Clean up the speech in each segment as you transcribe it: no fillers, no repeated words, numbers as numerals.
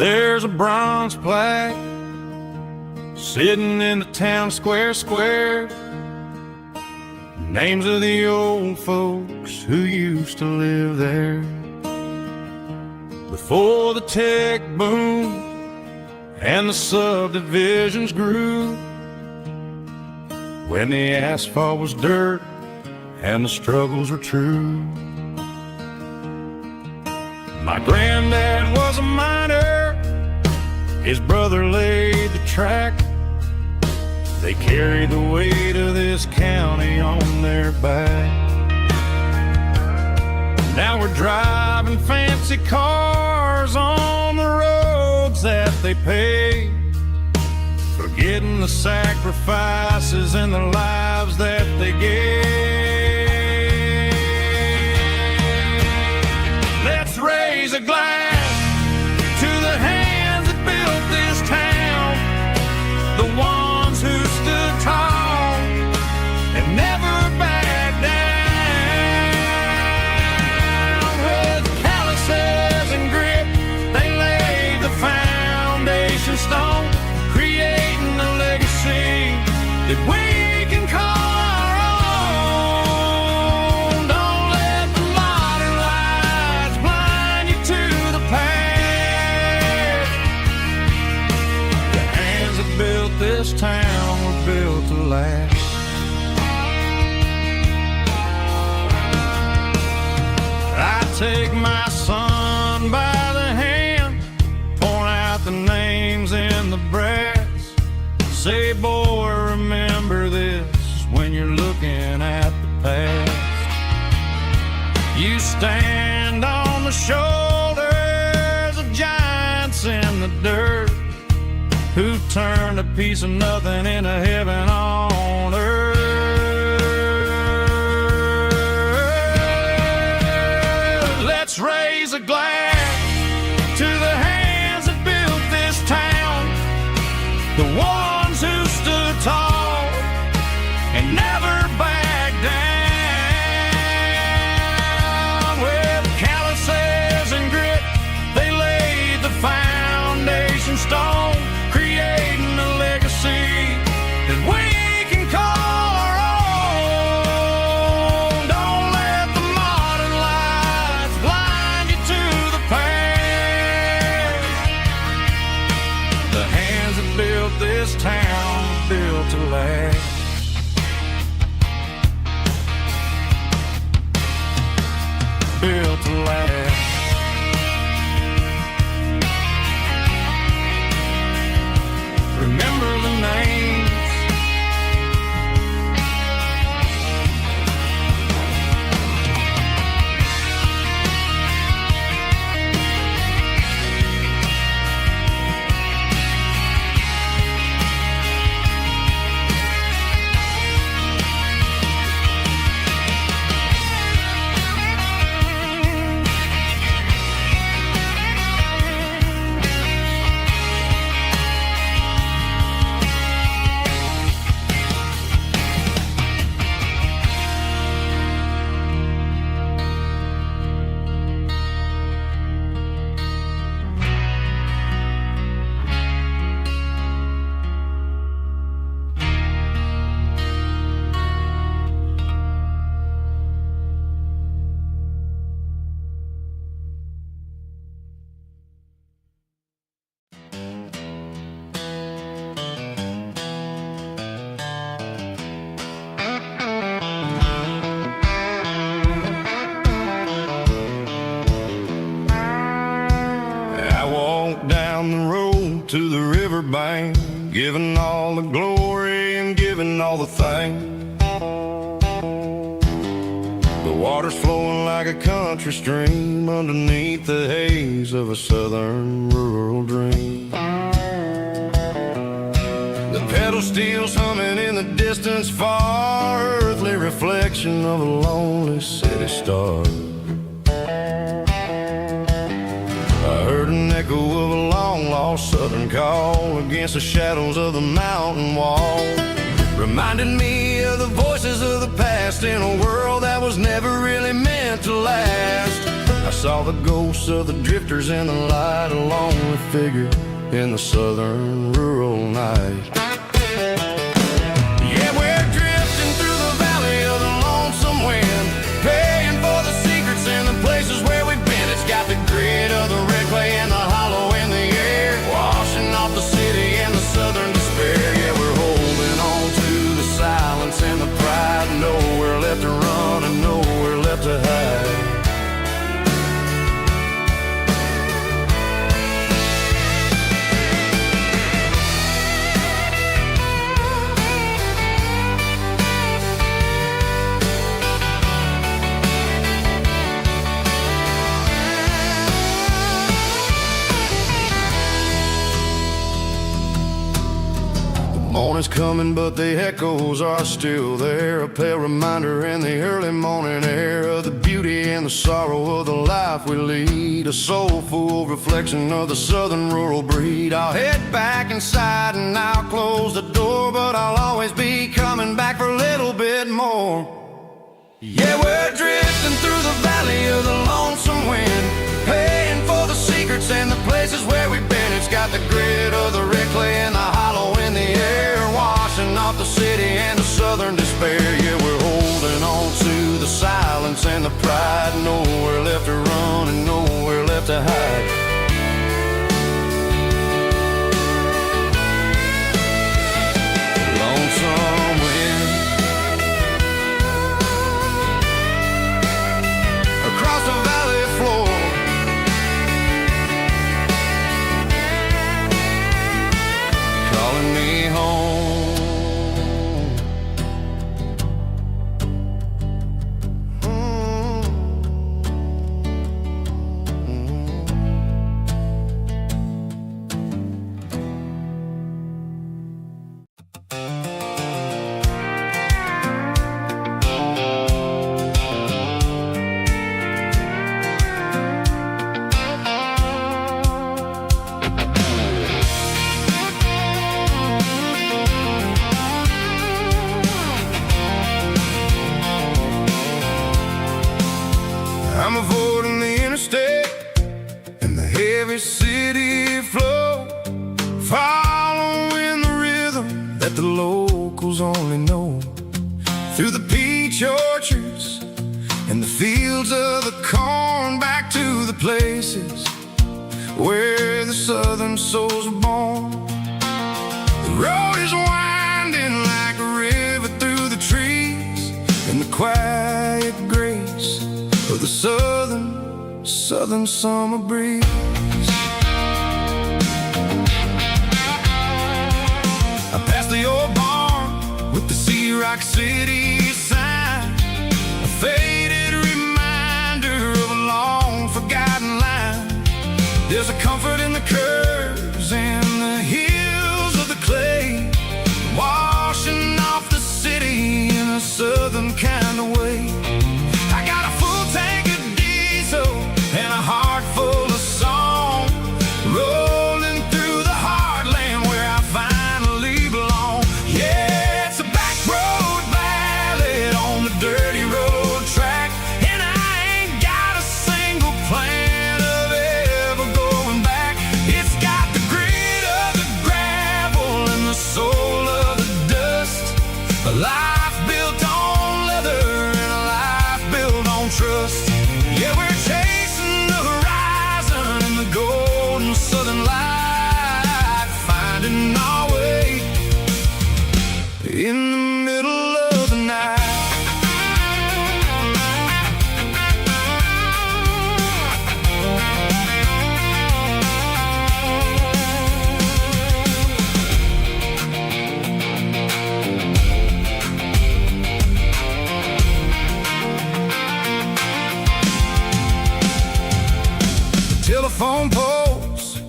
There's a bronze plaque sitting in the town square. Names of the old folks who used to live there before the tech boom and the subdivisions grew, when the asphalt was dirt and the struggles were true. My granddad was a miner, his brother laid the track. They carried the weight of this county on their back. Now we're driving fancy cars on the roads that they paved, forgetting the sacrifices and the lives that they gave. Let's raise a glass to the hands that built this town, the ones who stood tall and never backed down. With calluses and grit, they laid the foundation stone, creating a legacy that we can call our own. Don't let the modern lights blind you to the past. The hands that built this town were built to last. I take my son by the hand, point out the names in the brass, say, boy, remember this when you're looking at the past. You stand on the shoulders of giants in the dirt, who turned a piece of nothing into heaven on earth. Let's raise a glass to the hands that built this town, the ones who stood tall and never backed down. With calluses and grit, they laid the foundation stone, creating a legacy that we can call our own. Don't let the modern lights blind you to the past. The hands that built this town were built to last. Built to last. Remember the names. Down the road to the riverbank, giving all the glory and giving all the thanks. The water's flowing like a country stream underneath the haze of a southern rural dream. The pedal steel's humming in the distance far, earthly reflection of a lonely city star. I heard an echo of a long-lost southern call against the shadows of the mountain wall, reminded me of the voices of the past in a world that was never really meant to last. I Saw the ghosts of the drifters in the light, a lonely figure in the southern rural night. Yeah, we're drifting through the valley of the lonesome wind, paying for the secrets and the places where we've been. It's got the grit of the red clay and the hollow in the air, washing off the city and the southern despair. Yeah, we're holding on to the silence and the pride, nowhere left to run and nowhere left to hide. Morning's coming, but the echoes are still there, a pale reminder in the early morning air of the beauty and the sorrow of the life we lead, a soulful reflection of the southern rural breed. I'll head back inside and I'll close the door, but I'll always be coming back for a little bit more. Yeah, we're drifting through the valley of the lonesome wind, paying for the secrets and the places where we've been. It's got the grit of the red clay and the hollow in the air, washing off the city and the southern despair. Yeah, we're holding on to the silence and the pride, nowhere left to run and nowhere left to hide. Lonesome wind across the valley floor, calling me home. I'm avoiding the interstate and the heavy city flow, following the rhythm that the locals only know, through the peach orchards and the fields of the corn, back to the places where the southern souls were born. The road is winding like a river through the trees, and the quiet grace of the southern summer breeze. I passed the old barn with the Sea Rock City sign, a faded reminder of a long forgotten line. There's a comfort in the curves and the hills of the clay, washing off the city in a southern kind of way. I got a full tank of diesel and a heart full of song, rolling through the heartland where I finally belong. Yeah, it's a back road ballad on the dirty road track, and I ain't got a single plan of ever going back. It's got the grit of the gravel and the soul of the dust, a life built on leather and a life built on trust. Yeah, we're chasing the horizon in the golden southern light, finding our way in the middle of the night. Telephone poles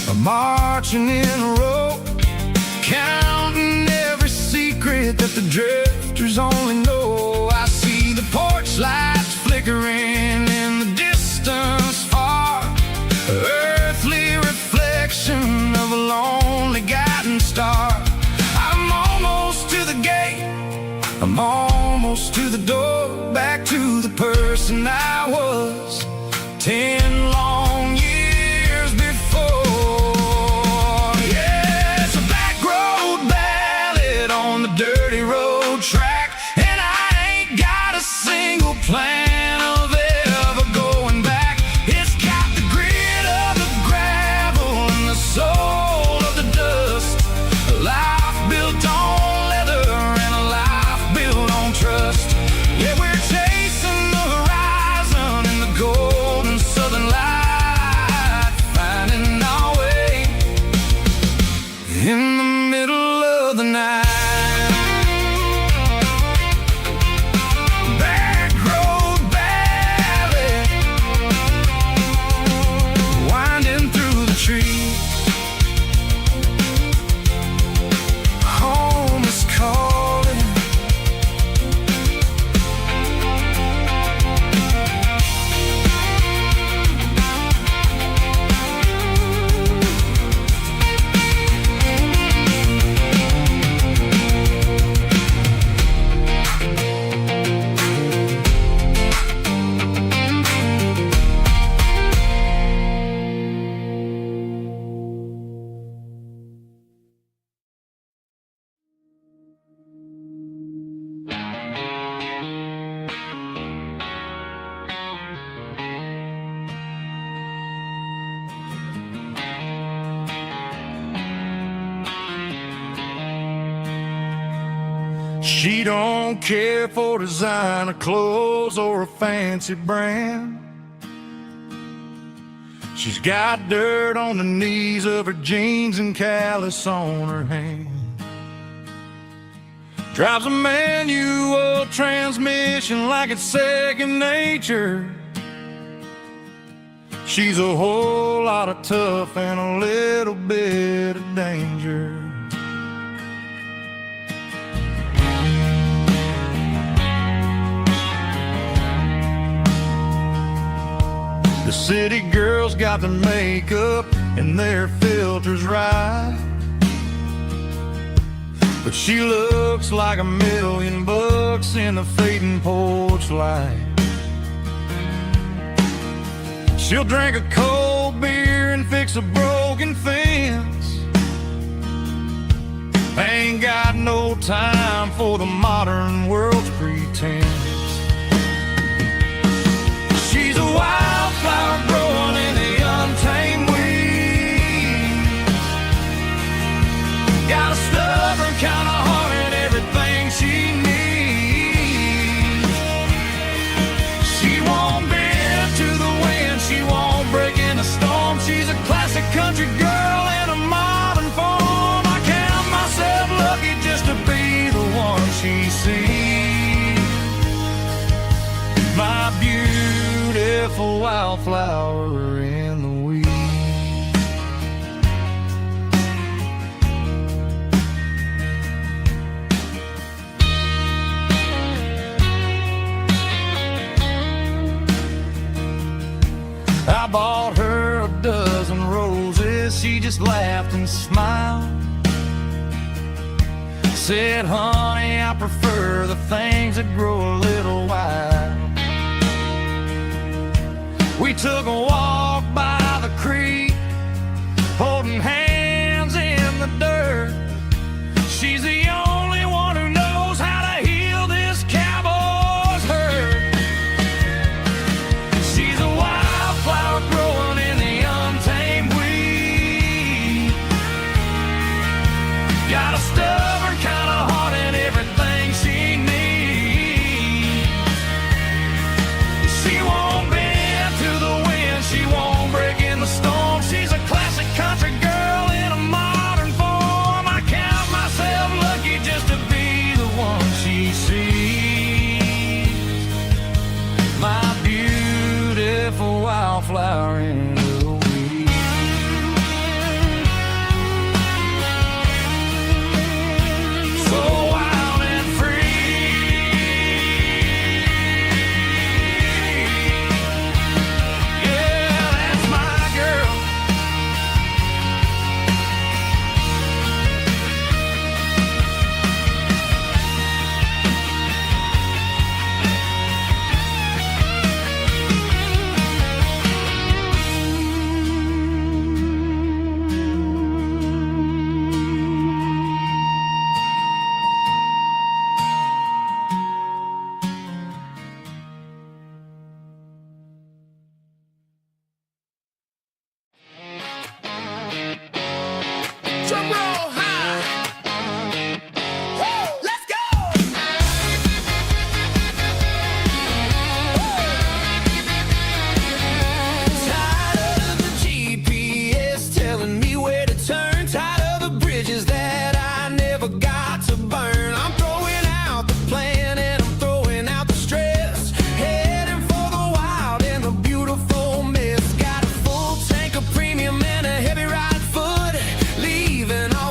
are marching in a row, counting every secret that the drifters only know. I see the porch lights flickering in the distance far, earthly reflection of a lonely guiding star. I'm almost to the gate, I'm almost to the door, back to the person I was 10 She don't care for designer clothes or a fancy brand. She's got dirt on the knees of her jeans and callus on her hand. Drives a manual transmission like it's second nature. She's a whole lot of tough and a little bit of danger. The city girls got their makeup and their filters right, but she looks like $1,000,000 in the fading porch light. She'll drink a cold beer and fix a broken fence. Ain't got no time for the modern world's pretense. She's a wildflower growing in the untamed weeds. Got a stubborn kind of heart and everything she needs. She won't bend to the wind, she won't break in a storm. She's a classic country girl in a modern form. I count myself lucky just to be the one she sees. My beautiful wildflower in the weeds. I bought her a dozen roses, she just laughed and smiled. Said, honey, I prefer the things that grow a little wild. We took a walk by the creek, holding hands in the dirt. She's the only one who knows how to heal this cowboy's hurt. She's a wildflower growing in the untamed weed. Got a stubborn kind of heart and everything she needs. She won't bend to the wind, she won't break in the storm. She's a classic country girl in a modern form. I count myself lucky just to be the one she sees. My beautiful wildflower in the weeds. So wild and free. Yeah, that's my girl. Drum roll high. Woo, let's go. Tired of the GPS telling me where to turn. Tired of the bridges that I never got to burn. I'm throwing out the plan and I'm throwing out the stress. Heading for the wild and the beautiful mist. Got a full tank of premium and a heavy right foot. Leaving all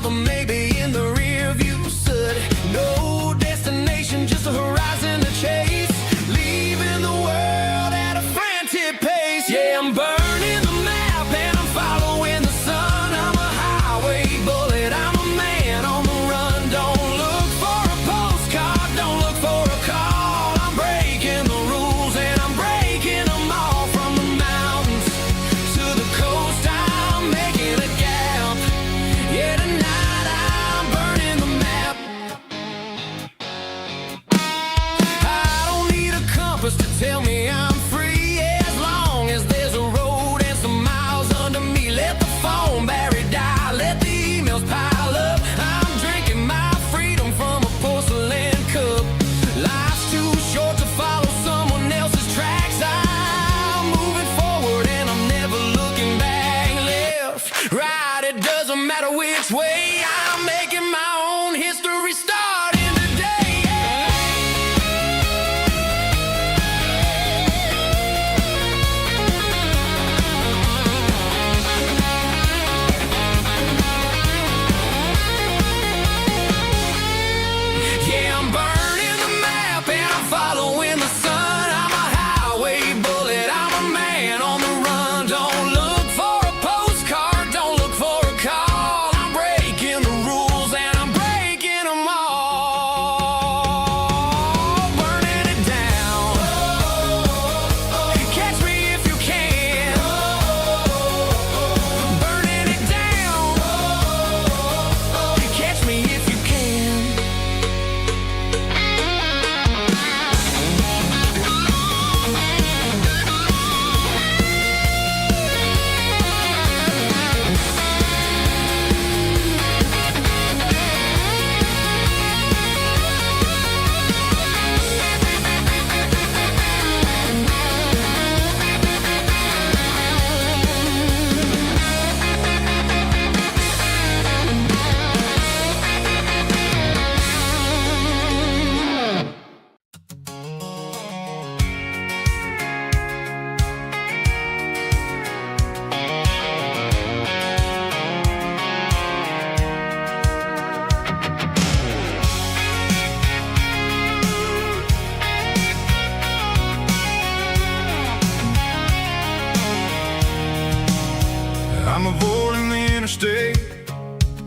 I'm avoiding the interstate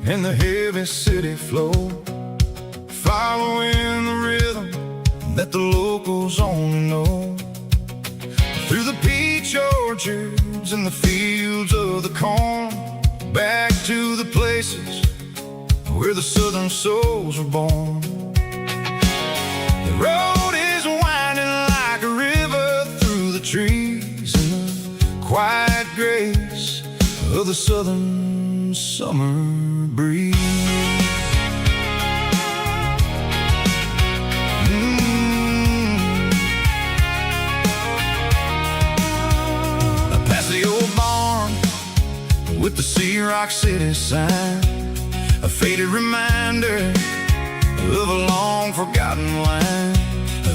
and the heavy city flow, following the rhythm that the locals only know. Through the peach orchards and the fields of the corn, back to the places where the southern souls were born. The road is winding like a river through the trees in the quiet grace of the southern summer breeze. Past the old barn with the Sea Rock City sign, a faded reminder of a long forgotten line.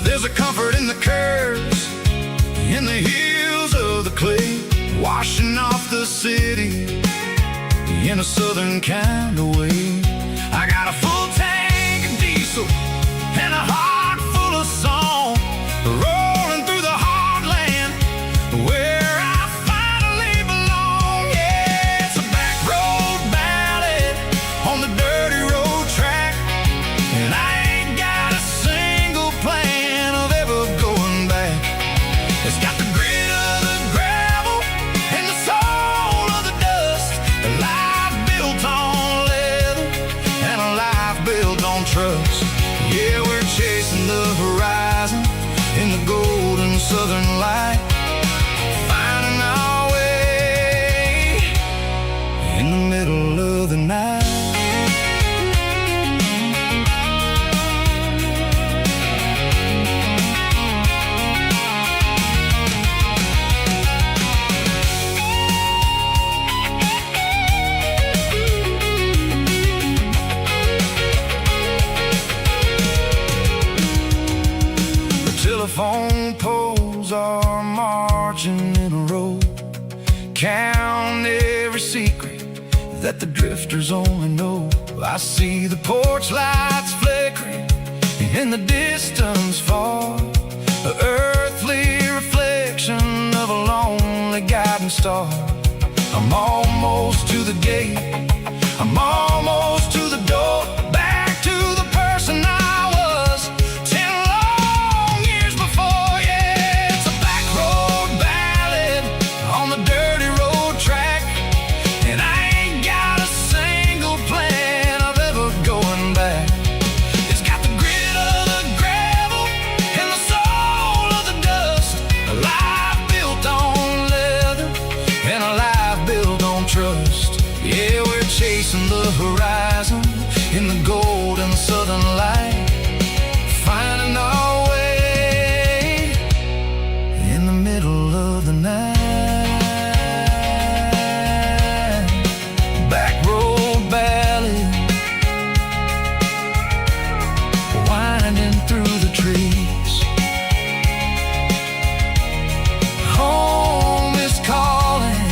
There's a comfort in the curves, in the hills of the clay, washing off the city in a southern kind of way. I got a full tank of diesel and a heart full of song, rolling through the heartland where I finally belong. Yeah, it's a back road ballad on the dirty road track, and I ain't got a single plan of ever going back. It's got the grit of the gravel and the soul of the dust, a life built on leather and a life built on trust. Yeah, we're chasing the horizon in the golden southern light, finding our way in the middle of the night. Telephone poles are marching in a row, count every secret that the drifters only know. I see the porch lights flickering in the distance far, an earthly reflection of a lonely guiding star. I'm almost to the gate, I'm almost to the door, back to the person I was 10 long years before. Yeah, it's a back road ballad on the dirty road track, and I ain't got a single plan of ever going back. It's got the grit of the gravel and the soul of the dust, a life built on leather and a life built on trust. Yeah, we're chasing the horizon in the golden southern light, finding our way in the middle of the night. Back road ballad, winding through the trees. Home is calling.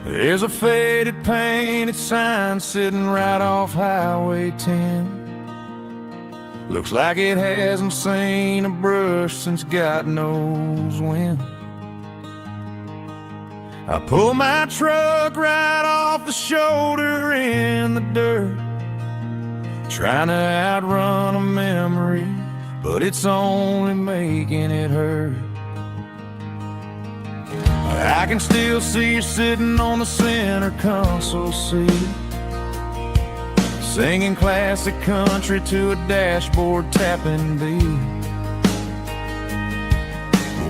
There's a faded painted sign sitting right off Highway 10. Looks like it hasn't seen a brush since God knows when. I pull my truck right off the shoulder in the dirt, trying to outrun a memory, but it's only making it hurt. I can still see you sitting on the center console seat, singing classic country to a dashboard tapping beat.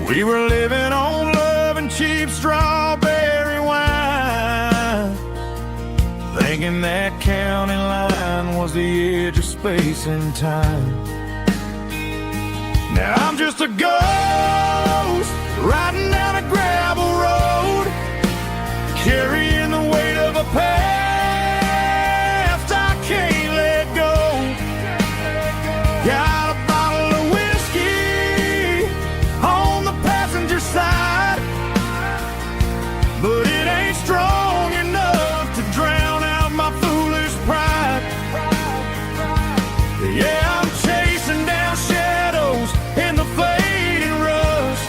We were living on love and cheap strawberry wine, thinking that county line was was the edge of space and time. Now I'm just a ghost riding down a gravel road, carrying the weight of a past I can't let go. Got a bottle of whiskey on the passenger side, but it ain't strong enough to drown out my foolish pride. Yeah, I'm chasing down shadows in the fading rust,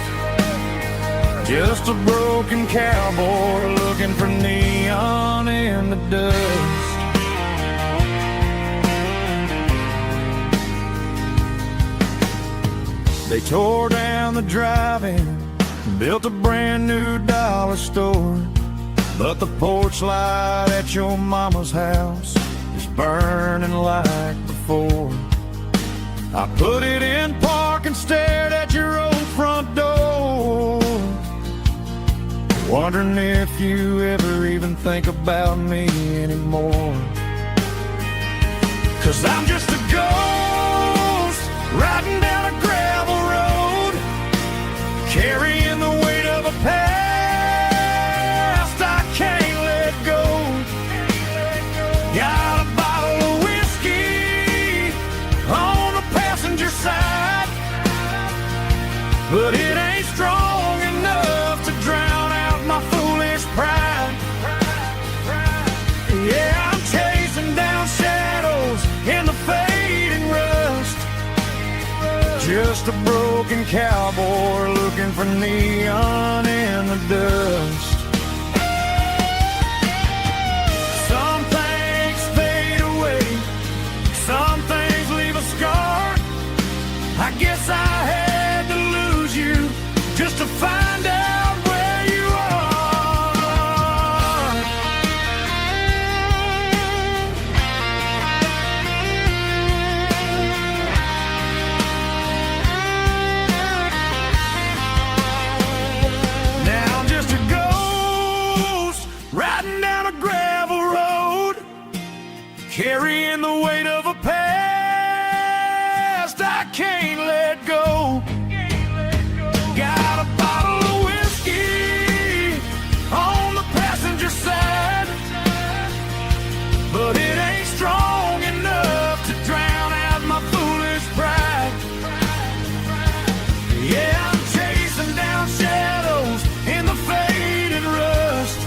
just a broken cowboy looking for neon in the dust. They tore down the drive-in, built a brand new dollar store, but the porch light at your mama's house is burning like before. I put it in park and stared at your old front door, wondering if you ever even think about me anymore. 'Cause I'm just a ghost riding down a gravel road, carrying the weight of a past I can't let go. Got a bottle of whiskey on the passenger side, but it ain't strong enough to drown out my foolish pride. Yeah, I'm chasing down shadows in the fading rust, just a broken cowboy looking for neon in the dust. Some things fade away, some things leave a scar. I guess I had to lose you just to find out where you are. Now I'm just a ghost riding down a gravel road, carrying the weight of a past I can't let go. Got a bottle of whiskey on the passenger side, but it ain't strong enough to drown out my foolish pride. Yeah, I'm chasing down shadows in the faded rust,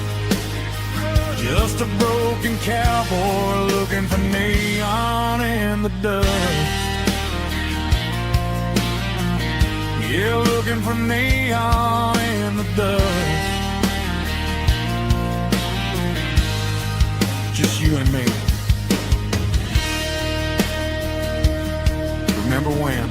just a broken cowboy looking for neon in the dust. Yeah, looking for neon in the dust. Just you and me. Remember when?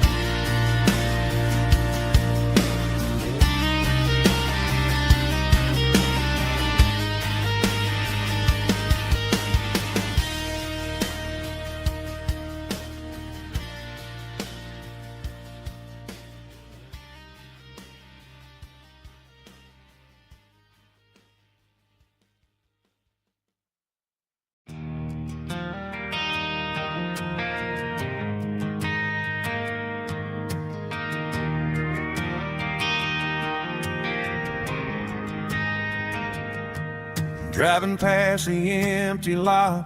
Driving past the empty lot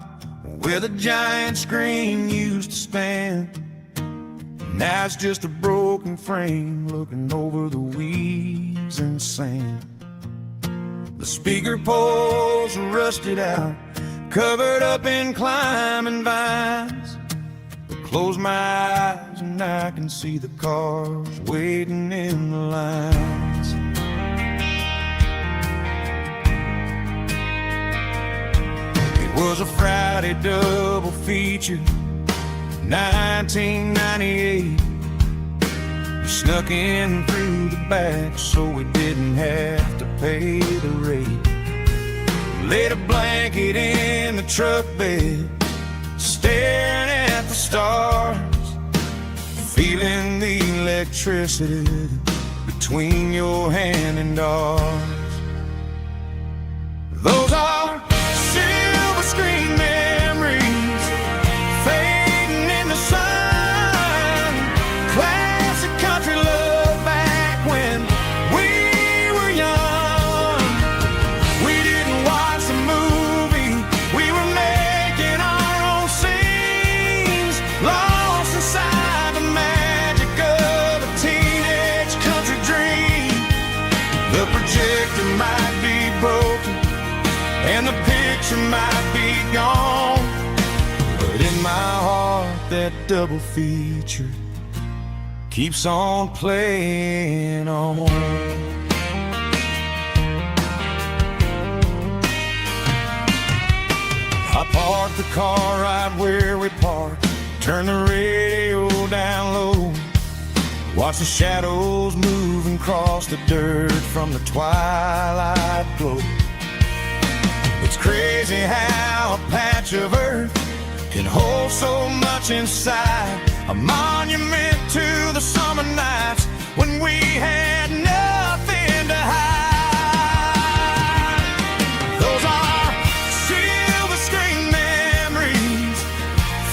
where the giant screen used to stand. Now it's just a broken frame looking over the weeds and sand. The speaker poles are rusted out, covered up in climbing vines. But close my eyes and I can see the cars waiting in the lines. It was a Friday double feature, 1998. We snuck in through the back so we didn't have to pay the rate. Laid a blanket in the truck bed, staring at the stars, feeling the electricity between your hand and ours. Those are silver screen memories, might be broken and the picture might be gone, but in my heart that double feature keeps on playing on. I parked the car right where we parked, turn the radio down low, watch the shadows move and cross the dirt from the twilight glow. It's crazy how a patch of earth can hold so much inside, a monument to the summer nights when we had nothing to hide. Those are silver screen memories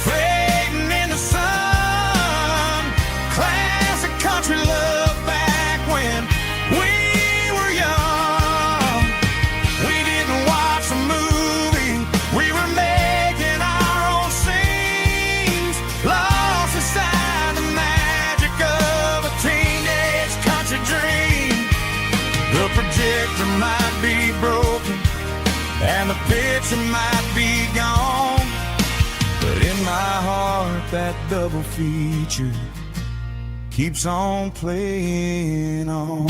fading in the sun, classic country love back when we were young. We didn't watch a movie, we were making our own scenes, lost inside the magic of a teenage country dream. The projector might be broken and the picture might be gone, but in my heart that double feature keeps on playing on.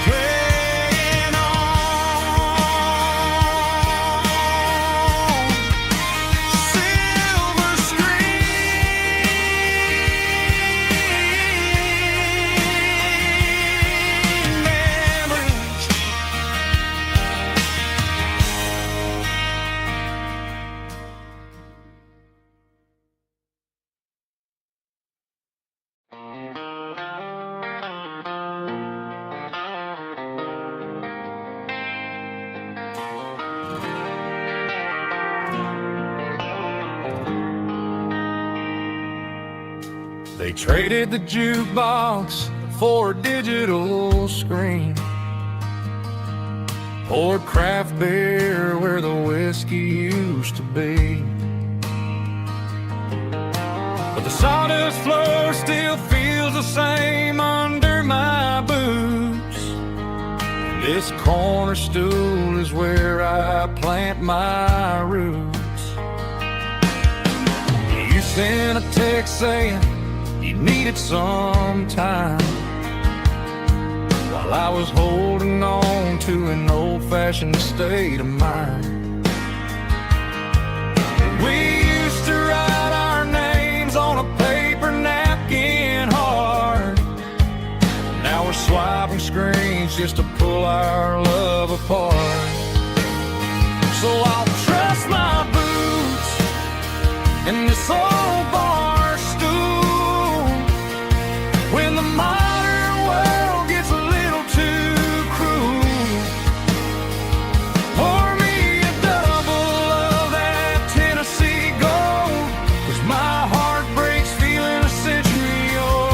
Playing on. Silver screen memories. They traded the jukebox for a digital screen, poured craft beer where the whiskey used to be, but the sawdust floor still feels the same under my boots. This corner stool is where I plant my roots. You sent a text saying you needed some time, while I was holding on to an old-fashioned state of mind. We used to write our names on a paper napkin hard. Now we're swiping screens just to pull our love apart. So I'll trust my boots in this old bar stool when the modern world gets a little too cruel. Pour me a double of that Tennessee Gold, 'cause my heart breaks feeling a century old.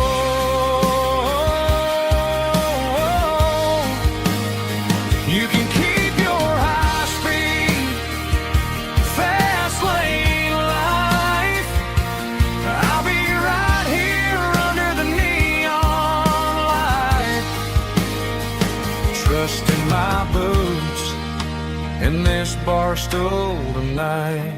You can keep your high-speed, fast lane life. I'll be right here under the neon light, trusting my boots in this bar stool tonight.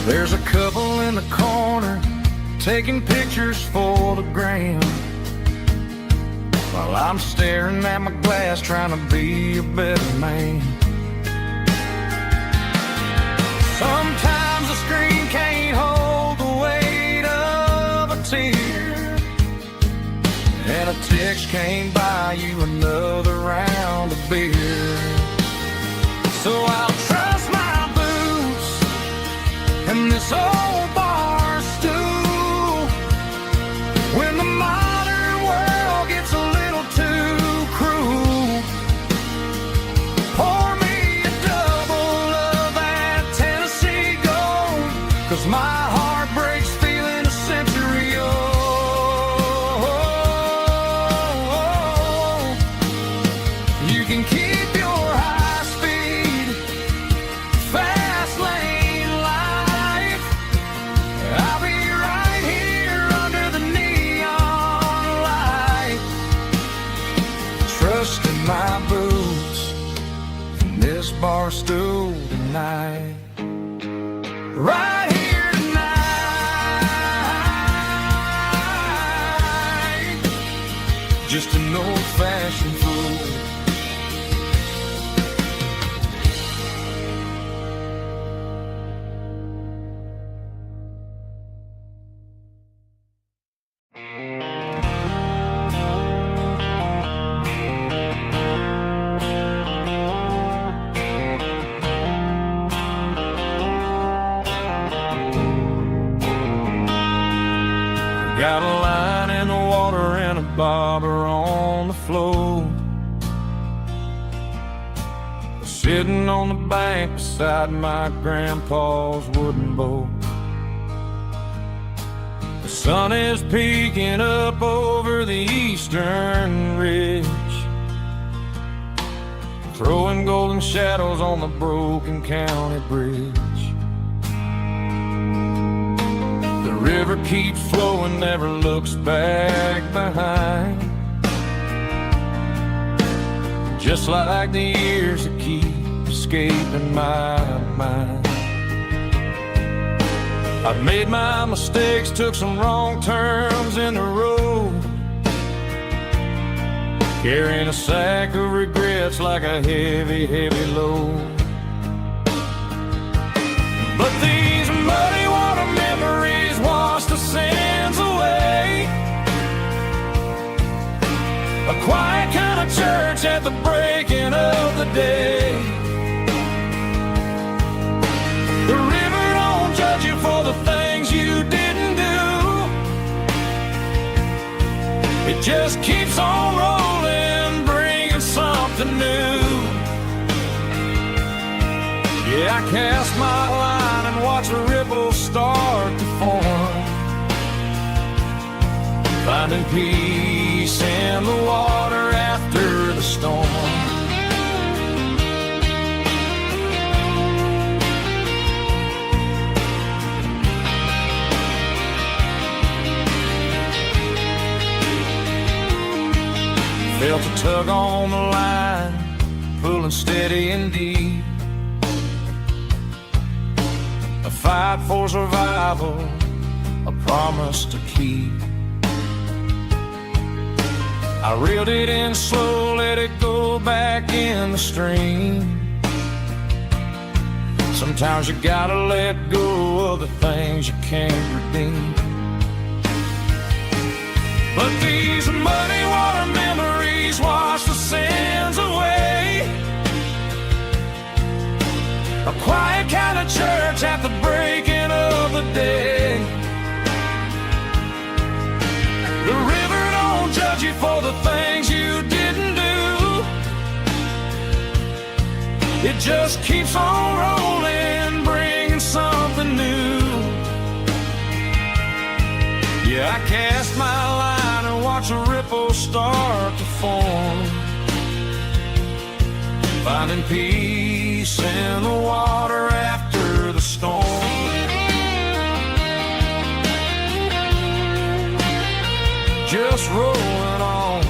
There's a couple in the corner taking pictures for the gram, while I'm staring at my glass trying to be a better man. Sometimes the screen can't hold the weight of a tear, and a text can't buy you another round of beer. So I'll trust my boots and this old bar stool when the modern world gets a little too cruel. Pour me a double of that Tennessee Gold, 'cause my heart breaks feeling a century old. bar stool tonight. Right here tonight. Just an old-fashioned fool. Got a line in the water and a bobber on the floor, sitting on the bank beside my grandpa's wooden boat. The sun is peeking up over the eastern ridge, throwing golden shadows on the broken county bridge. The river keeps flowing, never looks back behind, just like the years that keep escaping my mind. I've made my mistakes, took some wrong turns in the road, carrying a sack of regrets like a heavy, heavy load. But these muddy water memories wash the sins away. A quiet kind of church at the breaking of the day. The river don't judge you for the things you didn't do. It just keeps on rolling, bringing something new. Yeah, I cast my line and watch the ripples start to form, finding peace in the water after the storm. Felt a tug on the line, pulling steady and deep. A fight for survival, a promise to keep. I reeled it in slow, let it go back in the stream. Sometimes you gotta let go of the things you can't redeem. But these muddy water memories wash the sins away. A quiet kind of church at the breaking of the day. The river don't judge you for the things you didn't do. It just keeps on rolling, bringing something new. Yeah, I cast my line and watch the ripples start to form, finding peace in the water after the storm. Just rolling on.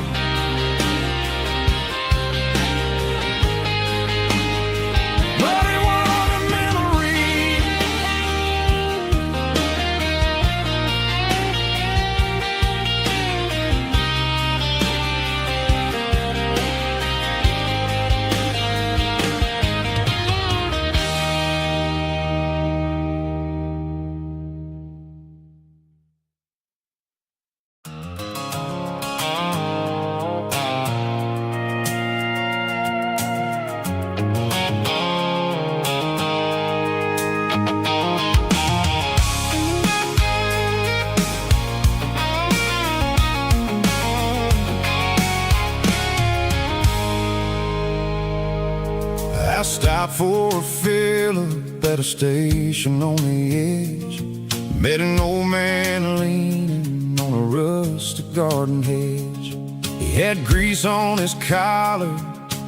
Muddy water memories. I stopped for a fill-up at a station on the edge. Met an old man leaning on a rustic garden hedge. He had grease on his collar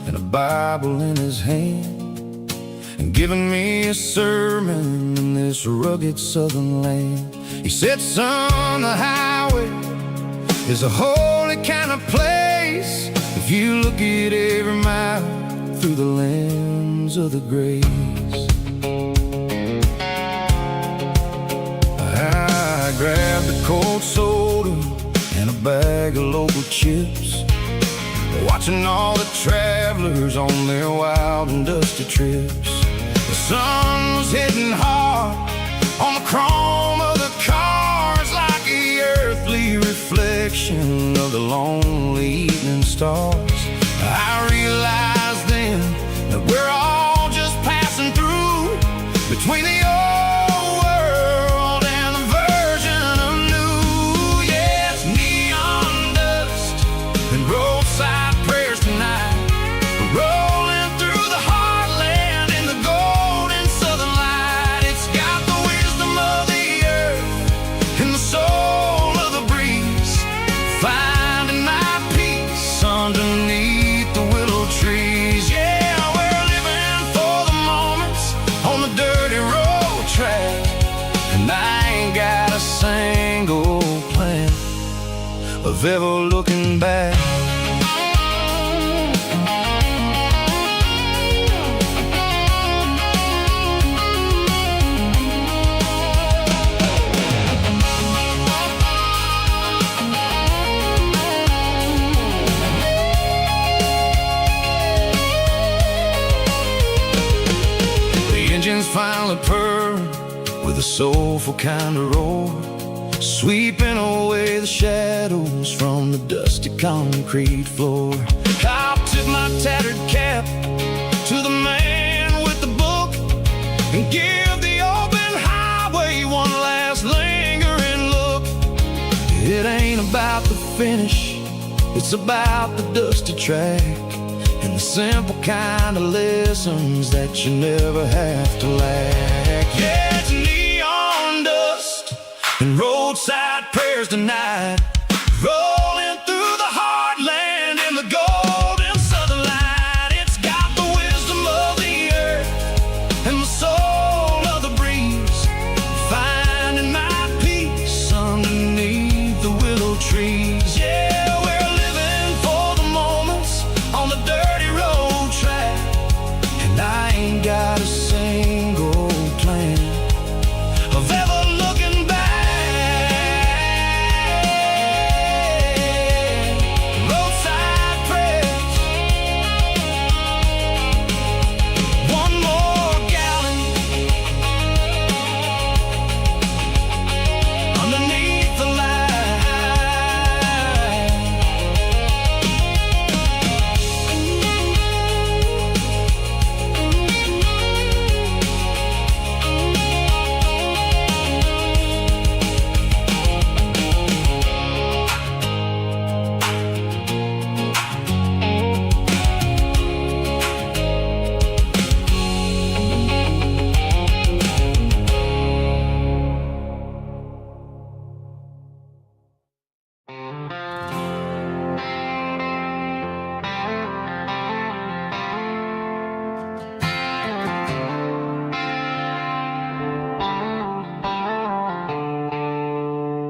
and a Bible in his hand, and giving me a sermon in this rugged southern land. He said, son, the highway is a holy kind of place if you look at every mile through the lens names of the graves. I grabbed a cold soda and a bag of local chips, watching all the travelers on their wild and dusty trips. The sun was hitting hard on the chrome of the cars, like the earthly reflection of the lonely evening stars. I realized then that we're all just passing through between the old world and the version of new. Yeah, it's neon dust and roadside prayers tonight. We're rolling through the heartland in the golden southern light. It's got the wisdom of the earth and the soul of the breeze, finding my peace underneath the willow trees. Yeah, we're living for the moments on the dirty road track, and I ain't got a single plan of ever looking back. Engines finally purr with a soulful kind of roar, sweeping away the shadows from the dusty concrete floor. I'll tip my tattered cap to the man with the book and give the open highway one last lingering look. It ain't about the finish, it's about the dusty track and the simple kind of lessons that you never have to lack. Yeah, it's neon dust and roadside prayers tonight, rolling through the heartland in the golden southern light. It's got the wisdom of the earth and the soul of the breeze, finding my peace underneath the willow trees. Yeah, we're living for the moments on the dirty road track, and I ain't got a single plan of ever looking back. Roadside prayers, one more gallon underneath the light.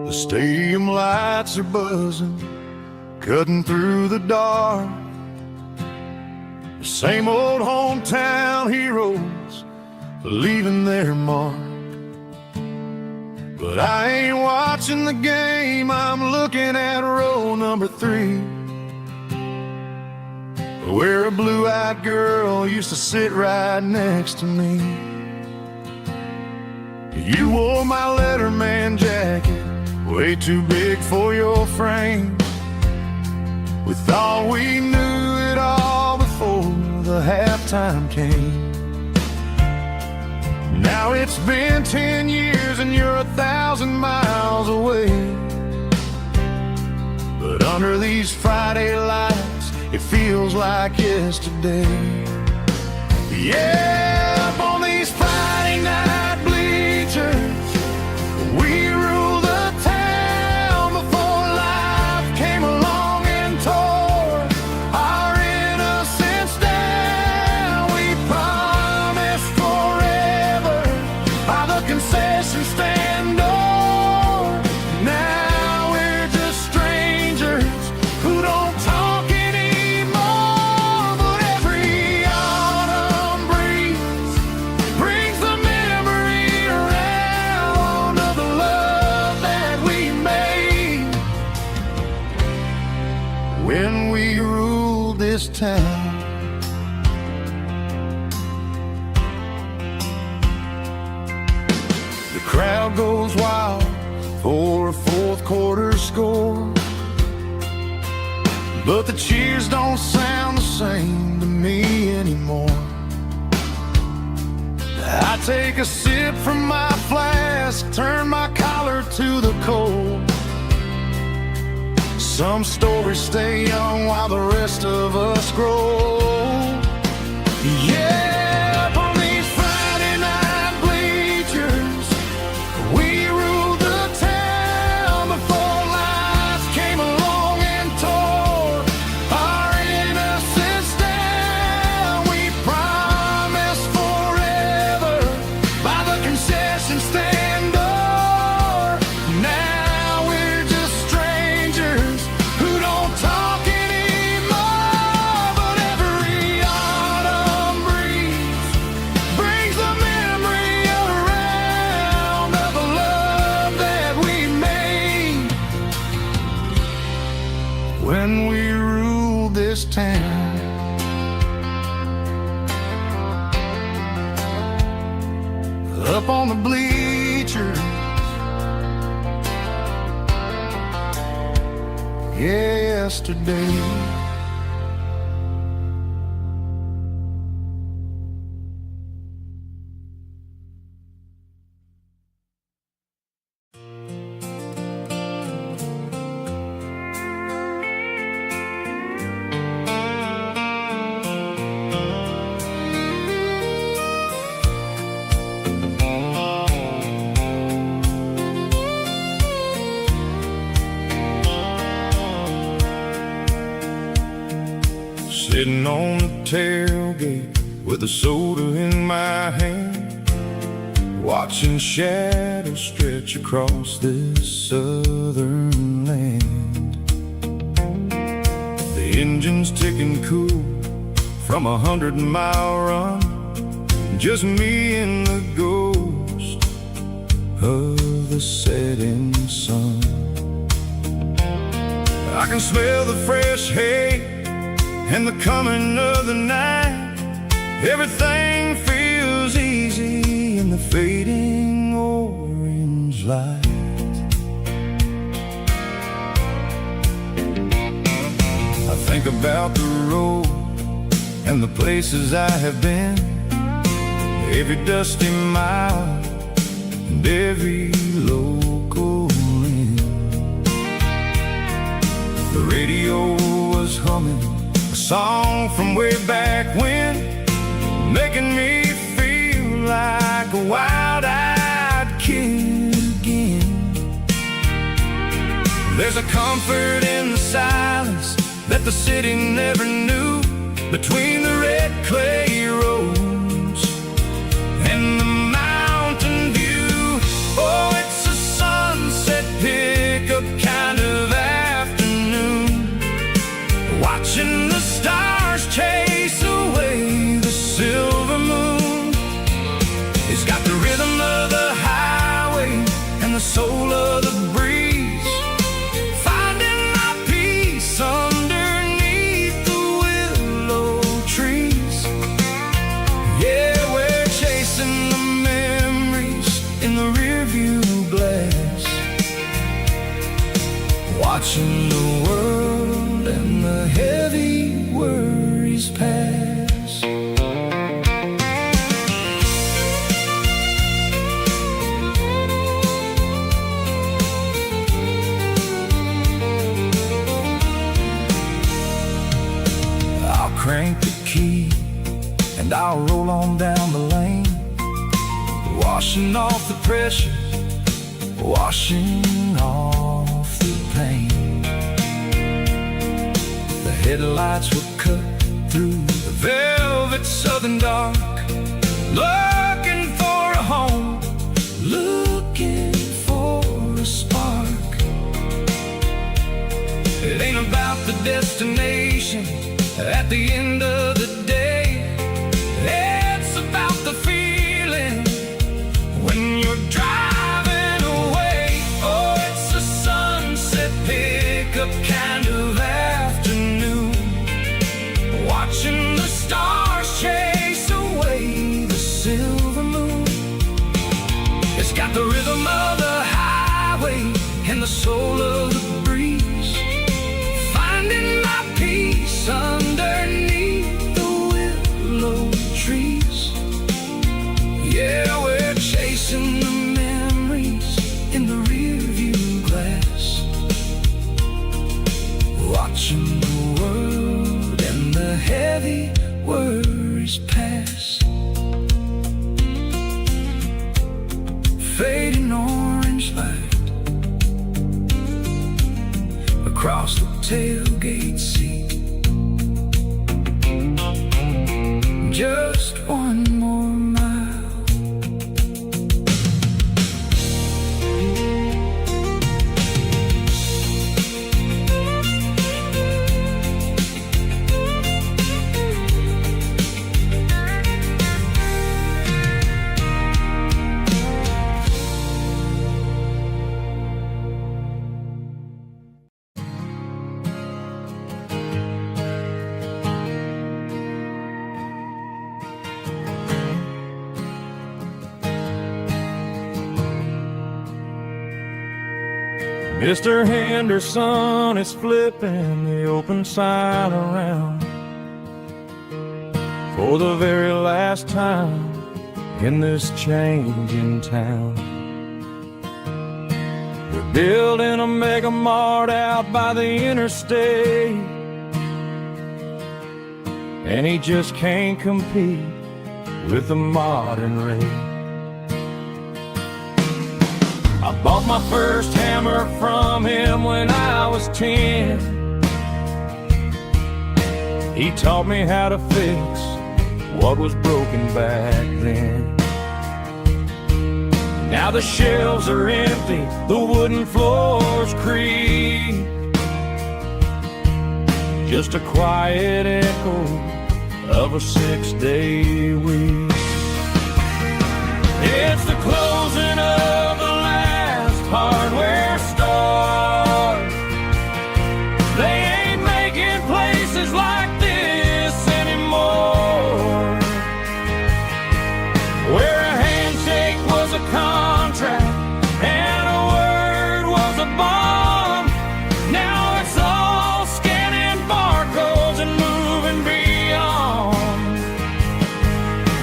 The stadium lights are buzzing, cutting through the dark. The same old hometown heroes leaving their mark. But I ain't watching the game, I'm looking at row number 3, where a blue-eyed girl used to sit right next to me. You wore my Letterman jacket, way too big for your frame. We thought we knew it all before the halftime came. Now it's been 10 years and you're 1,000 miles away, but under these Friday lights it feels like yesterday. Yeah, up on these Friday night bleachers, we rule the town before life came along and tore our innocence down. We promised forever by the concession stand door. Now we're just strangers who don't talk anymore. But every autumn breeze quarter score. But the cheers don't sound the same to me anymore. I take a sip from my flask, turn my collar to the cold. Some stories stay young while the rest of us grow. Yeah, up on these Friday night bleachers, we ruled the town before lights came along and tore our innocence down. We promised forever by the concession stand door. Now we're just strangers who don't talk anymore. But every autumn breeze brings the memory around of the love that we made when we ruled this town. Up on the bleachers, yesterday. Sitting on the tailgate with a soda in my hand, watching shadows stretch across this southern land. The engine's ticking cool from 100-mile run, just me and the ghost of the setting sun. I can smell the fresh hay and the coming of the night. Everything feels easy in the fading orange light. I think about the road and the places I have been, every dusty mile and every local inn. The radio was humming a song from way back when, making me feel like a wild-eyed kid again. There's a comfort in the silence that the city never knew, between the red clay roads and the mountain view. Oh, it's a sunset pickup kind of afternoon, watching the stars chase away the silver moon. It's got the rhythm of the highway and the soul of the breeze, finding my peace underneath the willow trees. Yeah, we're chasing the memories in the rearview glass, watching the world and the heavy worries pass. I'll crank the key and I'll roll on down the lane, washing off the pressure, washing off the pain. The headlights will cut through the velvet southern dark, looking for a home, looking for a spark. It ain't about the destination at the end of the day, it's about the feeling when you're driving away. Oh, it's a sunset pickup kind of afternoon, watching the stars chase away the silver moon. It's got the rhythm of the highway and the soul of tailgate seat. Just one more mile. Mr. Henderson is flipping the open sign around for the very last time in this changing town. They're building a mega mart out by the interstate, and he just can't compete with the modern rate. I bought my first hammer from him when I was 10. He taught me how to fix what was broken back then. Now the shelves are empty, the wooden floors creak, just a quiet echo of a 6-day week. It's the closing of the hardware store. They ain't making places like this anymore, where a handshake was a contract and a word was a bond. Now it's all scanning barcodes and moving beyond.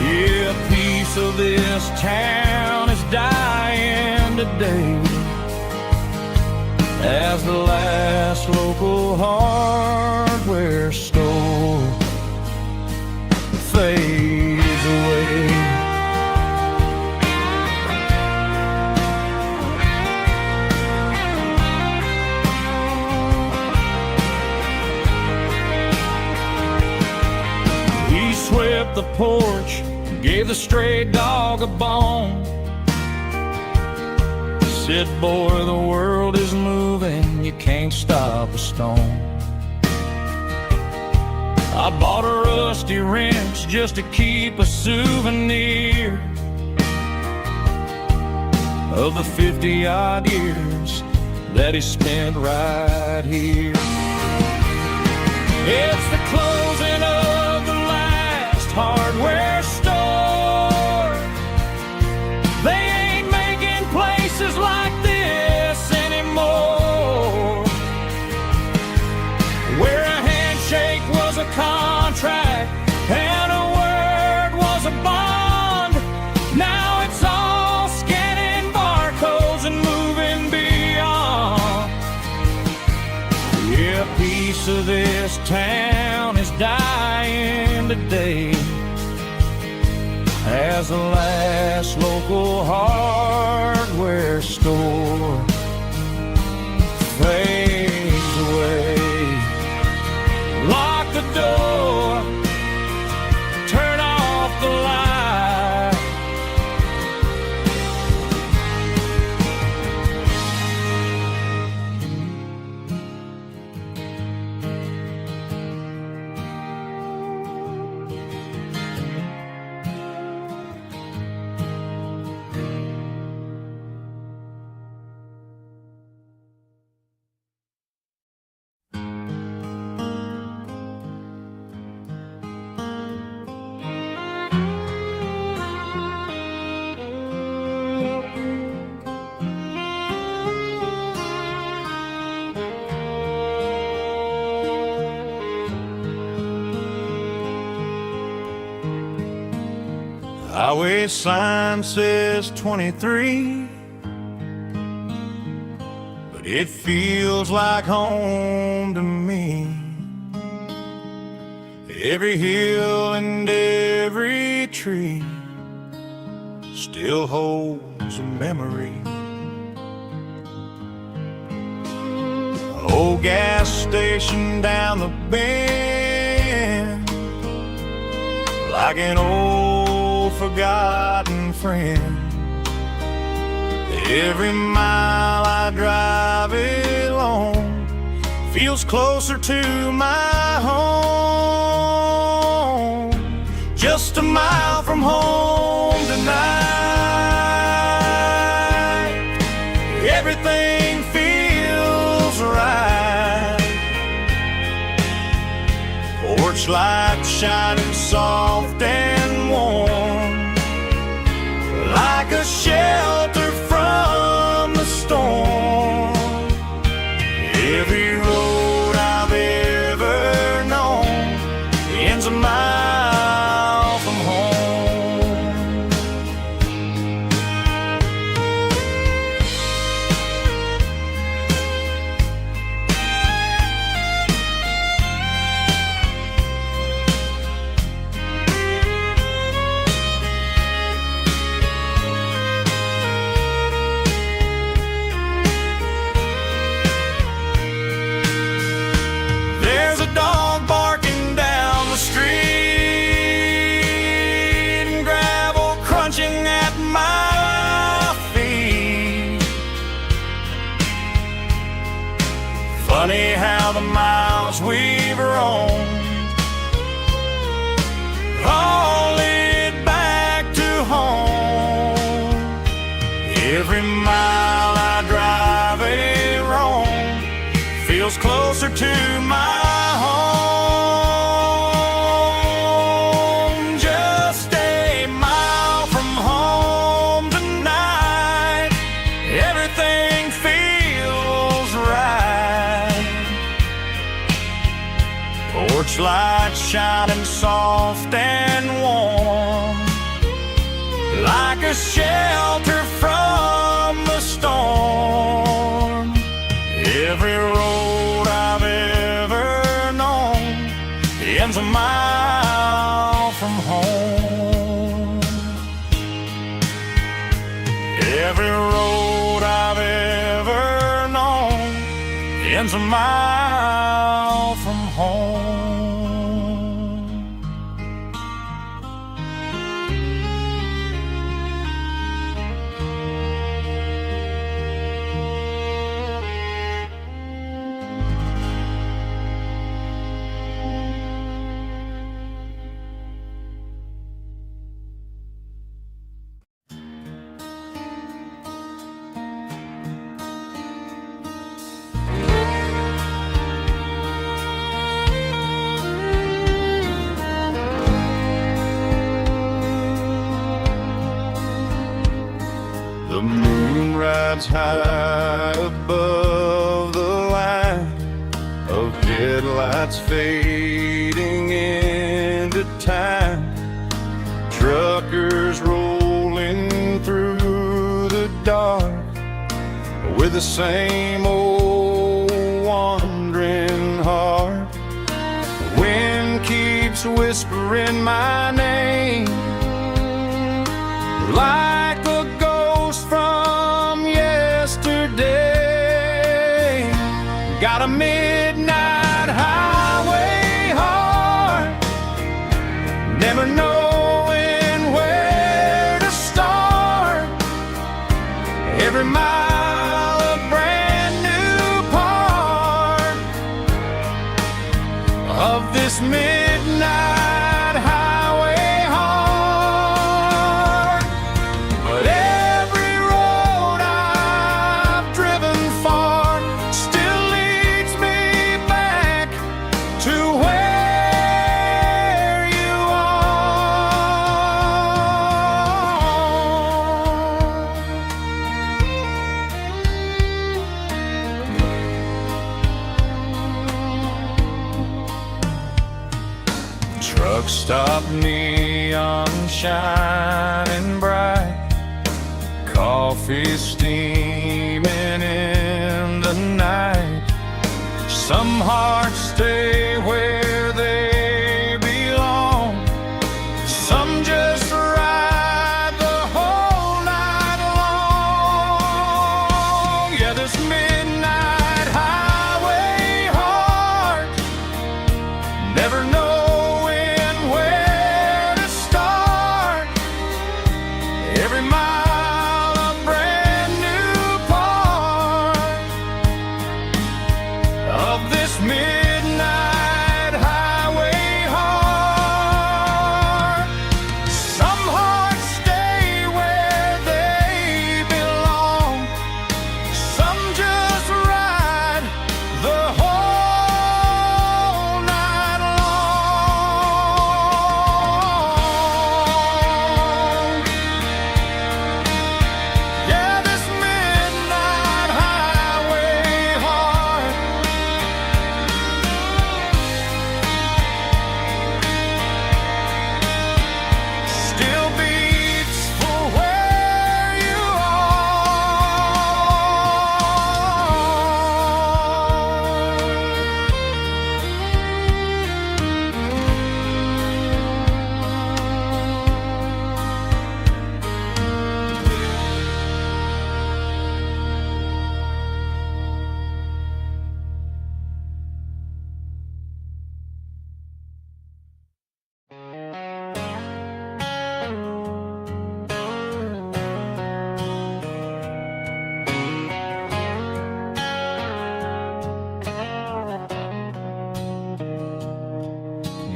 Yeah, a piece of this town is dying today as the last local hardware store fades away. He swept the porch, gave the stray dog a bone, said, boy, the world is moving, you can't stop a stone. I bought a rusty wrench just to keep a souvenir of the 50-odd years that he spent right here. It's the closing of the last hardware store. They ain't making places like this anymore, where a handshake was a contract and a word was a bond. Now it's all scanning barcodes and moving beyond. Yeah, a piece of this town is dying today as the last local hardware store fades away. Lock the door, turn off the light. Highway sign says 23, but it feels like home to me. Every hill and every tree still holds a memory. Old gas station down the bend, like an old forgotten friend. Every mile I drive it alone feels closer to my home. Just a mile from home tonight, everything feels right. Porch light shining soft and warm, like a shelter from the storm. Every road I've ever known ends a mile from home. There's a dog barking down the street, and gravel crunching at my feet. Funny how the miles we've roamed all lead back to home. Every mile I drive a roam feels closer to my home. Just a mile from home tonight, everything feels right. Porch light shining soft and warm, like a shelter from the storm. Every road I've ever known ends a mile from home. Every road I've ever known ends a mile from home. The moon rides high above the line of headlights fading into time. Truckers rolling through the dark with the same old wandering heart. The wind keeps whispering my name like a ghost from yesterday. Got a midnight highway heart, never knowing where to start. Every mile a brand new part of this midnight highway heart. But every road I've driven far still leads me back to where you are. Truck stop, neon shining bright, coffee steaming in the night. Some hearts stay where they belong, some just ride the whole night long. Yeah, this midnight highway heart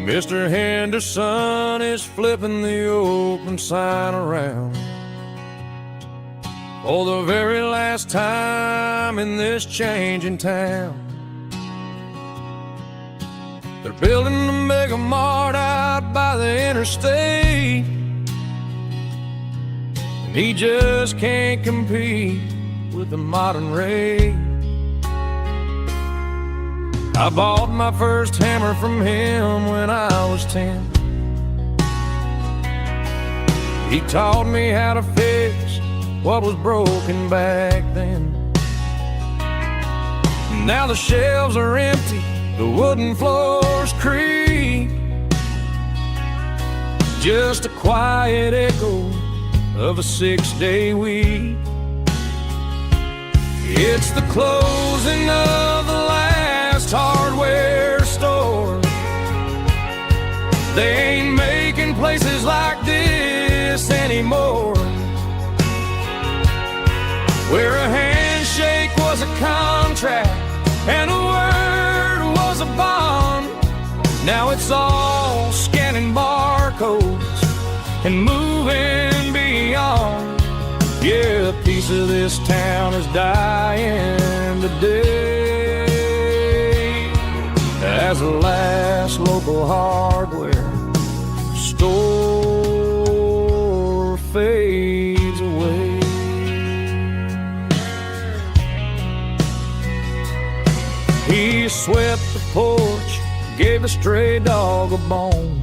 Mr. Henderson is flipping the open sign around for the very last time in this changing town. They're building a mega mart out by the interstate, and he just can't compete with the modern rate. I bought my first hammer from him when I was 10. He taught me how to fix what was broken back then. Now the shelves are empty, the wooden floors creak, just a quiet echo of a 6-day week. It's the closing of the last hardware store. They ain't making places like this anymore, where a handshake was a contract and a word was a bond. Now it's all scanning barcodes and moving beyond. Yeah, a piece of this town is dying today as the last local hardware store fades away. He swept the porch, gave a stray dog a bone,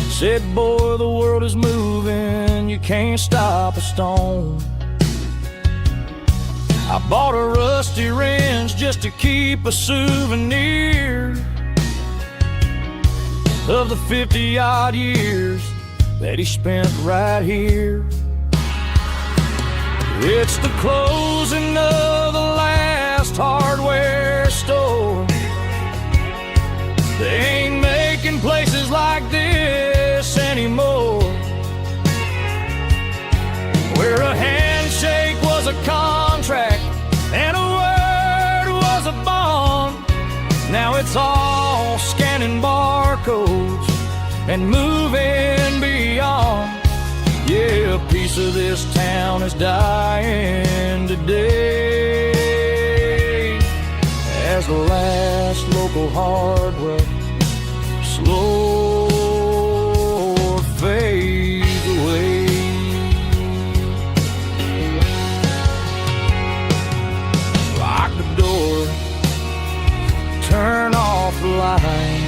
said, boy, the world is moving, you can't stop a stone. I bought a rusty wrench just to keep a souvenir of the 50-odd years that he spent right here. It's the closing of the last hardware store. They ain't making places like this anymore, where a handshake was a contract and a word was a bond. Now it's all scanning barcodes and moving beyond. Yeah, a piece of this town is dying today as the last local hardware slow fades away. Lock the door, turn off the light.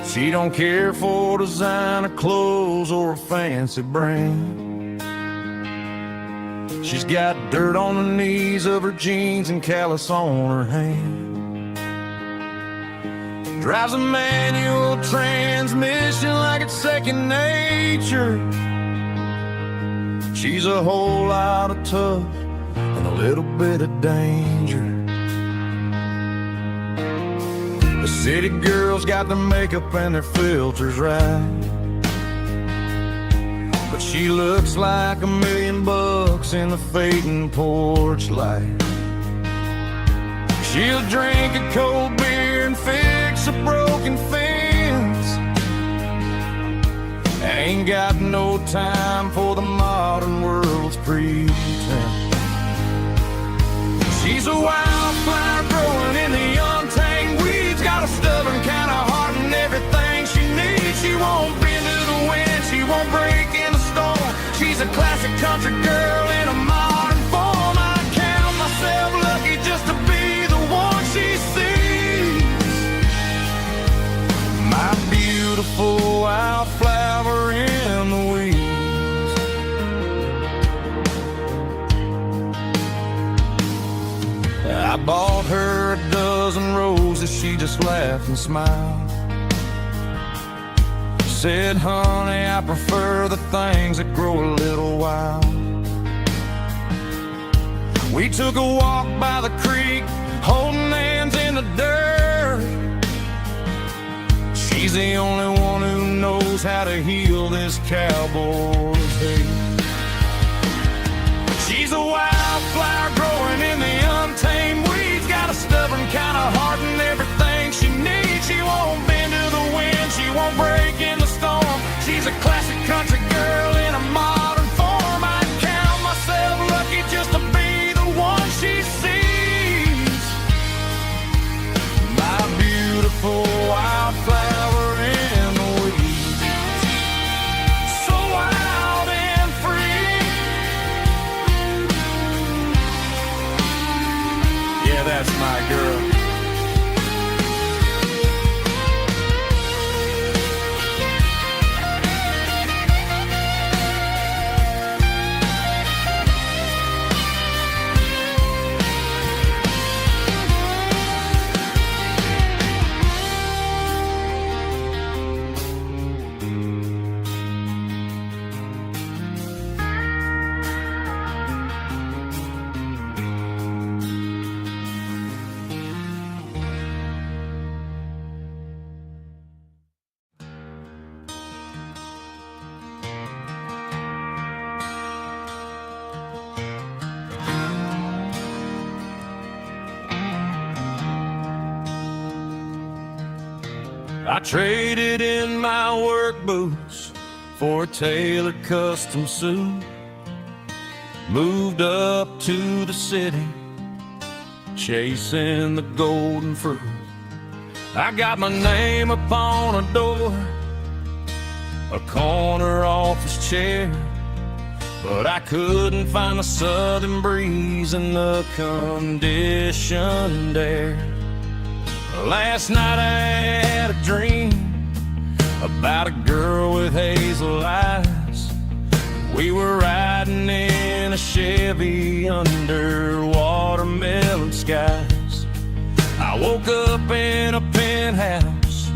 She don't care for designer clothes or a fancy brand. She's got dirt on the knees of her jeans and callus on her hand. Drives a manual transmission like it's second nature. She's a whole lot of tough and a little bit of danger. The city girls got their makeup and their filters right, but she looks like $1 million in the fading porch light. She'll drink a cold beer and fix a broken fence. Ain't got no time for the modern world's pretense. She's a wildfire growing country girl in a modern form. I count myself lucky just to be the one she sees. My beautiful wildflower in the weeds. I bought her a dozen roses, she just laughed and smiled. Said, honey, I prefer the things that grow a little wild. We took a walk by the creek, holding hands in the dirt. She's the only one who knows how to heal this cowboy's hate. She's a wildflower growing in the untamed weeds. Got a stubborn kind of heart and everything she needs. She won't bend to the wind, she won't break in the storm. She's a classic country girl in a modern form. I count myself lucky just to be the one she sees. My beautiful wildflower in the weeds. So wild and free. Yeah, that's my girl. I traded in my work boots for a tailored custom suit. Moved up to the city, chasing the golden fruit. I got my name upon a door, a corner office chair, but I couldn't find the southern breeze in the conditioned air. Last night I had a dream about a girl with hazel eyes. We were riding in a Chevy under watermelon skies. I woke up in a penthouse,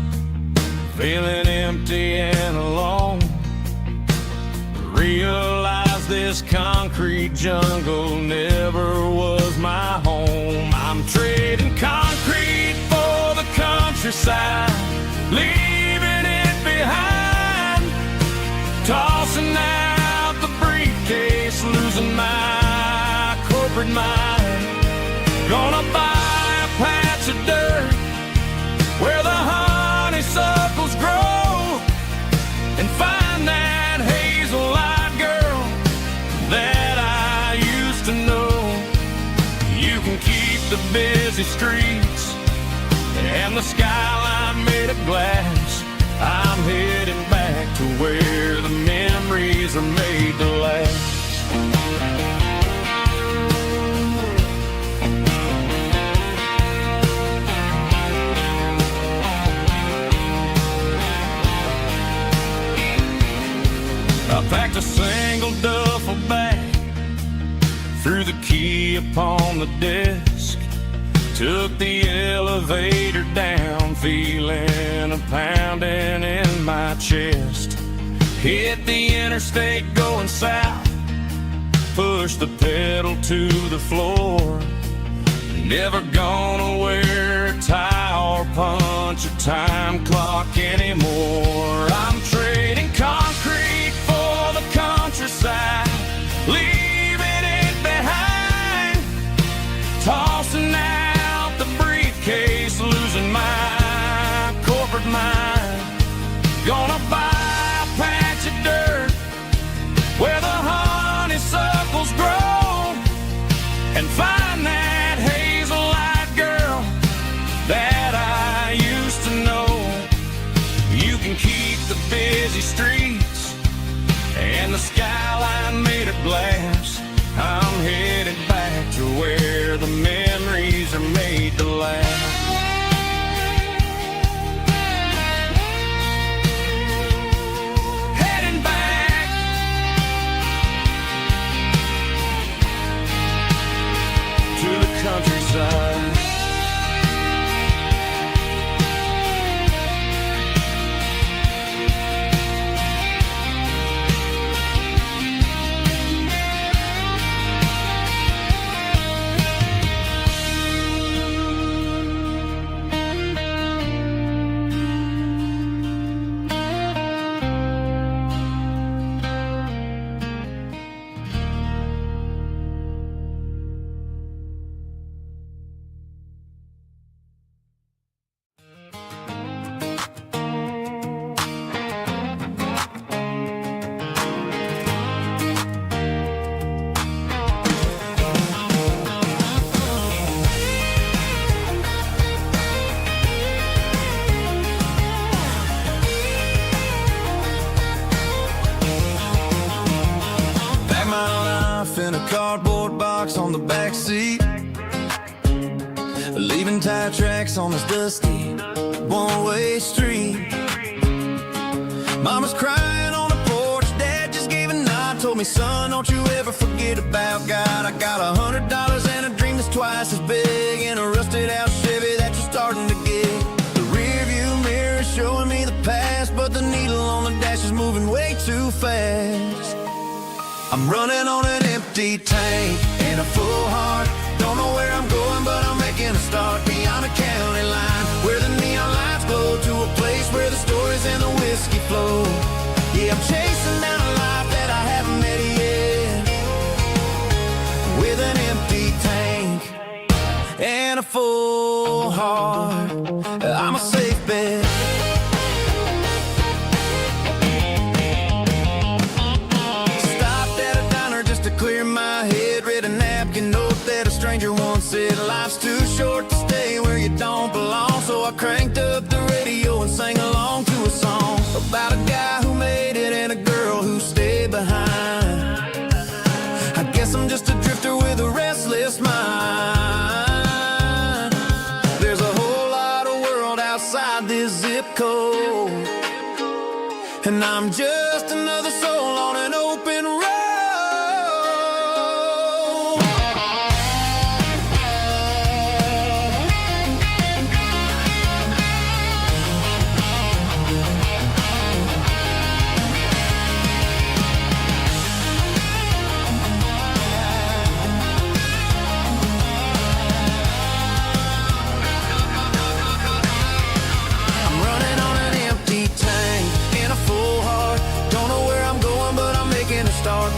feeling empty and alone. Realized this concrete jungle never was my home. I'm trading concrete for the countryside, leaving it behind. Tossing out the briefcase, losing my corporate mind. Gonna buy a patch of dirt where the honeysuckles grow, and find that hazel-eyed girl that I used to know. You can keep the busy streets and the skyline made of glass. I'm heading back to where the memories are made to last. I packed a single duffel bag, threw the key upon the desk, took the elevator down, feeling a pounding in my chest. Hit the interstate going south, pushed the pedal to the floor. Never gonna wear a tie or punch a time clock anymore. I'm trading concrete for the countryside, leaving it behind. Tossing out the briefcase, losing my corporate mind. Gonna buy a patch of dirt where the honeysuckles grow, and find that hazel-eyed girl that I used to know. You can keep the busy streets and the skyline made of laughs. I'm headed back to where the memories are made to last. Heading back to the countryside. In a cardboard box on the back seat, leaving tire tracks on this dusty one-way street. Mama's crying on the porch, Dad just gave a nod, told me, son, don't you ever forget about God. I got $100 and a dream that's twice as big, and a rusted out Chevy that you're starting to get. The rear view mirror is showing me the past, but the needle on the dash is moving way too fast. I'm running on an empty tank and a full heart. Don't know where I'm going, but I'm making a start beyond the county line, where the neon lights glow, to a place where the stories and the whiskey flow. Yeah, I'm chasing down a life that I haven't met yet, with an empty tank and a full heart. I'm a safe bet. Clear my head, read a napkin note that a stranger once said, life's too short to stay where you don't belong. So I cranked up the radio and sang along to a song about a guy who made it and a girl who stayed behind. I guess I'm just a drifter with a restless mind. There's a whole lot of world outside this zip code, and I'm just another soul on an open road.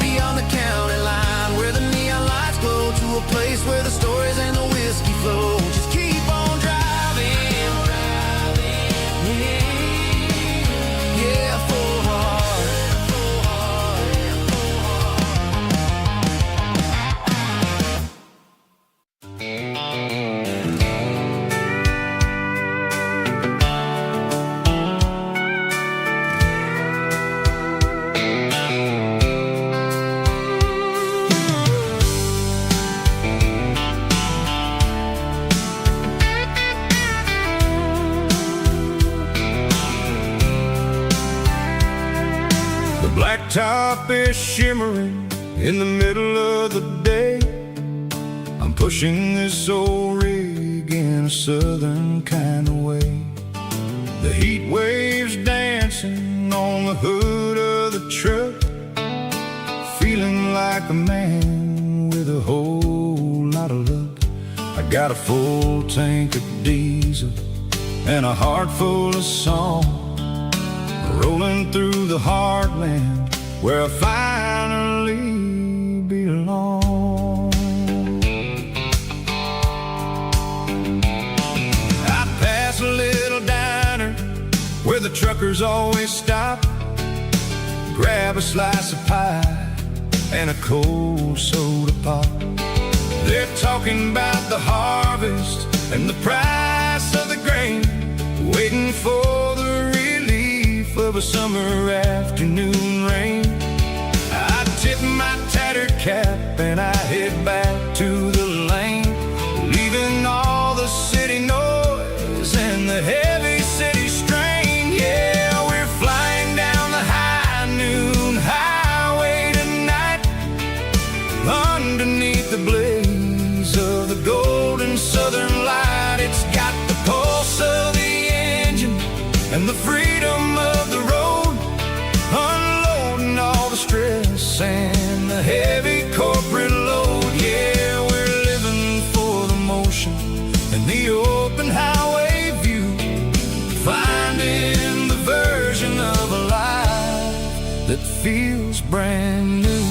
Beyond the county line, where the neon lights glow, to a place where the stories and the whiskey flow. Just keep on driving, yeah, full heart, full heart, full Blacktop is shimmering in the middle of the day. I'm pushing this old rig in a southern kind of way. The heat waves dancing on the hood of the truck, feeling like a man with a whole lot of luck. I got a full tank of diesel and a heart full of song, rolling through the heartland where I finally belong. I pass a little diner where the truckers always stop, grab a slice of pie and a cold soda pop. They're talking about the harvest and the price of the grain, waiting for the relief of a summer afternoon rain. I tip my tattered that feels brand new.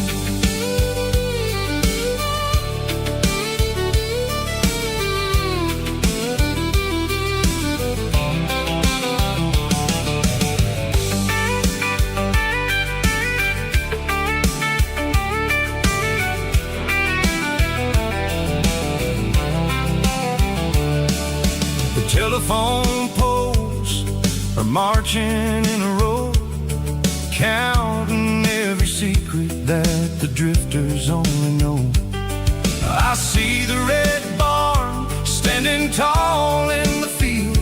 Telephone poles are marching in a row, counting every secret that the drifters only know. I see the red barn standing tall in the field,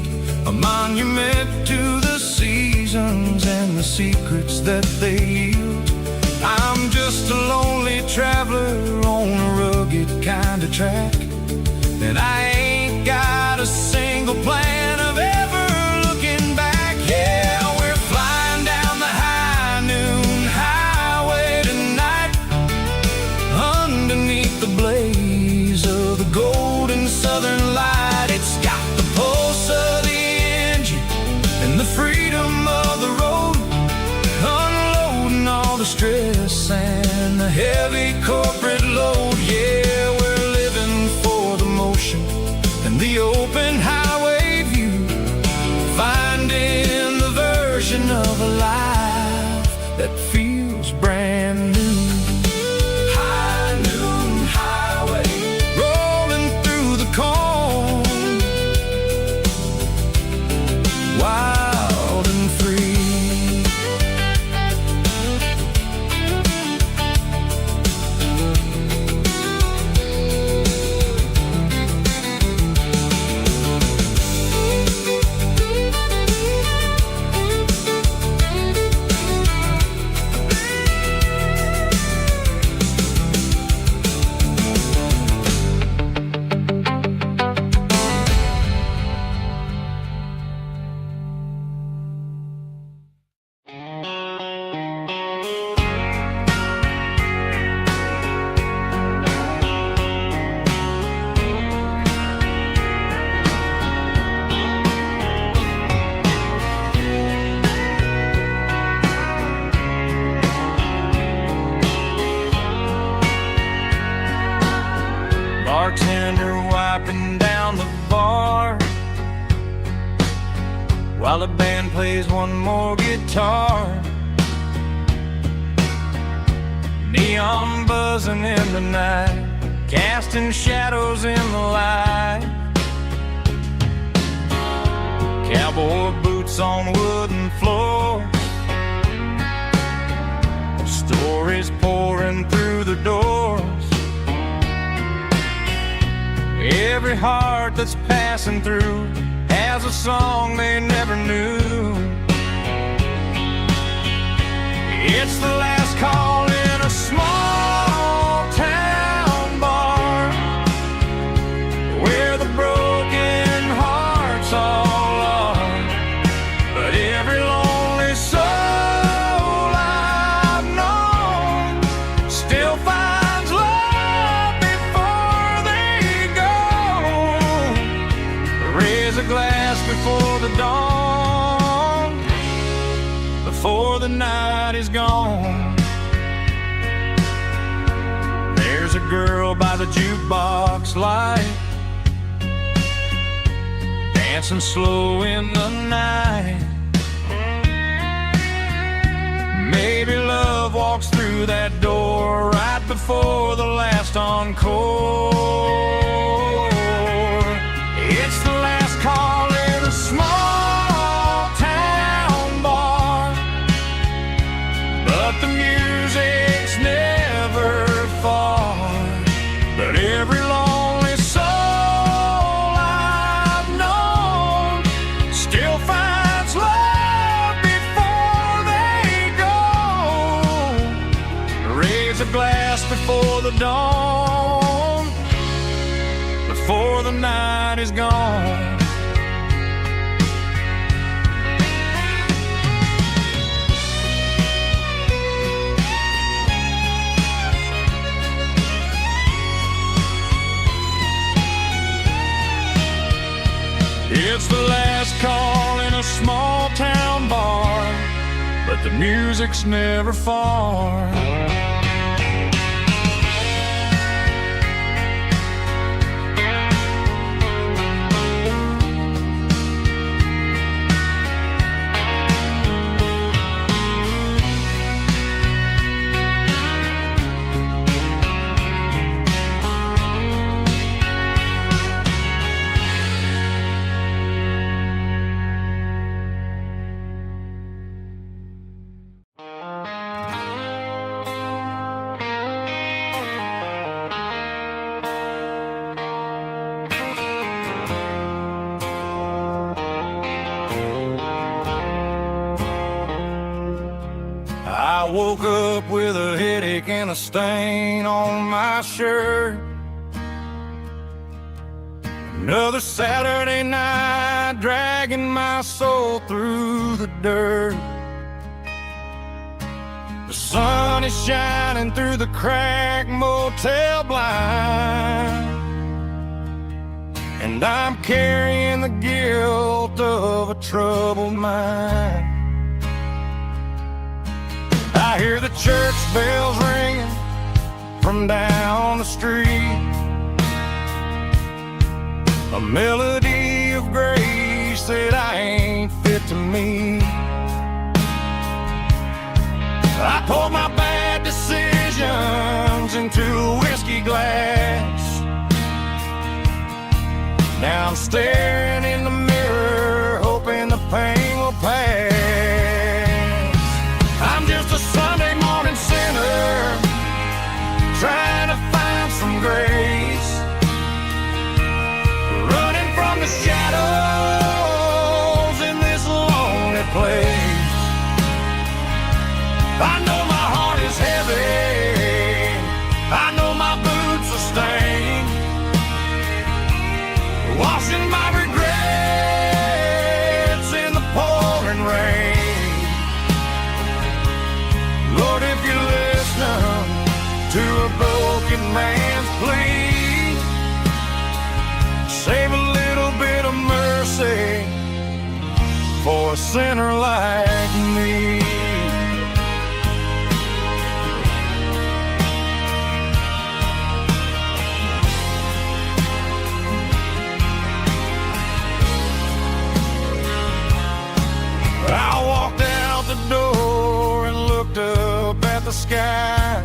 a monument to the seasons and the secrets that they yield. I'm just a lonely traveler on a rugged kind of track, and I ain't got a single plan of ever looking back. Yeah, we're flying down the high noon highway tonight, underneath the blaze of the golden southern light. It's got the pulse of the engine and the freedom of the road, unloading all the stress and the heavy corporate load. Yeah, we're living for the motion and the open highway view, finding the version of a life that feels brand new. High noon highway, rolling through the corn, wild and free. Bartender wiping down the bar while the band plays one more guitar. Neon buzzing in the night, casting shadows in the light. Cowboy boots on wooden floors, stories pouring through the doors. Every heart that's passing through has a song they never knew. It's the last call in a small town bar, where the broken hearts all are. But every lonely soul I've known still finds love before they go. Raise a glass before the dawn, before the night is gone. There's a girl by the jukebox light, dancing slow in the night. Maybe love walks through that door right before the last encore. It's the last call in a small town bar, but the music's never far. But every lonely soul I've known still finds love before they go. Raise a glass before the dawn, before the night is gone. It's the last call in a small town bar, but the music's never far. I woke up with a headache and a stain on my shirt. Another Saturday night dragging my soul through the dirt. The sun is shining through the cracked motel blind, and I'm carrying the guilt of a troubled mind. I hear the church bells ringing from down the street, a melody of grace that I ain't fit to meet. I poured my bad decisions into a whiskey glass. Now I'm staring in the mirror, hoping the pain will pass. I'm just a Sunday morning sinner, trying to find some grace, running from the shadows in this lonely place. I know my heart is heavy, I know my boots are stained, washing my regrets in the pouring rain. Lord, if you listen to a broken man's plea, save a little bit of mercy for a sinner like me. I walked out the door and looked up at the sky,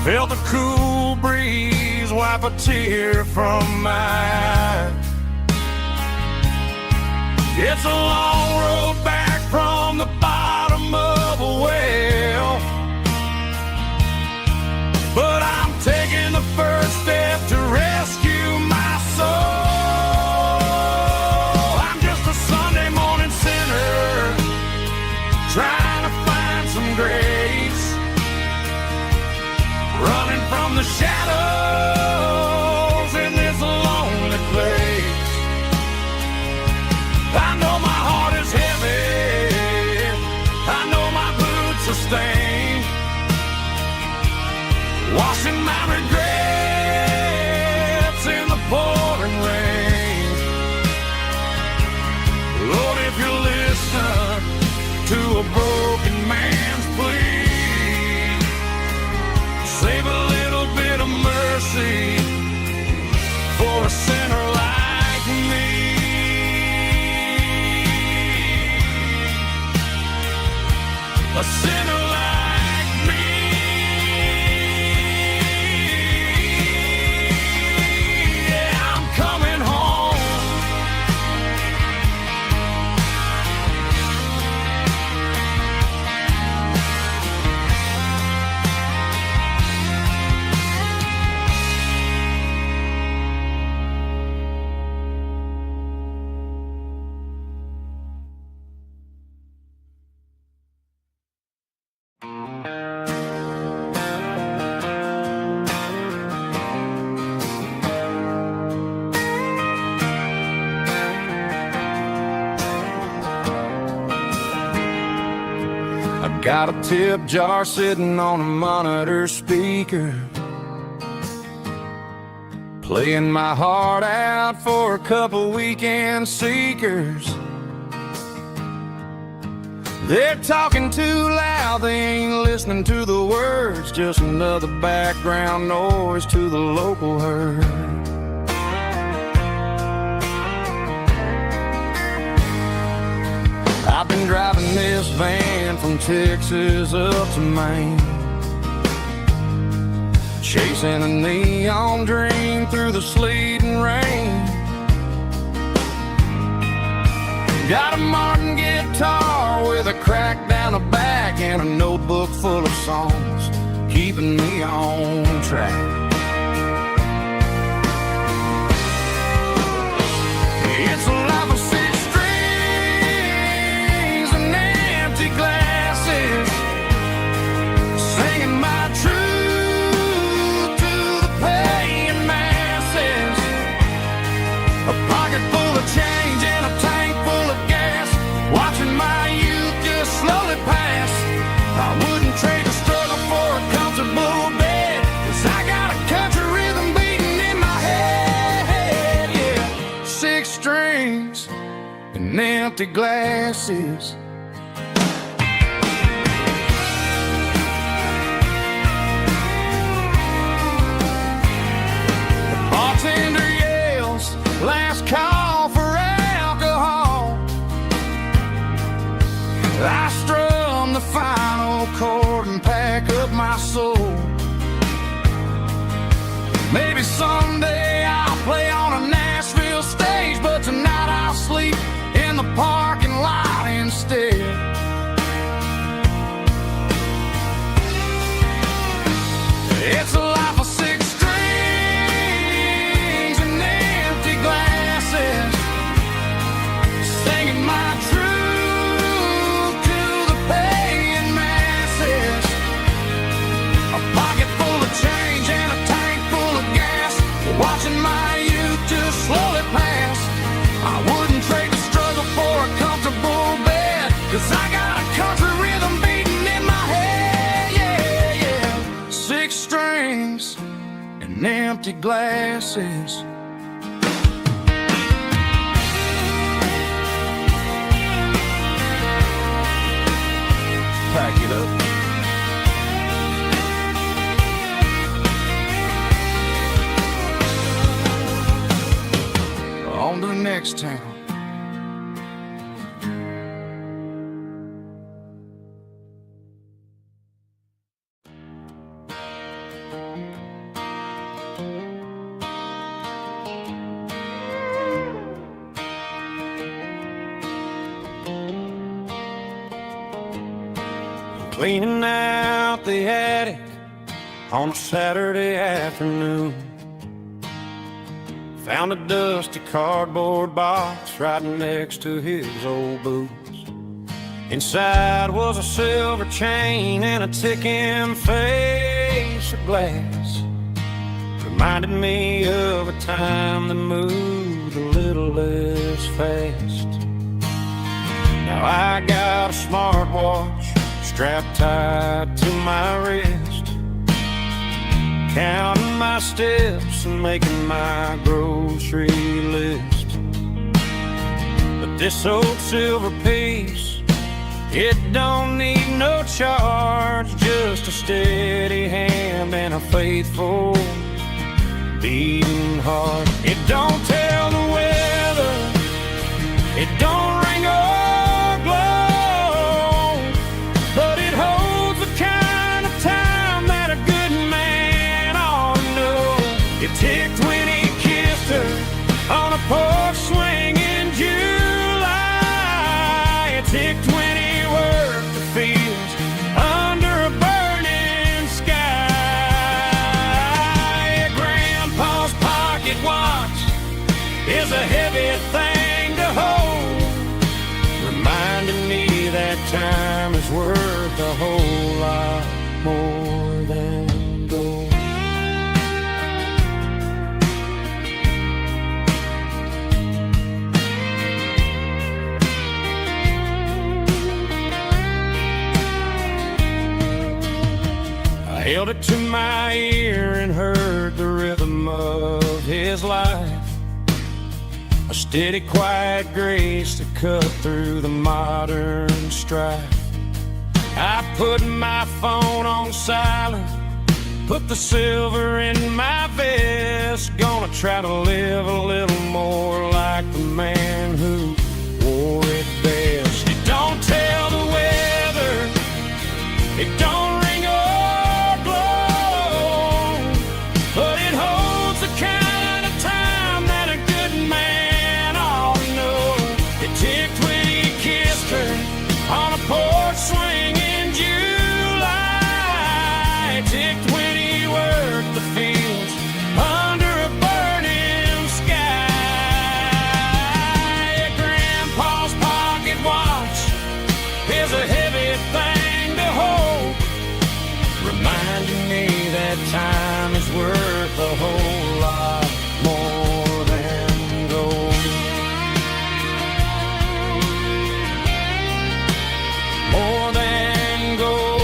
felt a cool breeze wipe a tear from my eye. It's a long road back from the bottom of a well, but I'm taking the first step to rescue my soul. Trying to find some grace, running from the shadows in this lonely place. I know my heart is heavy, I know my boots are stained, washing my regrets in the pouring rain. Lord, if you listen to a broken man's plea, save a little bit of mercy for a sinner like me. A sinner like me. Yeah, I'm coming home. Got a tip jar sitting on a monitor speaker, playing my heart out for a couple weekend seekers. They're talking too loud, they ain't listening to the words, just another background noise to the local herd. I've been driving this van from Texas up to Maine, chasing a neon dream through the sleet and rain. Got a Martin guitar with a crack down the back and a notebook full of songs, keeping me on track. It's a life of six strings and empty glasses, singing my truth to the paying masses. A pocket full of change and a tank full of gas, watching my youth just slowly pass. I wouldn't trade the struggle for a comfortable bed, 'cause I got a country rhythm beating in my head. Yeah, six strings and empty glasses. The bartender yells, last call for alcohol. I strum the final chord and pack up my soul. Maybe someday I'll play on a Nashville stage, but tonight I'll sleep in the parking lot instead. It's a life of six strings and empty glasses, singing my truth to the paying masses. A pocket full of change and a tank full of gas, watching my youth just slowly pass. I wouldn't trade the struggle for a comfortable bed, 'cause I got a country rhythm beating in my head. Yeah, yeah. Six strings and empty glasses. Pack it up. On to the next town. Cleaning out the attic on a Saturday afternoon, found a dusty cardboard box right next to his old boots. Inside was a silver chain and a ticking face of glass. Reminded me of a time that moved a little less fast. Now I got a smartwatch strapped tight to my wrist, counting my steps and making my grocery list. But this old silver piece, it don't need no charge, just a steady hand and a faithful beating heart. It don't tell the weather, it don't ring or glow, but it holds the kind of time that a good man ought to know. It ticked when he kissed her on a porch swing in July. It ticked when he worked the fields under a burning sky. Grandpa's pocket watch is a heavy thing to hold, reminding me that time is worth a whole lot more than gold. I held it to my ear and heard the rhythm of his life. A steady, quiet grace to cut through the modern strife. I put my phone on silent, put the silver in my vest. Gonna try to live a little more like the man who wore it best. It don't tell the weather, it don't ring or blow, but it holds the kind of time that a good man ought to know. It ticked when he kissed her on a porch swing in July. It ticked when he worked the fields under a burning sky. Yeah, Grandpa's pocket watch is a heavy thing to hold, reminding me that time is worth a whole lot more than gold. More than gold.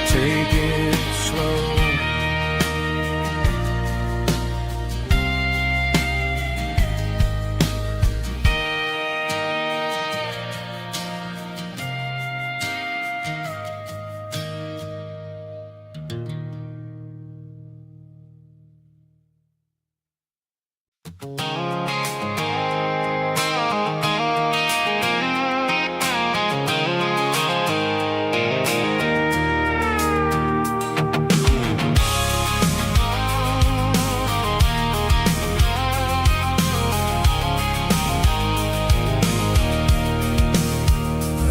Take it slow.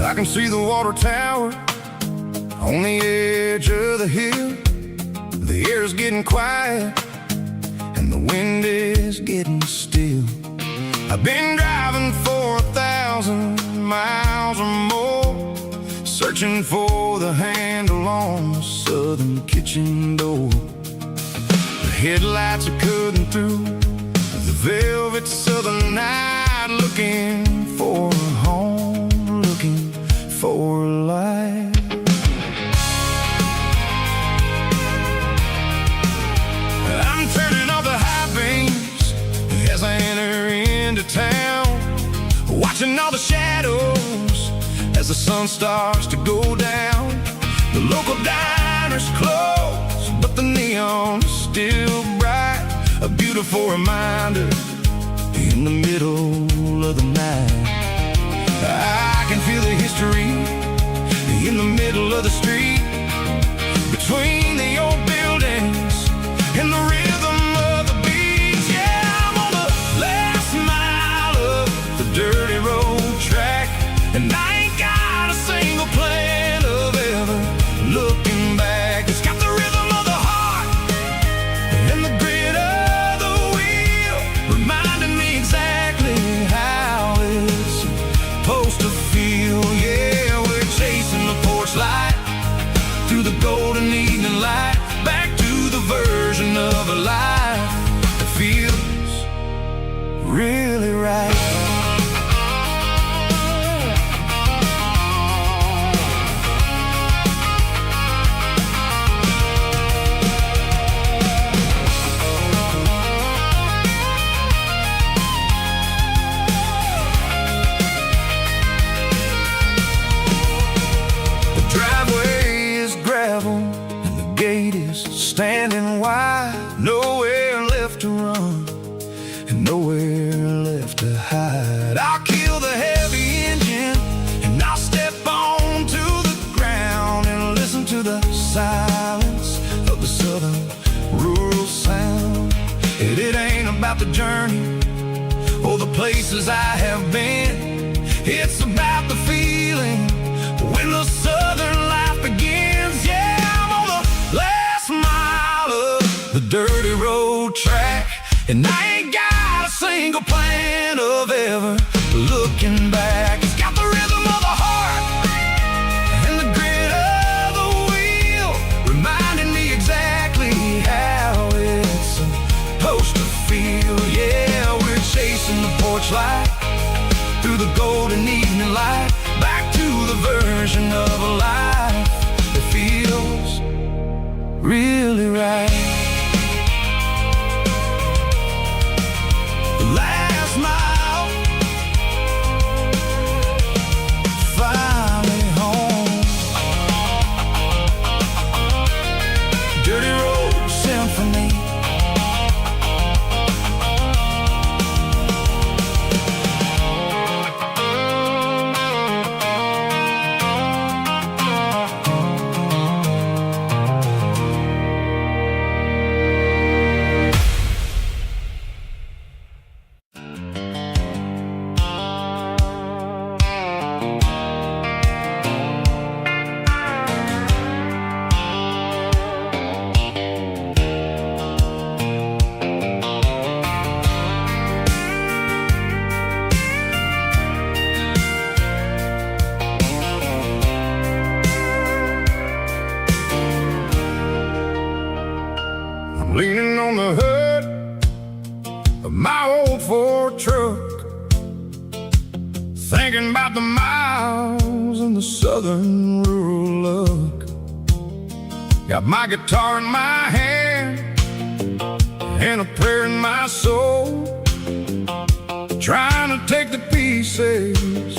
I can see the water tower on the edge of the hill. The air is getting quiet and the wind is getting still. I've been driving for 1,000 miles or more, searching for the handle on the southern kitchen door. The headlights are cutting through the velvet southern night, looking for a home, looking for life. I'm turning off the high beams as I enter into town, watching all the shadows as the sun starts to go down. The local diner's closed, but the neon is still bright, a beautiful reminder in the middle of the night. I can feel the history in the middle of the street, between the old buildings and the rhythm of the beat. Yeah, I'm on the last mile of the dirty road track, and I ain't got a single plan of ever looking back. It's got the rhythm of the heart and the grit of the wheel, reminding me exactly how it's supposed to feel. Yeah, we're chasing the porch light through the golden evening light, back to the version of a life that feels really right. Standing wide, nowhere left to run and nowhere left to hide. I'll kill the heavy engine and I'll step onto the ground and listen to the silence of the southern rural sound. It ain't about the journey or the places I have been, it's about the feeling when the southern life begins. Yeah, I'm on the last mile of the dirty road track, and I ain't got a single plan of ever looking back. It's got the rhythm of the heart and the grit of the wheel, reminding me exactly how it's supposed to feel. Yeah, we're chasing the porch light through the golden evening light, back to the version of a life that feels really right. thinking about the miles and the southern rural look. Got my guitar in my hand and a prayer in my soul, trying to take the pieces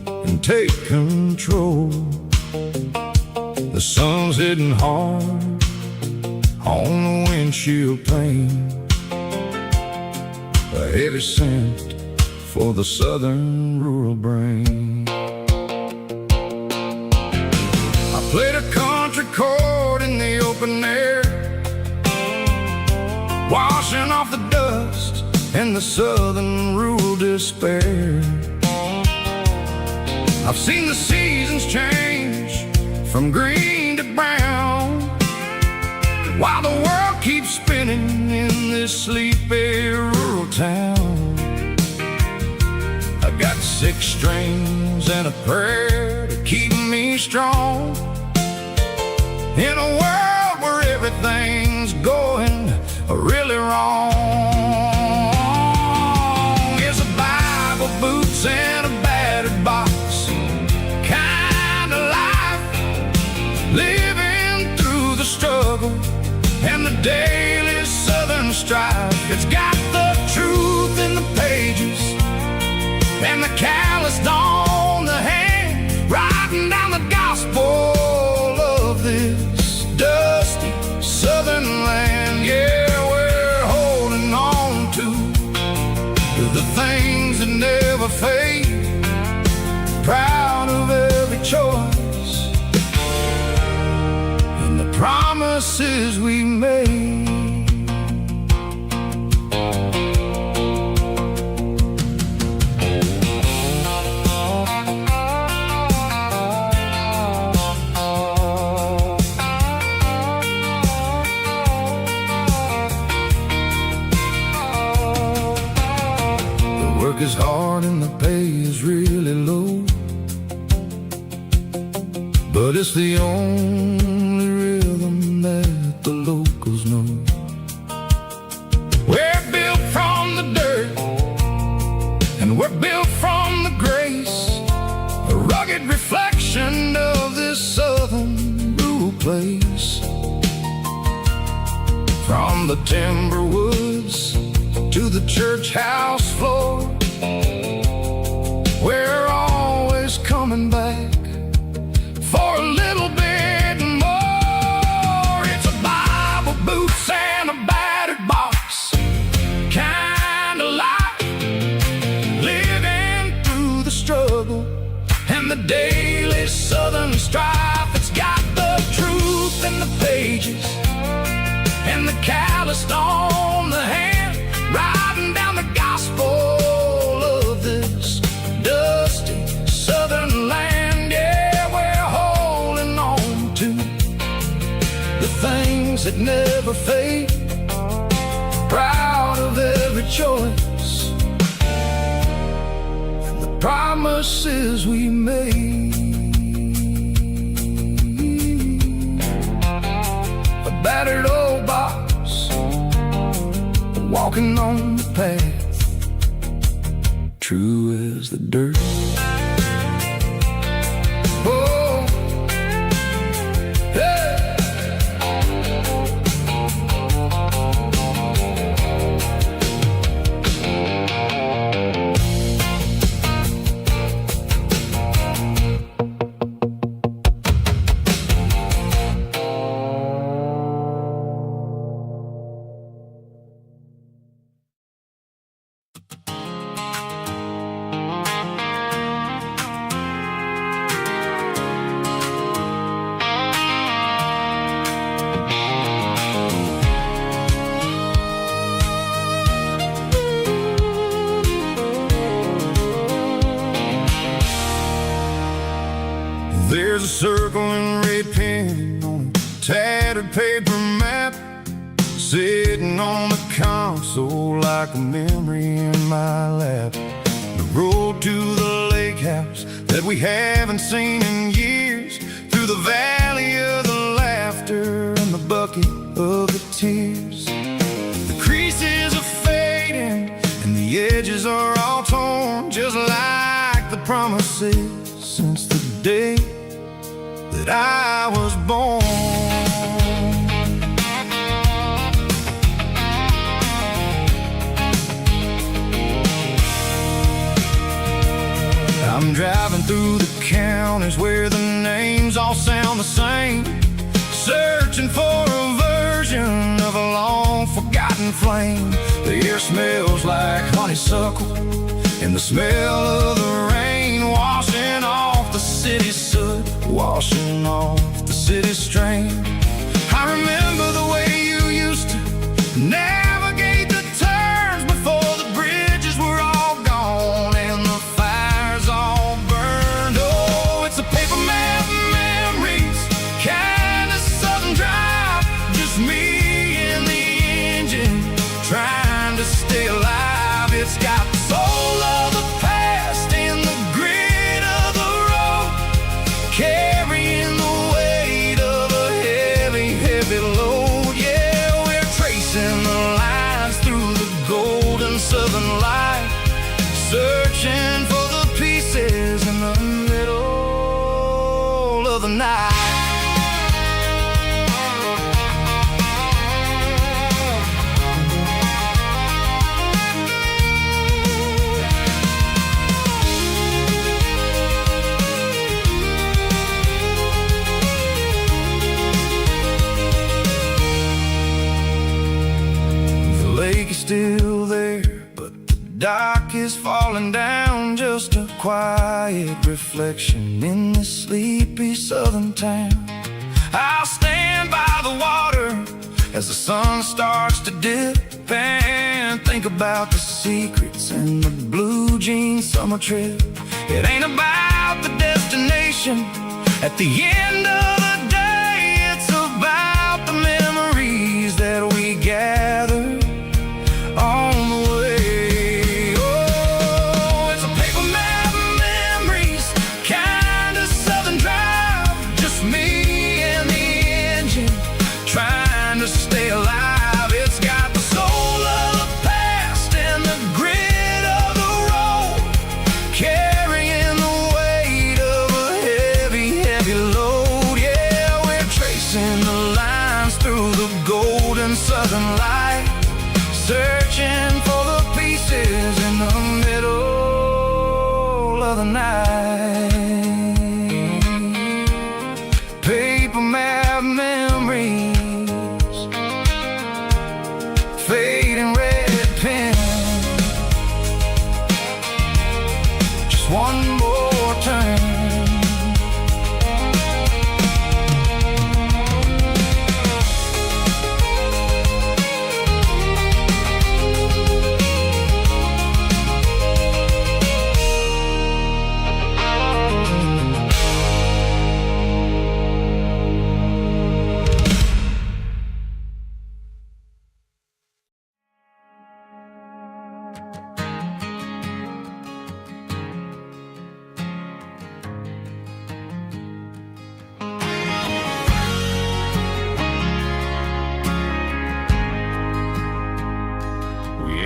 and take control. The sun's hitting hard on the windshield pane, a heavy scent for the southern rural brain. I played a country chord in the open air, washing off the dust and the southern rural despair. I've seen the seasons change from green to brown, while the world keeps spinning in this sleepy rural town. I got 6 strings and a prayer to keep me strong, in a world where everything's going really wrong. It's a Bible, boots, and a battered box kind of life, living through the struggle and the daily southern strife. It's got the truth in the pages and the calloused on the hand, writing down the gospel of this dusty southern land. Yeah, we're holding on to the things that never fade, proud of every choice and the promises we made. Work is hard and the pay is really low, but it's the only rhythm that the locals know. We're built from the dirt and we're built from the grace, a rugged reflection of this southern rural place. From the timber woods to the church house floor, we're always coming back for a little bit more. It's a Bible, boots, and a battered box kind of life, living through the struggle and the daily southern strife. It's got the truth in the pages and the calloused on the hand, writing down the gospel of this dusty southern land. Yeah, we're holding on to the things that never fade, proud of every choice and the promises we made. A battered old box, walking on the path, true as the dirt. Oh, yeah. There's a circle in red pen on a tattered paper map, sitting on the console like a memory in my lap. The road to the lake house that we haven't seen in years, through the valley of the laughter and the bucket of the tears. The creases are fading and the edges are all torn, just like the promises since the day that I was born. I'm driving through the counties where the names all sound the same, searching for a version of a long-forgotten flame. The air smells like honeysuckle, and the smell of the rain washing off the city soot, washing off the city strain. I remember the way you used to navigate the turns before the bridges were all gone and the fires all burned. Oh, it's a paper map memories, kind of southern drive, just me and the engine trying to stay alive. It's got the soul of the past and the grit of the road, carrying the weight of a heavy, heavy load. Yeah, we're tracing the lines through the golden southern light, searching for the pieces in the middle of the night. The lake is still there, but the dock is falling down, just a quiet reflection in this sleepy southern town. I'll stand by the water as the sun starts to dip and think about the secrets and the blue jean summer trip. It ain't about the destination at the end of the day, it's about the memories that we gather on the way. Oh, it's a paper map memories, kind of southern drive, just me and the engine trying to stay alive. It's got the soul of the past and the grit of the road, carrying the weight of a heavy, heavy load. Yeah, we're tracing the lines through the golden southern light, searching for the pieces in the middle of the night. Paper map memories, fading red pen, just one more turn.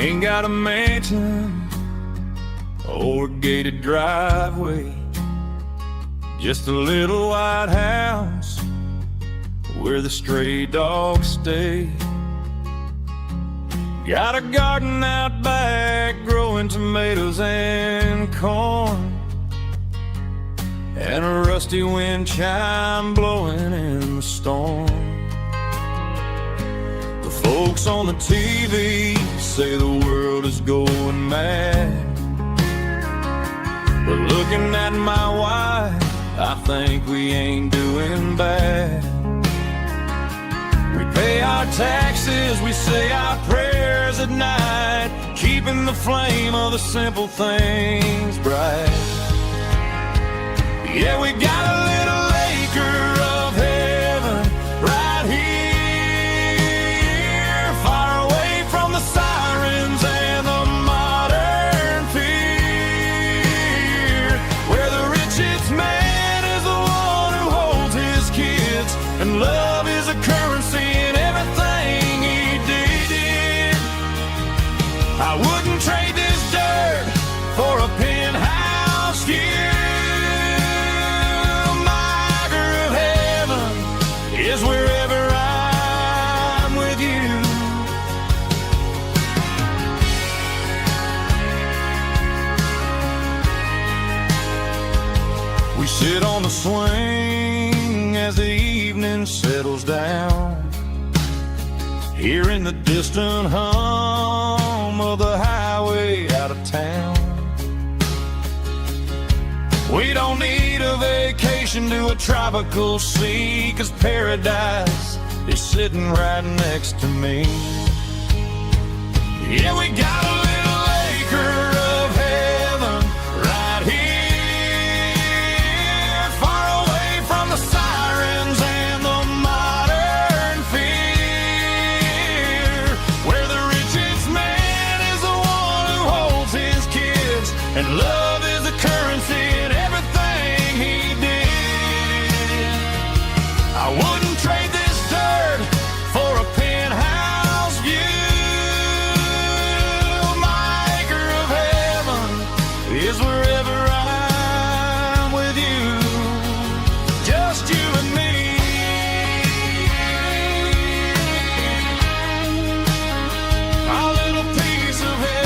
Ain't got a mansion or a gated driveway, just a little white house where the stray dogs stay. Got a garden out back growing tomatoes and corn, and a rusty wind chime blowing in the storm. Folks on the TV say the world is going mad, but looking at my wife, I think we ain't doing bad. We pay our taxes, we say our prayers at night, keeping the flame of the simple things bright. Yeah, we got a little acre of heaven right here, sirens and the modern fear, where the richest man is the one who holds his kids, and love is a currency in everything he did. I wouldn't trade this dirt for a penthouse view. We sit on the swing as the evening settles down, hearing the distant hum of the highway out of town. We don't need a vacation to a tropical sea, 'cause paradise is sitting right next to me. Yeah, we got a little acre of heaven right here, far away from the sirens and the modern fear, where the richest man is the one who holds his kids, and love is the currency in everything he did. I wouldn't trade this dirt for a penthouse view. My acre of heaven is wherever I'm with you, just you and me. A little piece of heaven.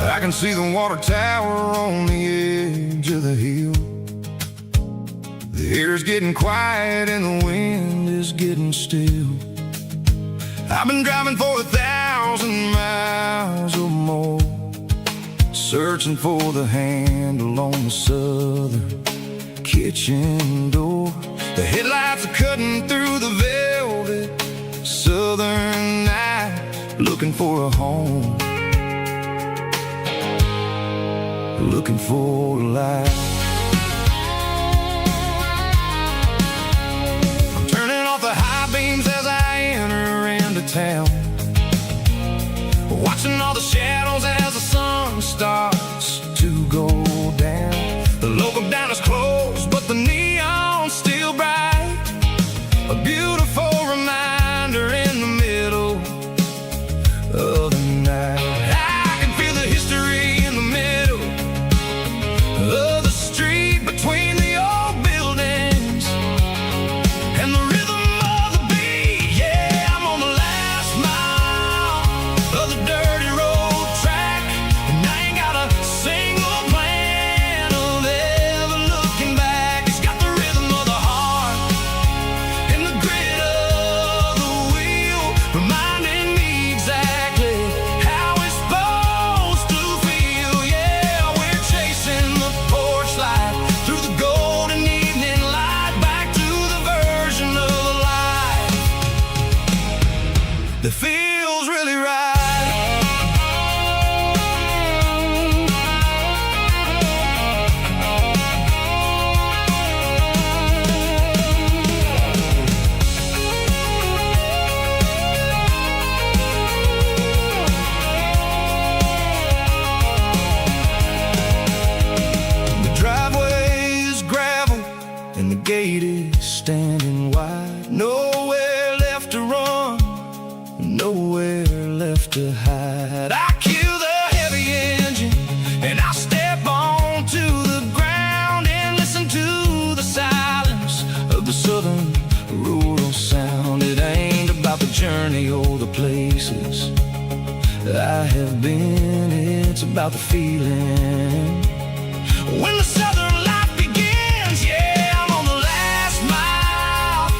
I can see the water tower on the edge of the hill. The air's getting quiet and the wind is getting still. I've been driving for 1,000 miles or more, searching for the handle on the southern kitchen door. The headlights are cutting through the velvet southern night, looking for a home, looking for a life. I'm turning off the high beams as I enter into town, watching all the shadows as the sun starts to go down. The local diner's closed, but the neon's still bright, a beautiful reminder in the middle of the night. I can feel the history in the middle of the street, between the old buildings and the rhythm of the beat. Yeah, I'm on the last mile of the dirty road track, and I ain't got a single plan of ever looking back. It's got the rhythm of the heart and the grit of the wheel, reminding me exactly how it's supposed to feel. Yeah, we're chasing the porch light through the golden evening light, back to the version of life that feels really right. The driveway is gravel and the gate is standing wide. Nowhere left to run, nowhere left to hide. I kill the heavy engine and I step onto the ground and listen to the silence of the southern rural sound. It ain't about the journey or the places I have been, it's about the feeling when the southern life begins. Yeah, I'm on the last mile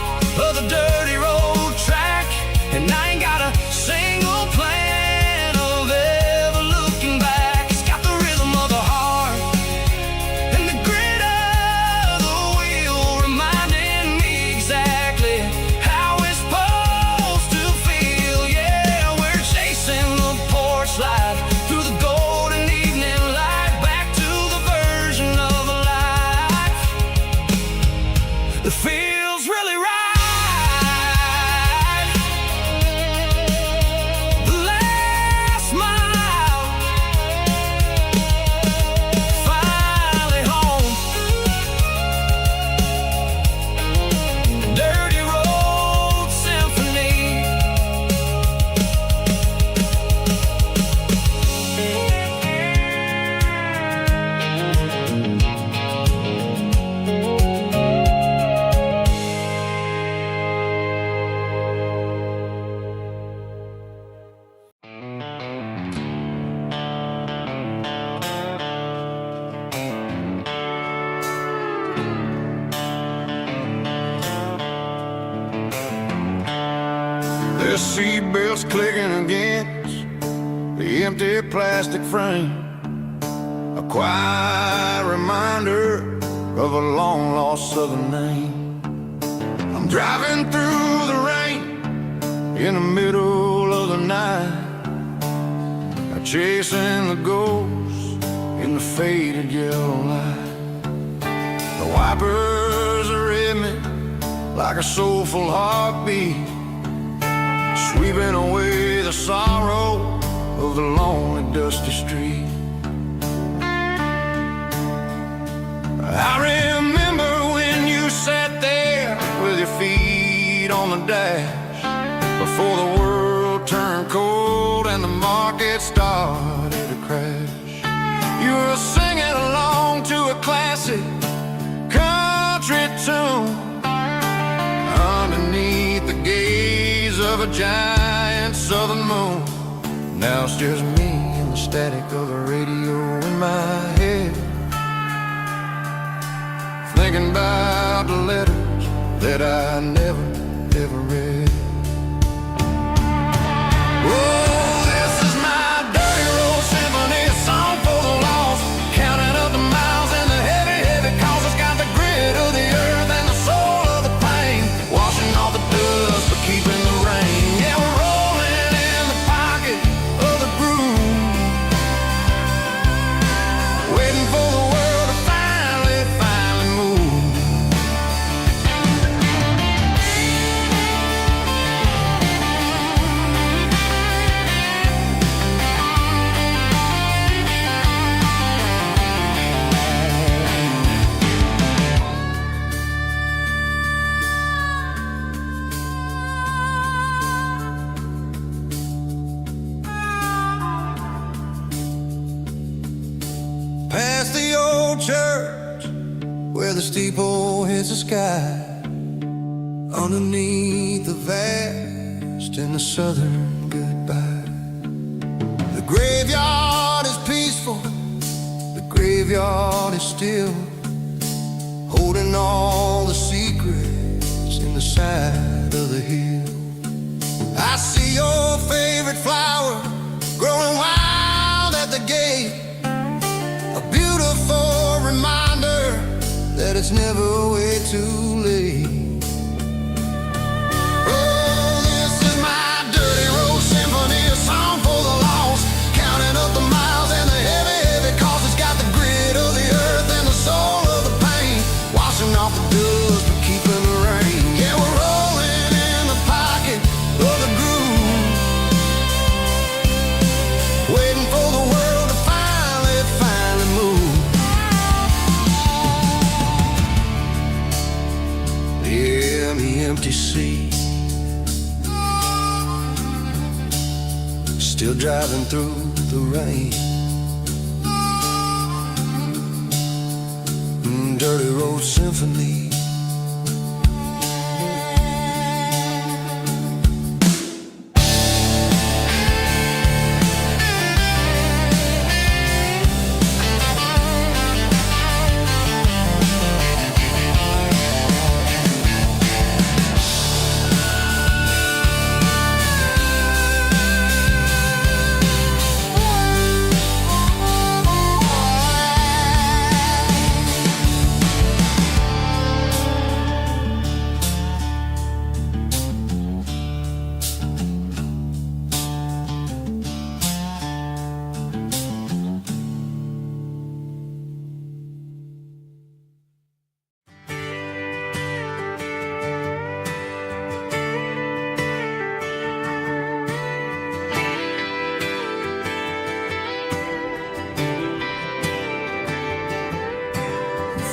of the dirty road track, and I ain't got a single plan of ever looking back. It's got the rhythm of the heart and the grit of the wheel, reminding me exactly how it's supposed to feel. Yeah, we're chasing the porch light through the golden evening light, seatbelts clicking against the empty plastic frame, a quiet reminder of a long-lost southern name. I'm driving through the rain in the middle of the night, chasing the ghosts in the faded yellow light. The wipers are in me like a soulful heartbeat, sweeping away the sorrow of the lonely dusty street. I remember when you sat there with your feet on the dash, before the world turned cold and the market started to crash. You were singing along to a classic country tune underneath the gaze of a giant southern moon. Now it's just me and the static of the radio in my head, thinking about the letters that I never, ever read. Oh, this is my dirty road symphony, a song for the lost, counting up the miles and the heavy, heavy calls. It's got the grit of the earth and the soul of the pain, washing off the dust but keeping the rain. Yeah, we're rolling in the pocket of the groove, waiting for the world to finally move. Past the old church where the steeple hits the sky, underneath the vast and the southern goodbye. The graveyard is peaceful, the graveyard is still, holding all the secrets in the side of the hill. I see your favorite flower growing wild at the gate, a beautiful reminder that it's never way too late. Oh, this is my dirty road symphony, a song for the lost, counting up the miles and the heavy, heavy calls. It's got the grit of the earth and the soul of the pain, washing off the dust but keeping the rain. Yeah, we're rolling in the pocket of the groove, waiting for the world to finally move. Yeah, the empty sea, still driving through the rain. Dirty road symphony.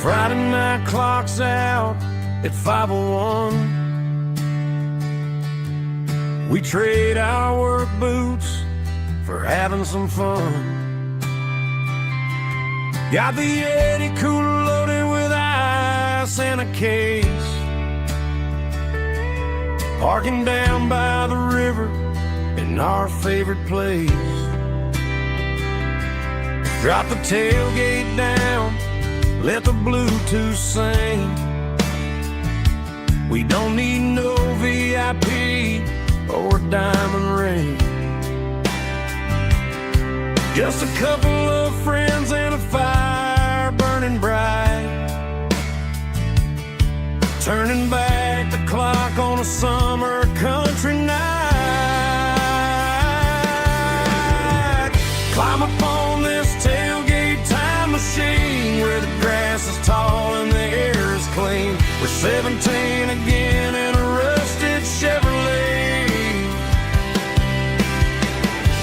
Friday night clock's out at 5:01. We trade our work boots for having some fun. Got the Yeti cooler loaded with ice and a case, parking down by the river in our favorite place. Drop the tailgate down, let the Bluetooth sing. We don't need no VIP, or a diamond ring. Just a couple of friends and a fire burning bright, turning back the clock on a summer country night. Climb up on this tailgate time machine where the grass is tall and the air is clean. We're 17 again in a rusted Chevrolet,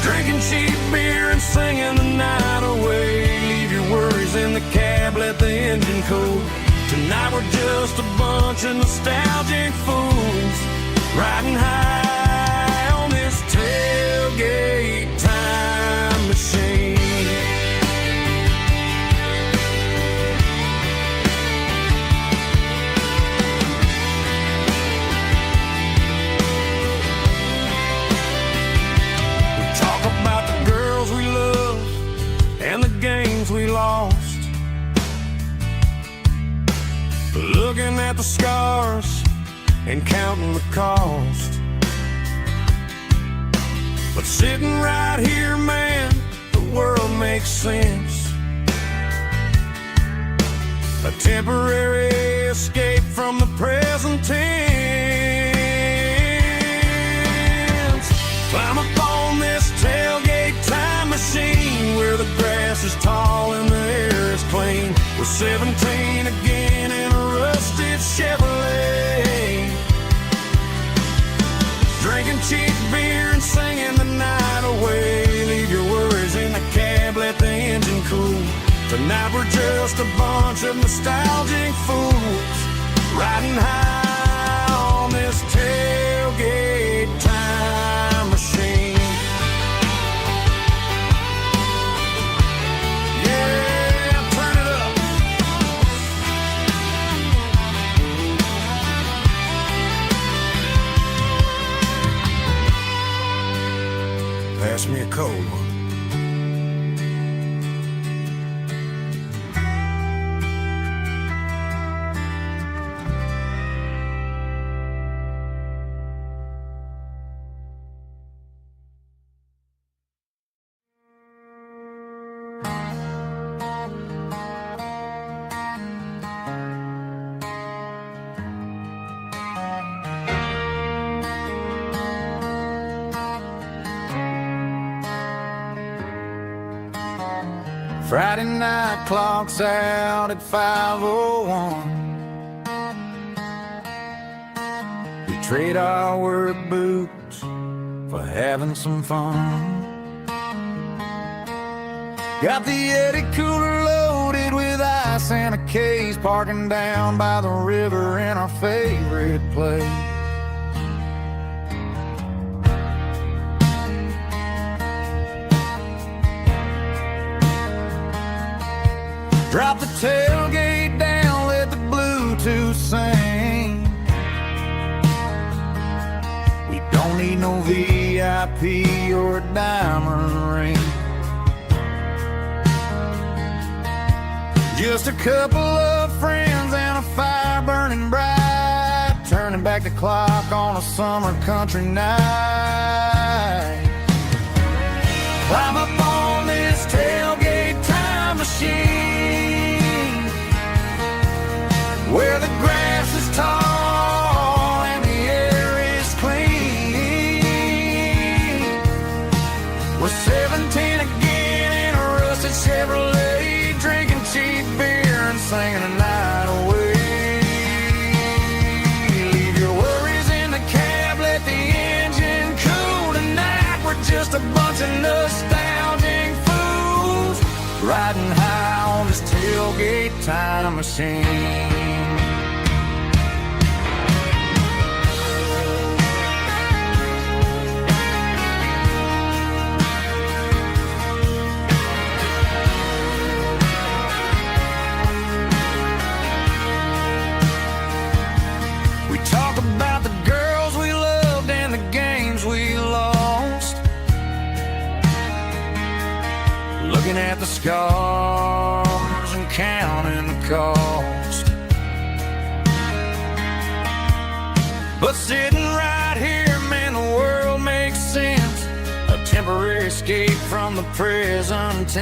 drinking cheap beer and singing the night away. Leave your worries in the cab, let the engine cool. Tonight we're just a bunch of nostalgic fools riding high on this tailgate time machine. We talk about the girls we love and the games we lost, looking at the scars and counting the cost. But sitting right here, man, the world makes sense. A temporary escape from the present tense. Climb up on this tailgate time machine where the grass is tall and the air is clean. We're 17 again in a rusted Chevrolet, drinking cheap beer and singing the night away. Leave your worries in the cab, let the engine cool. Tonight we're just a bunch of nostalgic fools riding high on this tailgate time machine. Yeah, turn it up. Pass me a cold one. Friday night clock's out at 5:01. We trade our work boots for having some fun. Got the Yeti cooler loaded with ice and a case, parking down by the river in our favorite place. Drop the tailgate down, let the Bluetooth sing. We don't need no VIP or a diamond ring. Just a couple of friends and a fire burning bright, turning back the clock on a summer country night. Climb up on this tailgate time machine where the grass is tall and the air is clean. We're 17 again in a rusted Chevrolet, drinking cheap beer and singing the night away. Leave your worries in the cab, let the engine cool. Tonight we're just a bunch of nostalgic fools riding high on this tailgate time machine. We talk about the girls we loved and the games we lost, looking at the scars and counting the cost. But sitting right here, man, the world temporary escape from the prison tents.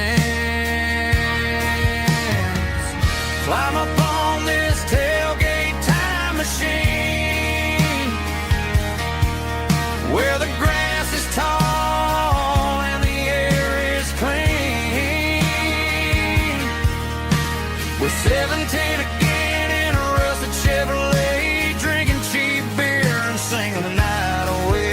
Climb up on this tailgate time machine, where the grass is tall and the air is clean. We're 17 again in a rusted Chevrolet, drinking cheap beer and singing the night away.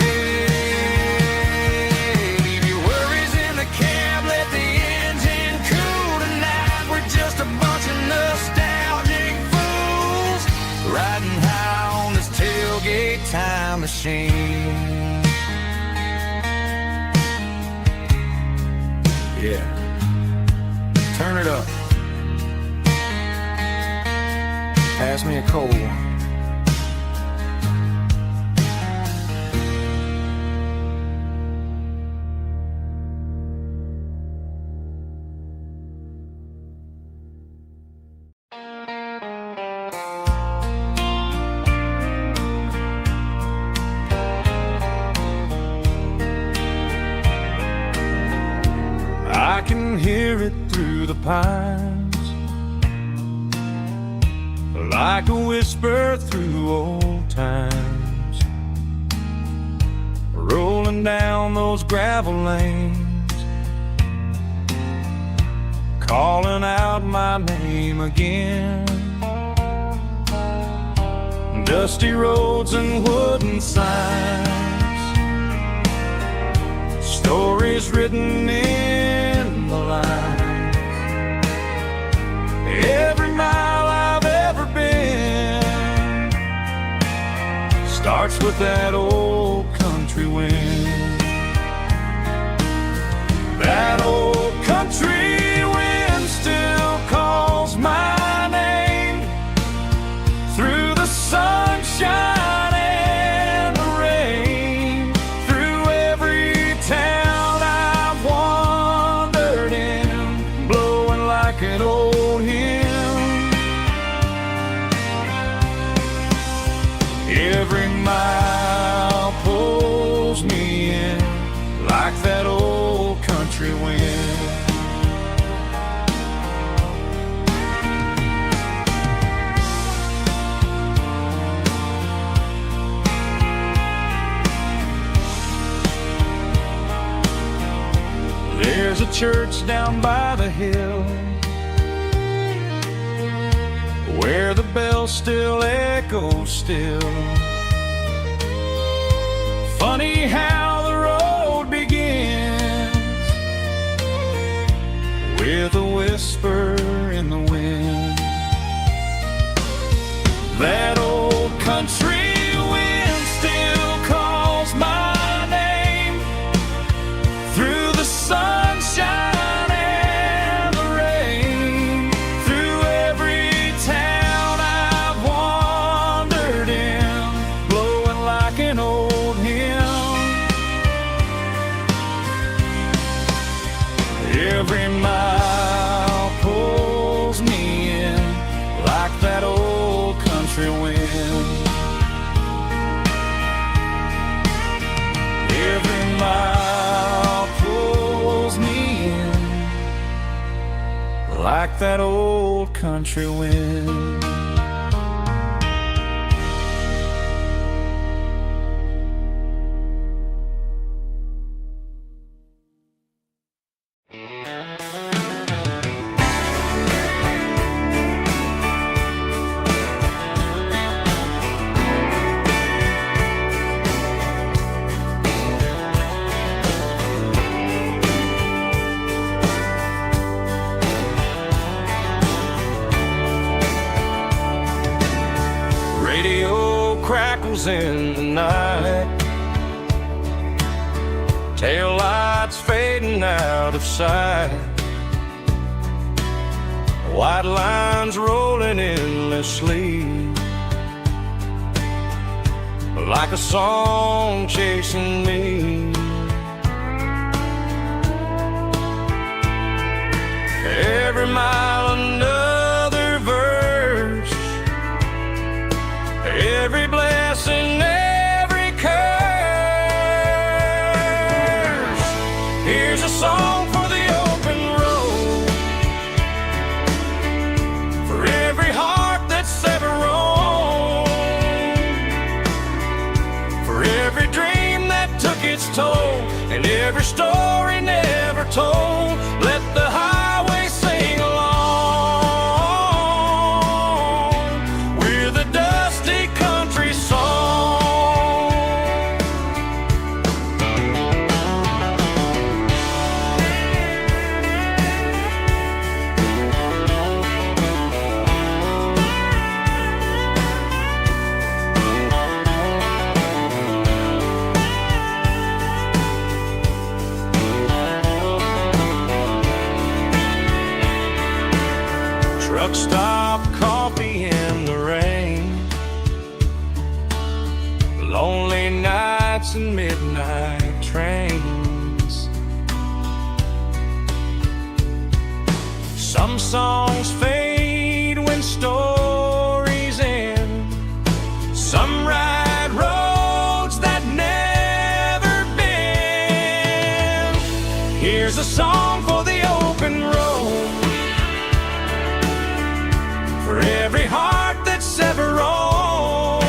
Leave your worries in the cab, let the engine cool tonight. We're just a bunch of nostalgic fools riding high on this tailgate time machine. Yeah, turn it up. Pass me a cold one. I can hear it through the pines, like a whisper through old times, rolling down those gravel lanes, calling out my name again. Dusty roads and wooden signs, stories written in the lines. Every mile I've ever been starts with that old country wind. That old country wind still calls my name through the sunshine and the rain, through every town I've wandered in, blowing like an old hymn. Every mile pulls me in like that old country wind. There's a church down by the hill where the bells still echo still. Funny how the road begins with a whisper in the wind. That old country wind still calls my name through the sunshine and the rain, through every town I've wandered in, blowing like an old hymn. Every mile pulls me in like that old country wind. Every mile pulls me in like that old country wind. Radio crackles in the night, tail lights fading out of sight, white lines rolling endlessly, like a song chasing me. Every mile another verse, every blessing, every curse. truck stop coffee in the rain, lonely nights and midnight trains. Some songs fade when stories end, some ride roads that never bend. Here's a song for the open road, for every heart that's ever roamed,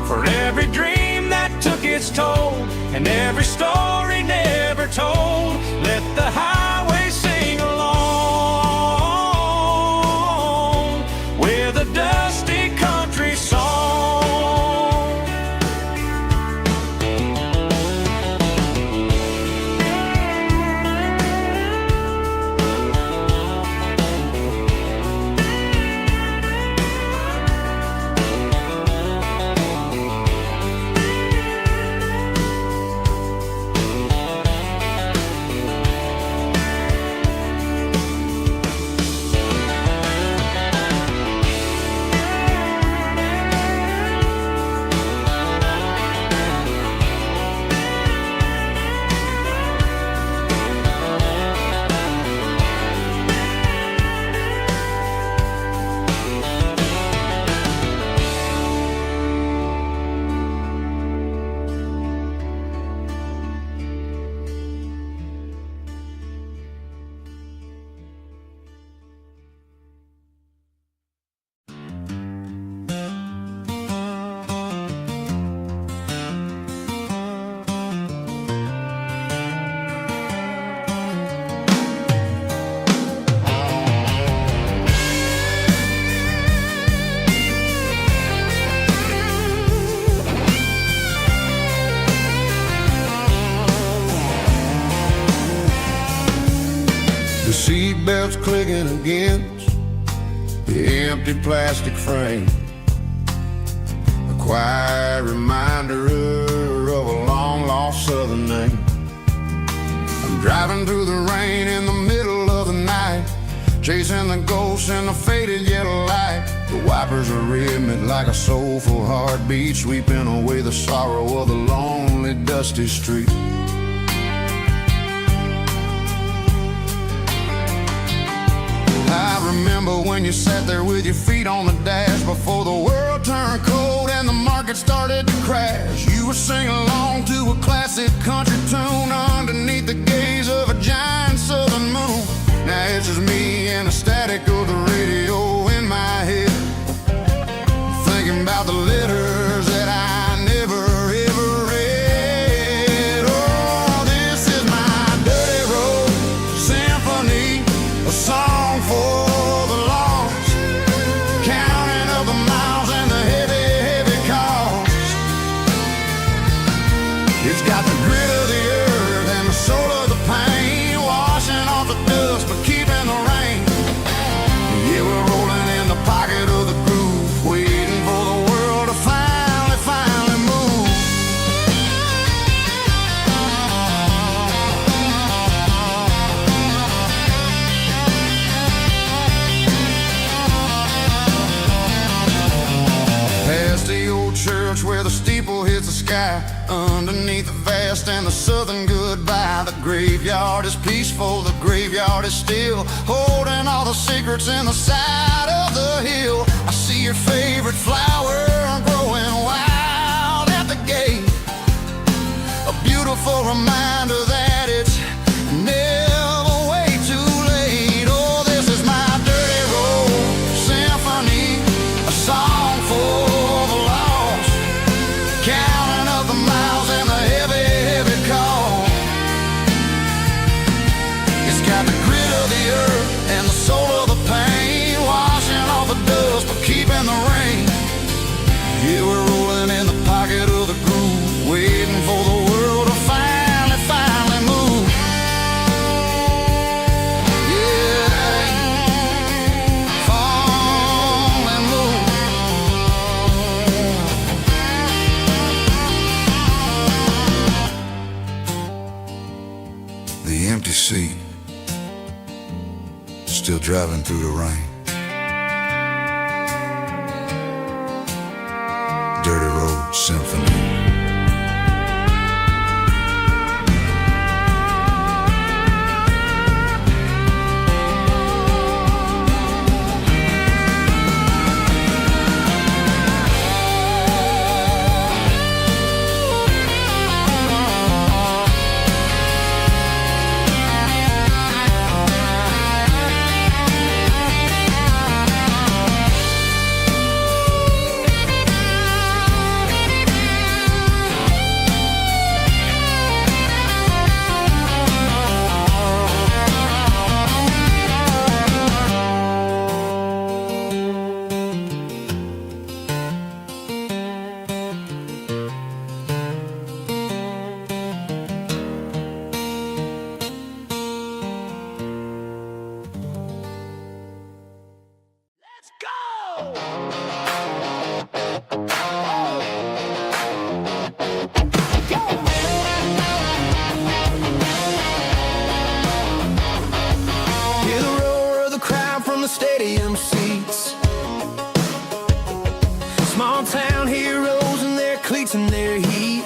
for every dream that took its toll, and every story never told. Let the highway sing along with a dusty country song. The seatbelt's clicking against the empty plastic frame, a quiet reminder of a long-lost southern name. I'm driving through the rain in the middle of the night, chasing the ghosts in the faded yellow light. The wipers are rhythmic like a soulful heartbeat, sweeping away the sorrow of the lonely, dusty street. I remember when you sat there with your feet on the dash, before the world turned cold and the market started to crash. You were singing along to a classic country tune underneath the gaze of a giant southern moon. Now it's just me and the static of the radio in my head, thinking about the letters that I never ever read. Oh, this is my dirty road symphony, a song for the lost, counting up the miles and the heavy, heavy cost. It's got the grit of the earth and the soul of the pain, washing off the dust but keeping the rain. Yeah, we're rolling in the pocket of the groove, waiting for the world to finally move. Past the old church where the steeple hits the sky, underneath the vast and the southern goodbye. The graveyard is peaceful, the graveyard is still, holding all the secrets in the side of the hill. I see your favorite flower growing wild at the gate, a beautiful reminder that it's never way too late. Oh, this is my dirty road symphony, a song for the lost, counting up the miles and the heavy, heavy call. It's got the grit of the earth and the soul of the pain, washing off the dust but keeping the rain. Yeah, we're rolling in the pocket of the groove, waiting for the world to finally move. Yeah, finally move. The empty seat, still driving through the rain. Dirty Road Symphony. Stadium seats, small town heroes in their cleats and their heat.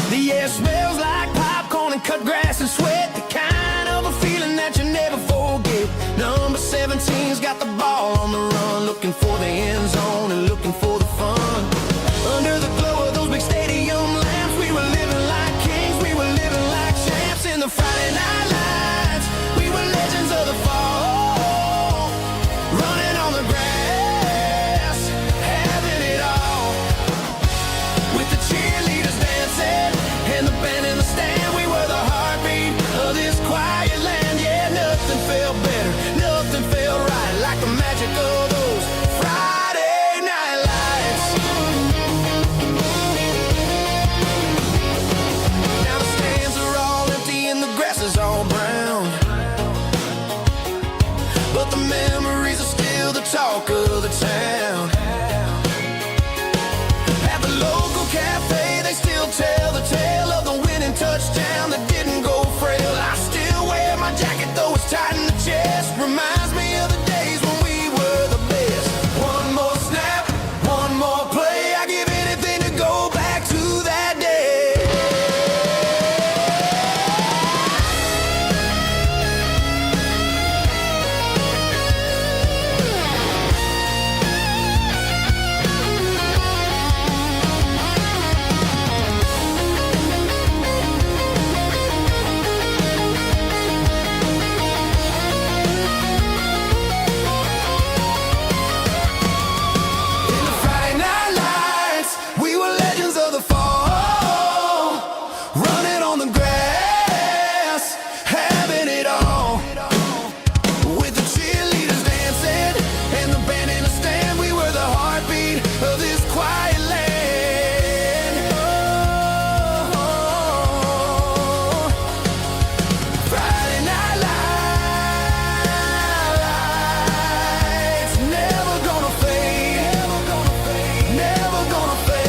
The air smells like popcorn and cut grass and sweat, the kind of a feeling that you never forget. Number 17's got the ball on the run, looking for the end zone and looking for the fun. Under the glow of those big stadium lamps, we were living like kings, we were living like champs in the Friday night lights. We were legends of the fall, running on the grass, having it all. With the cheerleaders dancing and the band in the stand, we were the heartbeat of this quiet land. Yeah, nothing felt better, nothing felt right like the magic of those Friday night lights. Now the stands are all empty and the grass is all brown, but the memories are still the talk of the town. At the local cafe, they still tell the tale of the winning touchdown that didn't go frail. I still wear my jacket, though it's tight in the chest. Reminds me of the days when we were the best. One more snap, one more play. I give anything to go back to that day. In the Friday night lights, we were legends of the fall, running on the grass, having it all. With the cheerleaders dancing and the band in the stand, we were the heartbeat of this quiet land. Oh, Friday night lights, never gonna fade, never gonna fade, never gonna fade.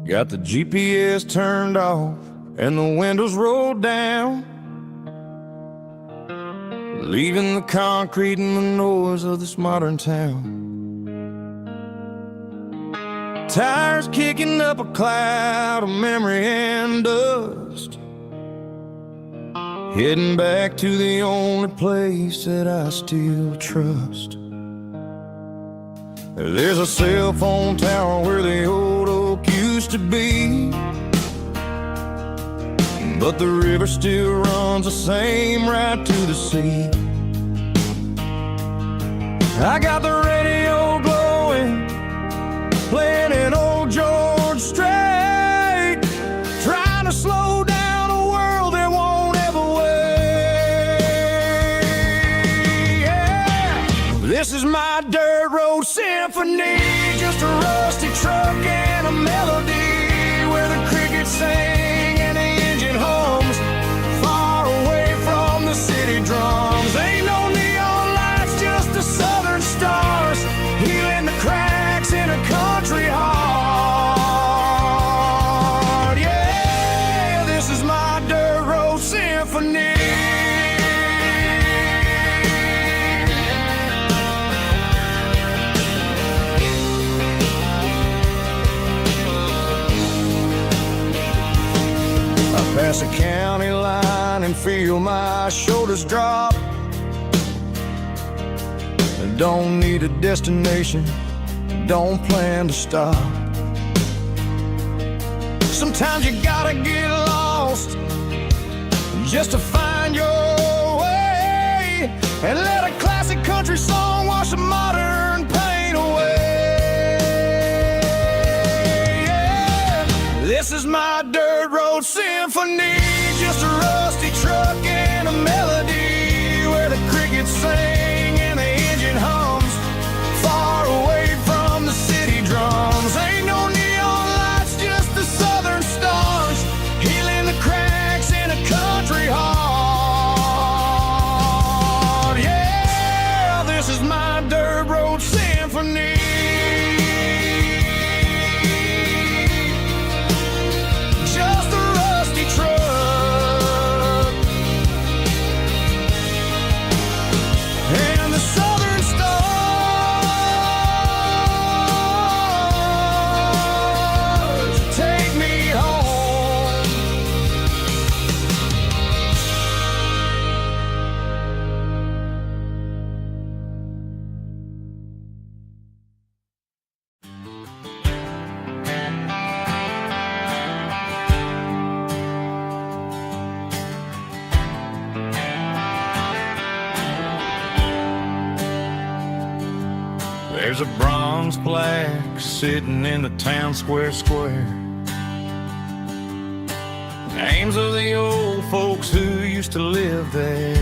Got the GPS turned off and the windows rolled down, leaving the concrete and the noise of this modern town. Tires kicking up a cloud of memory and dust, heading back to the only place that I still trust. There's a cell phone tower where the old oak used to be, but the river still runs the same right to the sea. I got the radio glowing, playing an old George Strait, trying to slow down a world that won't ever wait. Yeah. This is my dirt road symphony, just a rusty truck and a melody where the crickets sing and the engine hums, far away from the city drums. Ain't no neon lights, just the southern stars, healing the cracks in a country heart. Yeah, this is my dirt road symphony. Pass a county line and feel my shoulders drop. Don't need a destination, don't plan to stop. Sometimes you gotta get lost just to find your way, and let a classic country song wash the modern pain away. Yeah. This is my dirt road symphony, just a rusty truck and a melody where the crickets sing and the engine hums, far away from the city drums. Ain't no neon lights, just the southern stars, healing the cracks in a country heart. Yeah, this is my dirt road symphony. Just a rusty truck and the southern stars take me home. There's a bronze plaque sitting in the town square. Names of the old folks who used to live there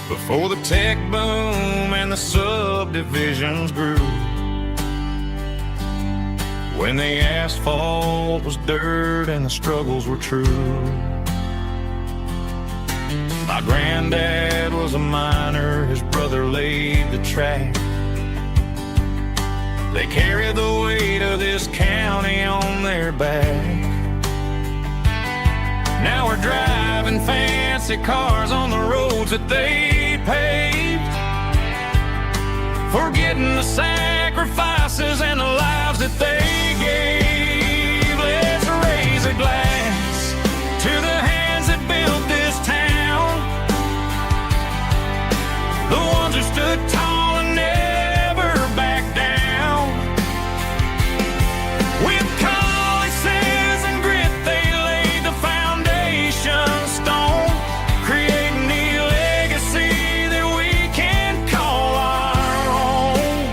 before the tech boom and the subdivisions grew, when the asphalt was dirt and the struggles were true. My granddad was a miner, his brother laid the track. They carried the weight of this county on their back. Now we're driving fancy cars on the roads that they paved, forgetting the sacrifices and the lives that they gave. Let's raise a glass to the hands that built this town, the ones who stood tall and never backed down. With calluses and grit, they laid the foundation stone, creating the legacy that we can call our own.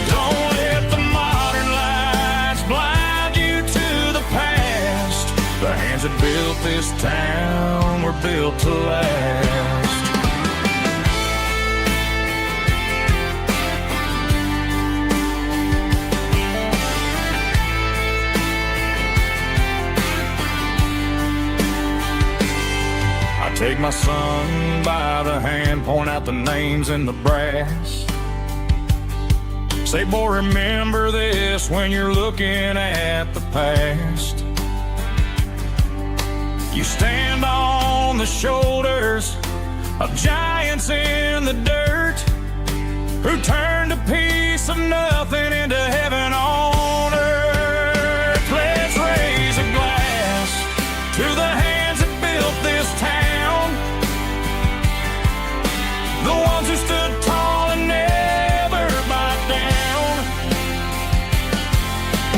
Don't let the modern lights blind you to the past. The hands that built this town were built to last. Take my son by the hand, point out the names in the brass. Say, boy, remember this when you're looking at the past. You stand on the shoulders of giants in the dirt, who turned a piece of nothing into heaven on earth. Let's raise a glass to the hands that built this town, the ones who stood tall and never backed down.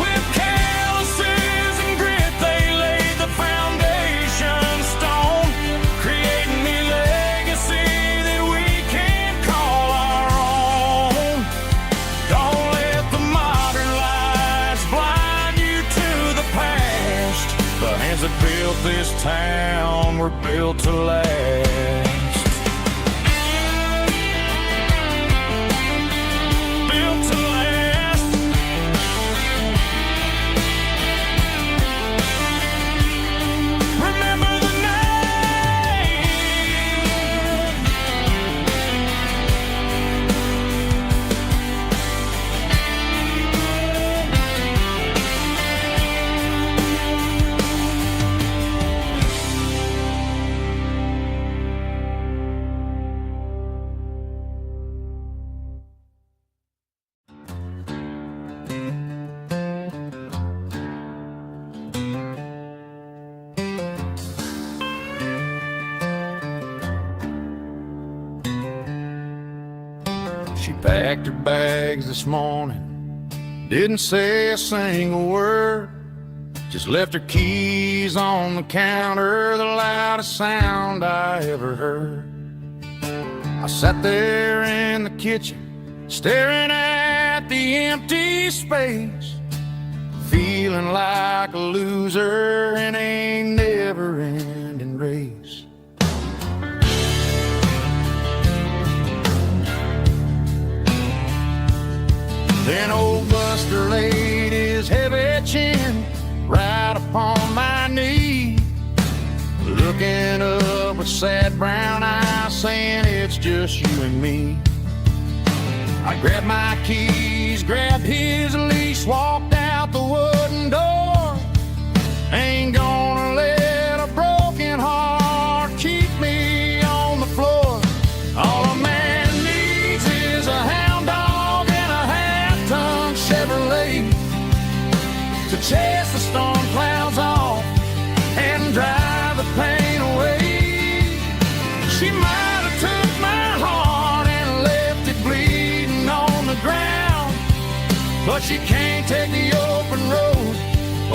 With calluses and grit, they laid the foundation stone, creating the legacy that we can call town were built to last. Built to last. Remember the name. She packed her bags this morning, didn't say a single word, just left her keys on the counter, the loudest sound I ever heard. I sat there in the kitchen, staring at the empty space, feeling like a loser in a never-ending race. Then old Buster laid his heavy chin right upon my knee, looking up with sad brown eyes, saying it's just you and me. I grabbed my keys, grabbed his leash, walked out the wooden door. Ain't gonna let a broken heart keep me on the floor. All a man needs is a hound dog and a half-ton Chevrolet to chase the storm clouds off and drive the pain away. She might have took my heart and left it bleeding on the ground, but she can't take the open road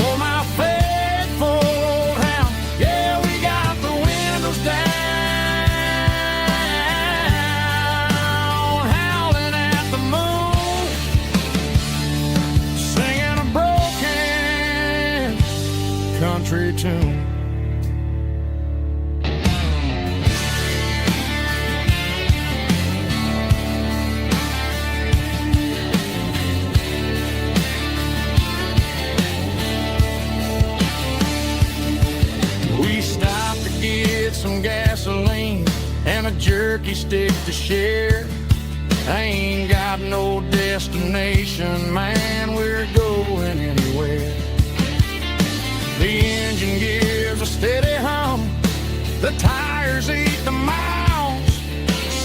or my faithful old hound. Yeah, we got the windows down, howling at the moon, singing a broken country tune. We stopped to get some gasoline and a jerky stick to share. I ain't got no destination, man, we're going anywhere. The engine gives a steady hum, the tires eat the miles.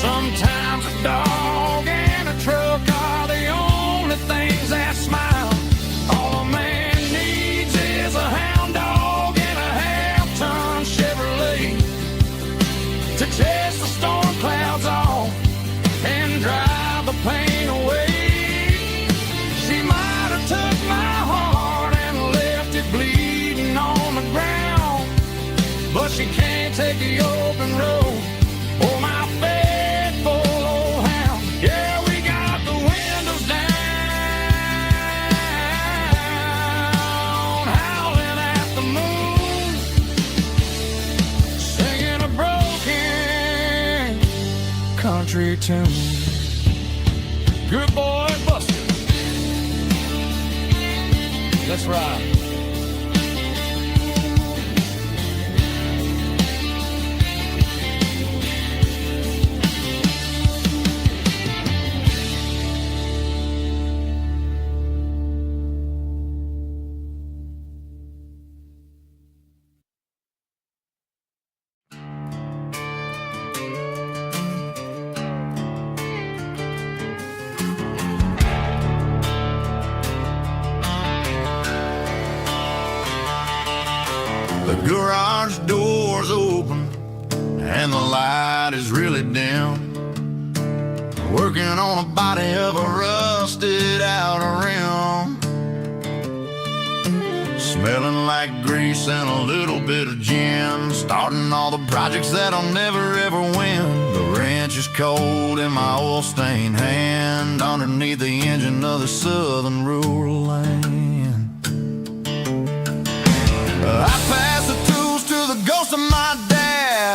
Sometimes a dog and a truck are the only things that smile. All a man needs is a hound dog and a half-ton Chevrolet to chase the storm clouds off and drive the pain away. She might have took my heart and left it bleeding on the ground, but she can't take the open road or my faithful old hound. Yeah, we got the windows down, howling at the moon, singing a broken country tune. Good boy, Buster. Let's ride. The garage door's open and the light is really dim. Working on a body of a rusted out rim, smelling like grease and a little bit of gin. Starting all the projects that I'll never ever win. The wrench is cold in my oil-stained hand, underneath the engine of the southern rural land. I pass the tools to the ghost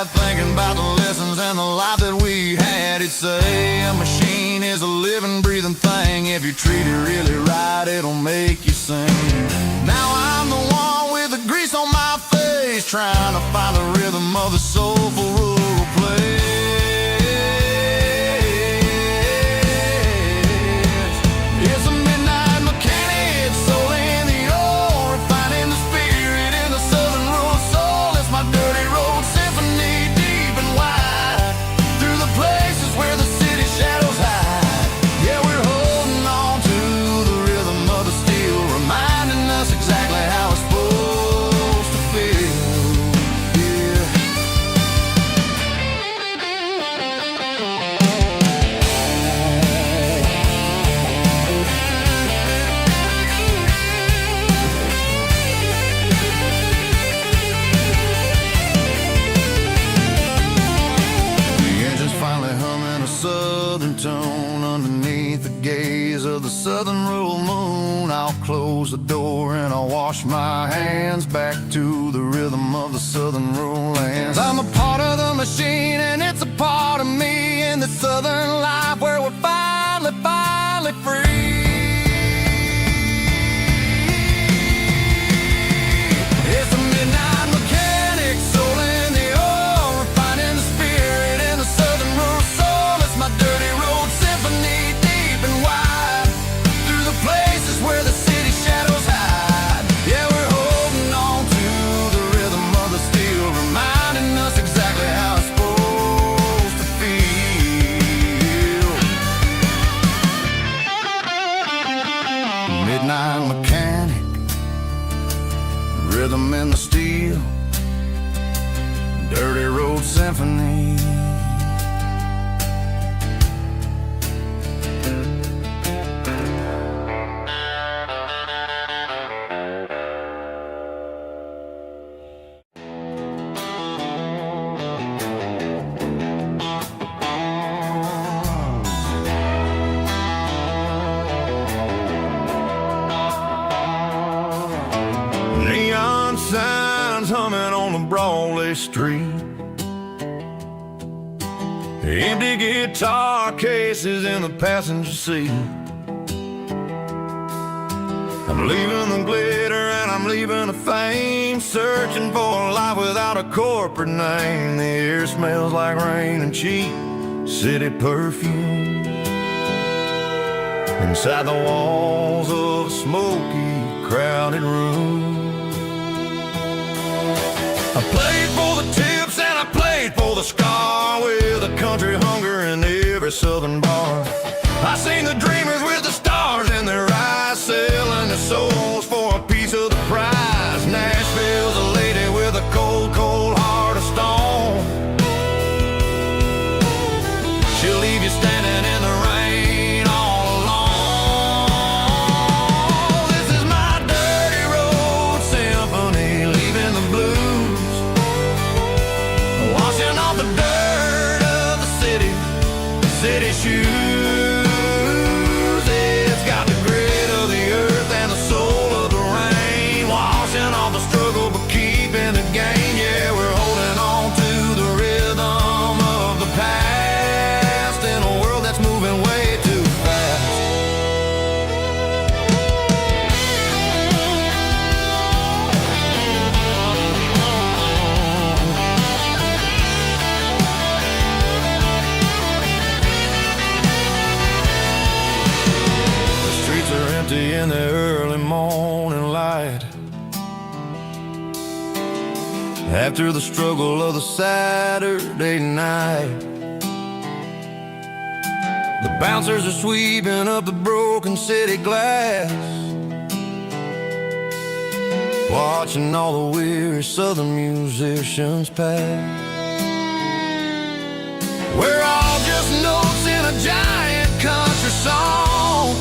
sad thinking about the lessons and the life that we had. It'd say a machine is a living, breathing thing. If you treat it really right, it'll make you sing. Now I'm the one with the grease on my face, trying to find the rhythm of the soulful rural place. It's a midnight mechanic, soul in the ore, refining the spirit in the southern rural soul. It's my dirty road symphony, deep and wide, through the places where the city shadows hide. Yeah, we're holding on to the rhythm of the steel, reminding us exactly how it's supposed to feel. Yeah. The engine's finally humming a southern tone underneath the gaze of the southern rural moon. I'll close the door and I'll wash my hands back to the rhythm of the southern rural lands. I'm a part of the machine and it's a part of me in the southern life where we're finally free. It's a midnight mechanic, soul in the ore, refining the spirit in the southern rural soul. It's my dirty road symphony, deep and wide, through the places where the city shadows hide. Yeah, we're holding on to the rhythm of the steel, reminding us exactly how it's supposed to feel. Midnight mechanic, rhythm in the steel, dirty road symphony. Neon signs humming on the Broadway street, empty guitar cases in the passenger seat. I'm leaving the glitter and I'm leaving the fame, searching for a life without a corporate name. The air smells like rain and cheap city perfume inside the walls of a smoky, crowded room. I played for the tips and I played for the scar, with a country hunger in every southern bar. I seen the dreamers with the stars in their eyes, selling their souls for a piece of the prize. Nashville's a lady with a cold, cold heart of stone. She'll leave you standing in the rain all alone. This is my dirty road symphony, leaving the blues, washing off the dirt of the city shoes. It's got the grit of the earth and the soul of the rain, washing off the struggle but keeping the gain. Yeah, we're holding on to the rhythm of the past in a world that's moving way too fast. In the early morning light, after the struggle of the Saturday night, the bouncers are sweeping up the broken city glass, watching all the weary southern musicians pass. We're all just notes in a giant country song,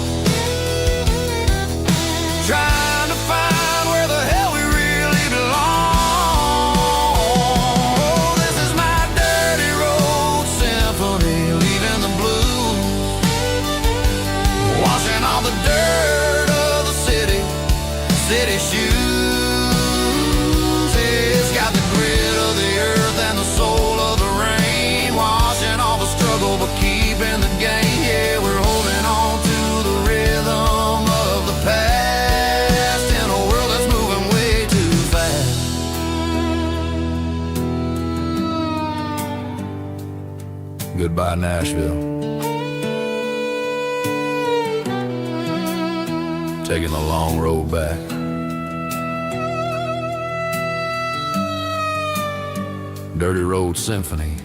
trying to find where the hell we really belong. Oh, this is my dirty road symphony, leaving the blues, washing all the dirt of the city shoes. It's got the grit of the earth and the Goodbye, Nashville. Taking the long road back. Dirty Road Symphony.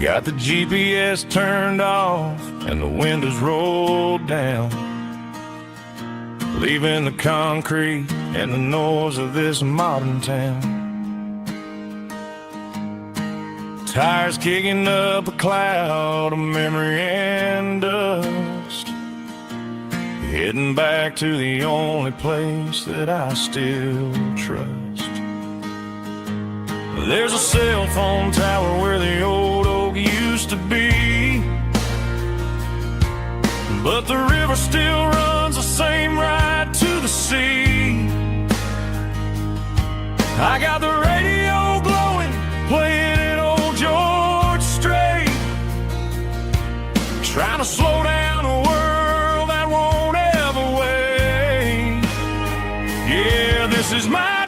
Got the GPS turned off and the windows rolled down, leaving the concrete and the noise of this modern town. Tires kicking up a cloud of memory and dust, heading back to the only place that I still trust. There's a cell phone tower where the old oak used to be, but the river still runs the same right to the sea. I got the radio glowing, playing an old George Strait, trying to slow down a world that won't ever wait. Yeah, this is my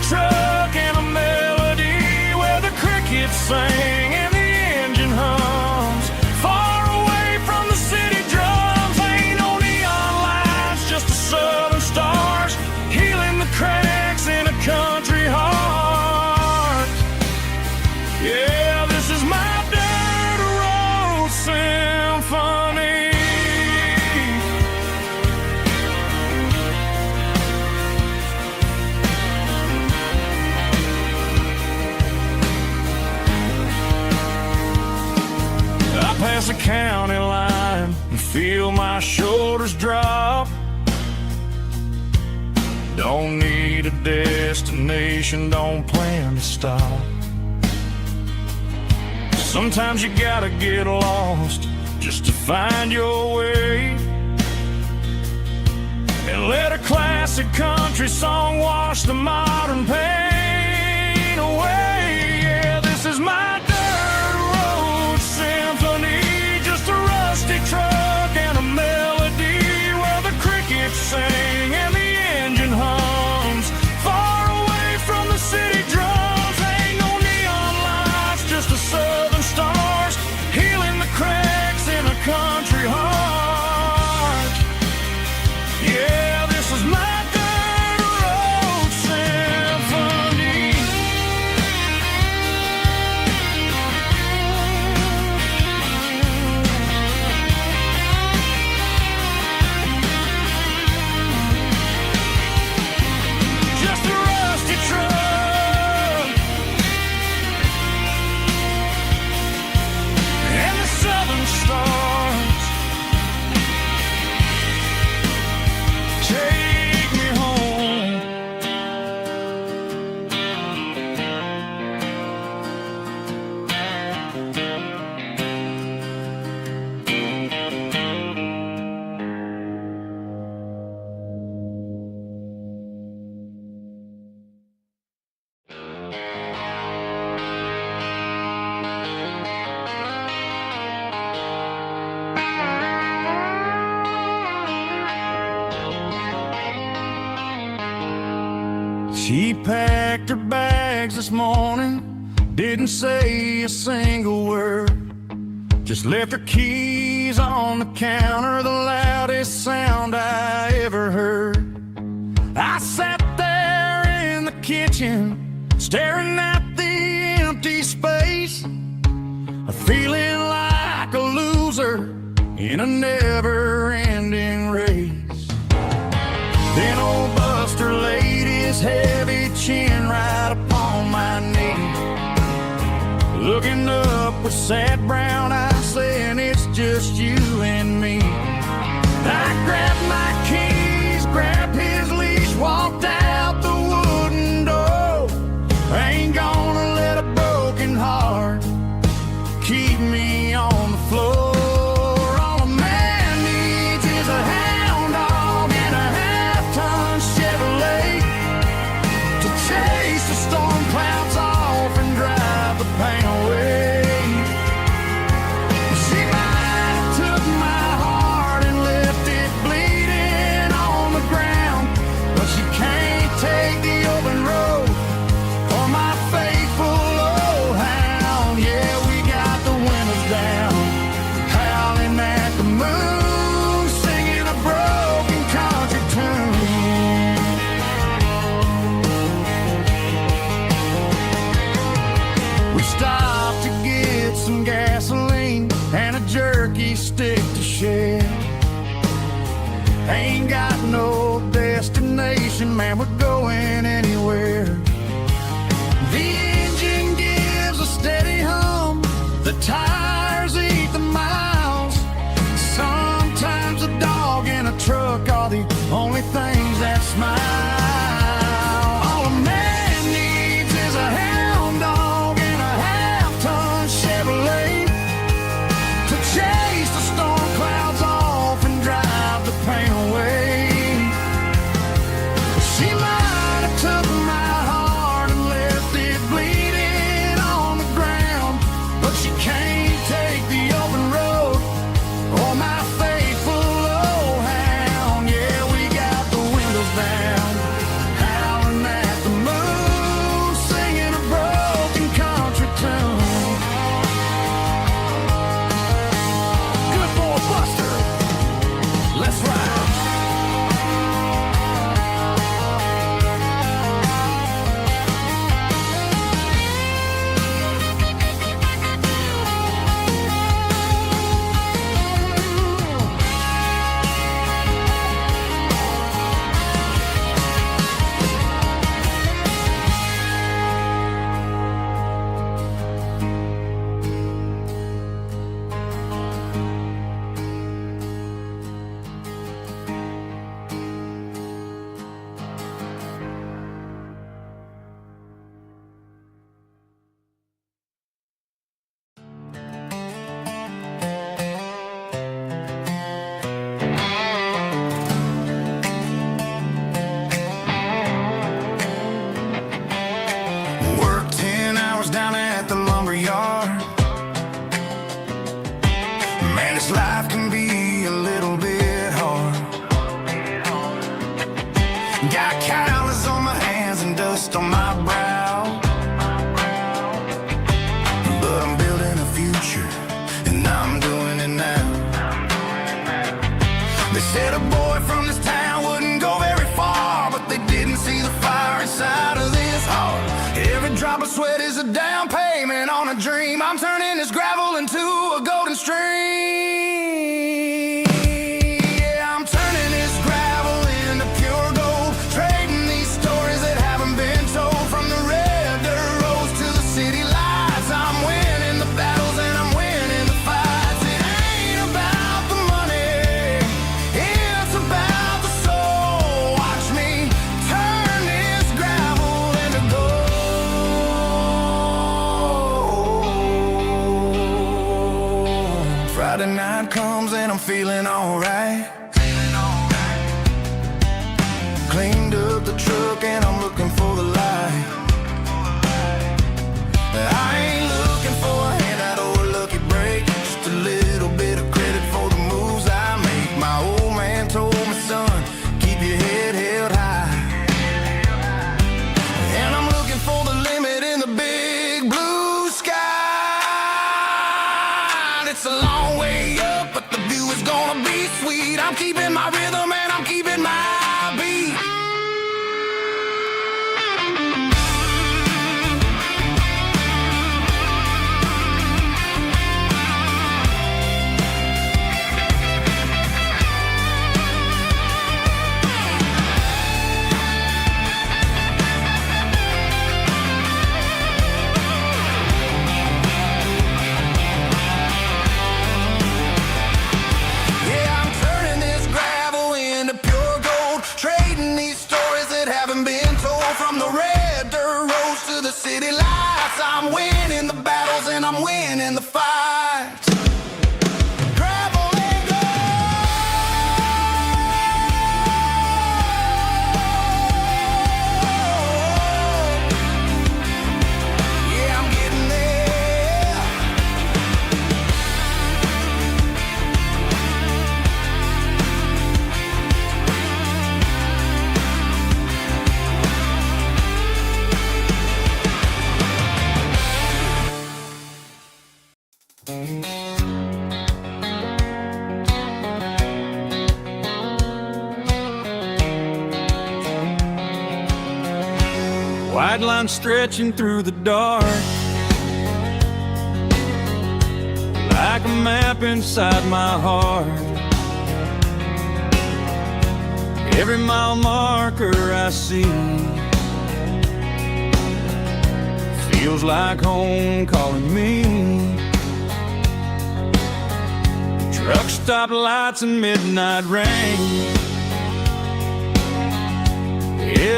truck and a melody where the crickets sing and the engine hums, far away from the city drums. Ain't no neon lights, just the southern stars healing the cracks in a country heart. Yeah, this is my dirt road symphony. Past the county line and feel my shoulders drop. Don't need a destination, don't plan to stop. Sometimes you gotta get lost just to find your way, and let a classic country song wash the modern pain away. Yeah, this is my truck and a melody where the crickets sing and the engine hums, far away from the city drums. Ain't no neon lights, just the southern stars healing the cracks in a country heart. Yeah, this is my dirt road symphony. She packed her bags this morning, didn't say a single word, just left her keys on the counter, the loudest sound I ever heard. I sat there in the kitchen staring at the empty space, feeling like a loser in a never-ending race. Then old Buster laid his heavy chin right upon my knee, looking up with sad brown eyes, saying it's just you and me. I grabbed my keys, grabbed his leash, walked out the wooden door. I ain't gonna let a broken heart keep me on the floor. All a man needs is a hound dog and a half-ton Chevrolet to chase the storm clouds off and drive the pain away. She might have took my heart and left it bleeding on the ground, but she can't take the open road or my faithful old hound. Yeah, we got the windows down, howling at the moon, singing a broken country tune. We stopped to get some gasoline and a jerky stick to share. Ain't got no destination, man, we're going anywhere. The engine gives a steady hum, the tires eat the miles. Sometimes a dog and a truck are the only things that smile. All a man needs is a hound dog and a half-ton Chevrolet to chase the storm clouds off and drive the pain away. She might have took my heart and left it bleeding on the ground, but she can't take the open road or my faithful old hound. Yeah, we got the windows down, howling at the moon, singing a broken country tune. Good boy, Buster, let's ride. Worked 10 hours down at the lumber yard. Man, this life can be a little bit hard. Got calluses on my hands and dust on my brow, but I'm building a future and I'm doing it now. They said a boy from this town wouldn't go very far, but they didn't see the fire inside of this heart. Every drop of sweat is a down payment on a dream. I'm turning this gravel into a golden stream. Yeah, I'm turning this gravel into pure gold, trading these stories that haven't been told. From the red dirt roads to the city lights, I'm winning the battles and I'm winning the fights. It ain't about the money, it's about the soul. Watch me turn this gravel into gold. Friday night comes and I'm feeling alright. Cleaned up the truck and I'm looking for the light. I ain't looking for a handout or a lucky break, just a little bit of credit for the moves I make. My old man told me, son, keep your head held high. And I'm looking for the limit in the big blue sky. It's a long way up, but the view is gonna be sweet. I'm the city lights. I'm winning the battles and I'm winning the fights. Gravel and gold. Yeah, I'm getting there. White line stretching through the dark, like a map inside my heart. Every mile marker I see feels like home calling me. Truck stop lights and midnight rain.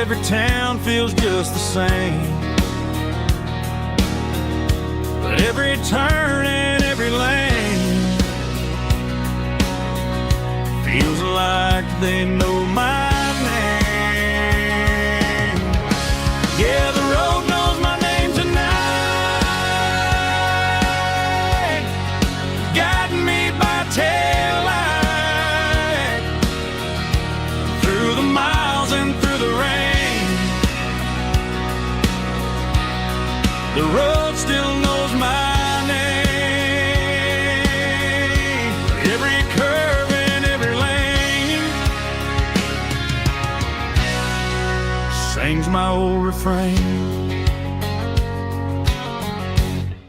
Every town feels just the same, but every turn and every lane feels like they know my name. Yeah, the road knows my name tonight, guiding me by taillight through the miles and through the rain. The road still knows my name. Every curve and every lane sings my old refrain.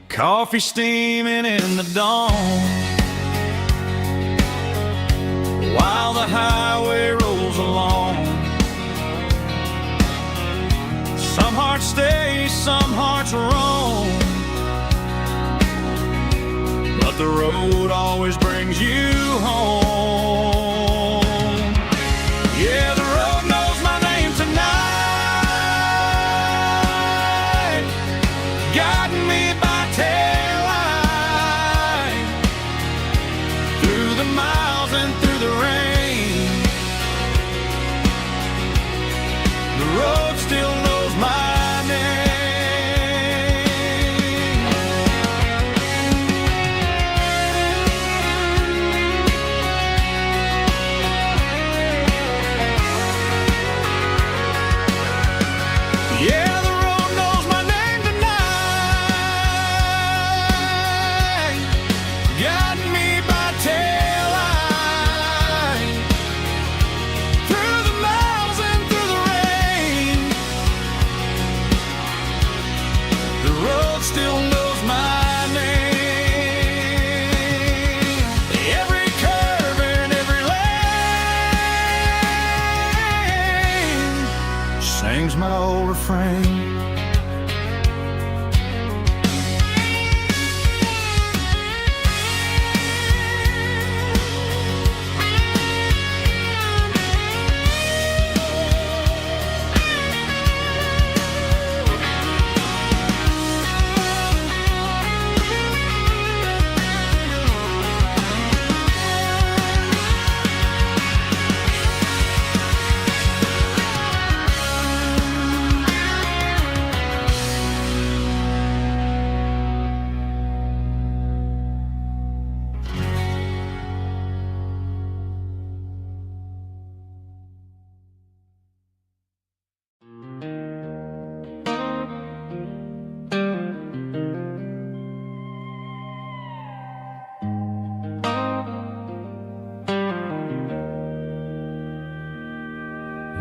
Coffee steaming in the dawn, while the highway rolls along. Some hearts stay, some hearts roam, but the road always brings you home. Yeah, the road knows my name tonight, guiding me by taillight through the miles and through the rain. The road still knows my name. Yeah, the road knows my name tonight, guiding me by taillight through the miles and through the rain. The road still knows my name. Every curve and every lane sings my old refrain.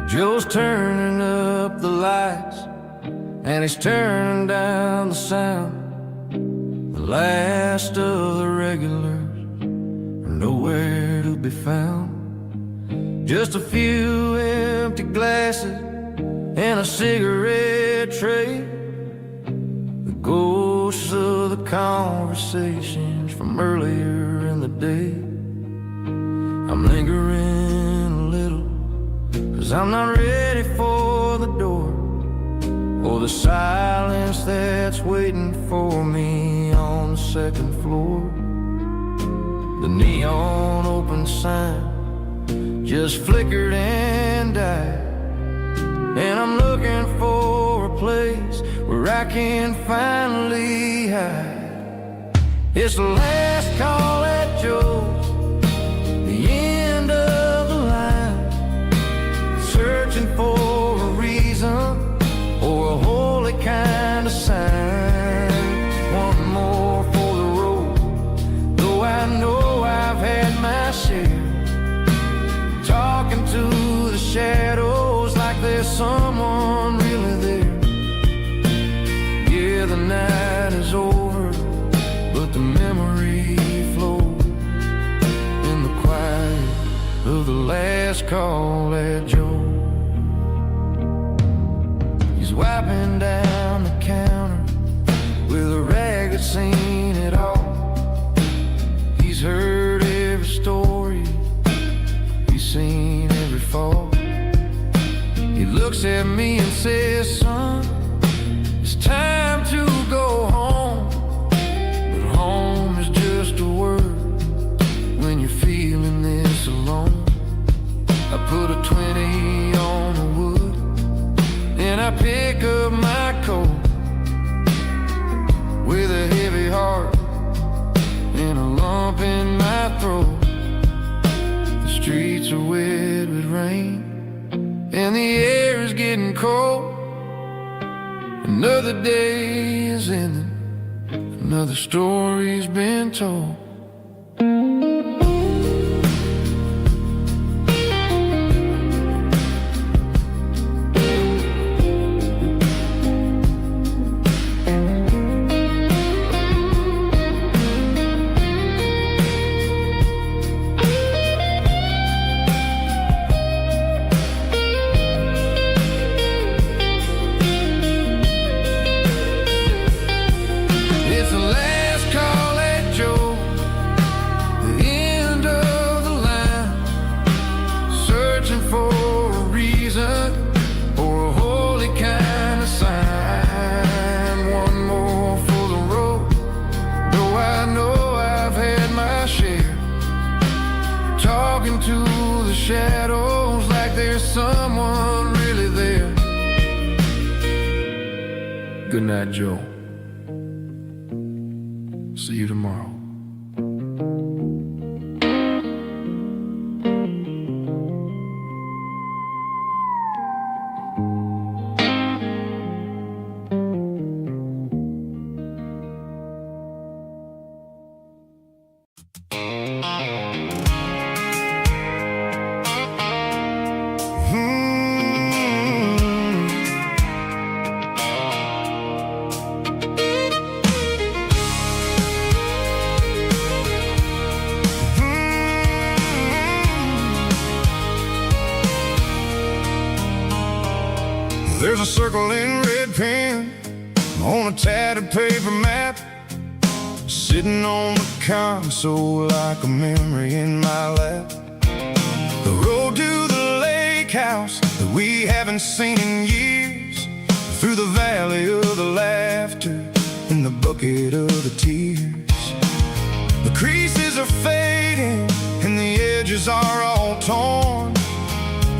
Joe's turning up the lights, and he's turning down the sound. The last of the regulars are nowhere to be found. Just a few empty glasses and a cigarette tray, the ghosts of the conversations from earlier in the day. I'm lingering a little, 'cause I'm not ready for the door. or the silence that's waiting for me on the second floor. The neon open sign just flickered and died, and I'm looking for a place where I can finally hide. It's the last call at Joe's, the end of the line, searching for a reason or a holy kind of sign. One more for the road, though I know I've had my share, talking to the shadows like there's someone really there. Yeah, the night is over, but the memory flows in the quiet of the last call at Joe. He's wiping down the counter with a rag that's seen it all. He's heard every story, he's seen every fall. He looks at me and says, son, it's time to go home. But home is just a word when you're feeling this alone. I put a 20 on the wood, and I pick up my coat with a heavy heart and a lump in my throat. The streets are wet with rain, and the air is getting cold. Another day is ending, another story's been told. Talking to the shadows like there's someone really there. Good night, Joe. See you tomorrow. There's a circle in red pen on a tattered paper map, sitting on the console like a memory in my lap. The road to the lake house that we haven't seen in years, through the valley of the laughter and the bucket of the tears. The creases are fading and the edges are all torn,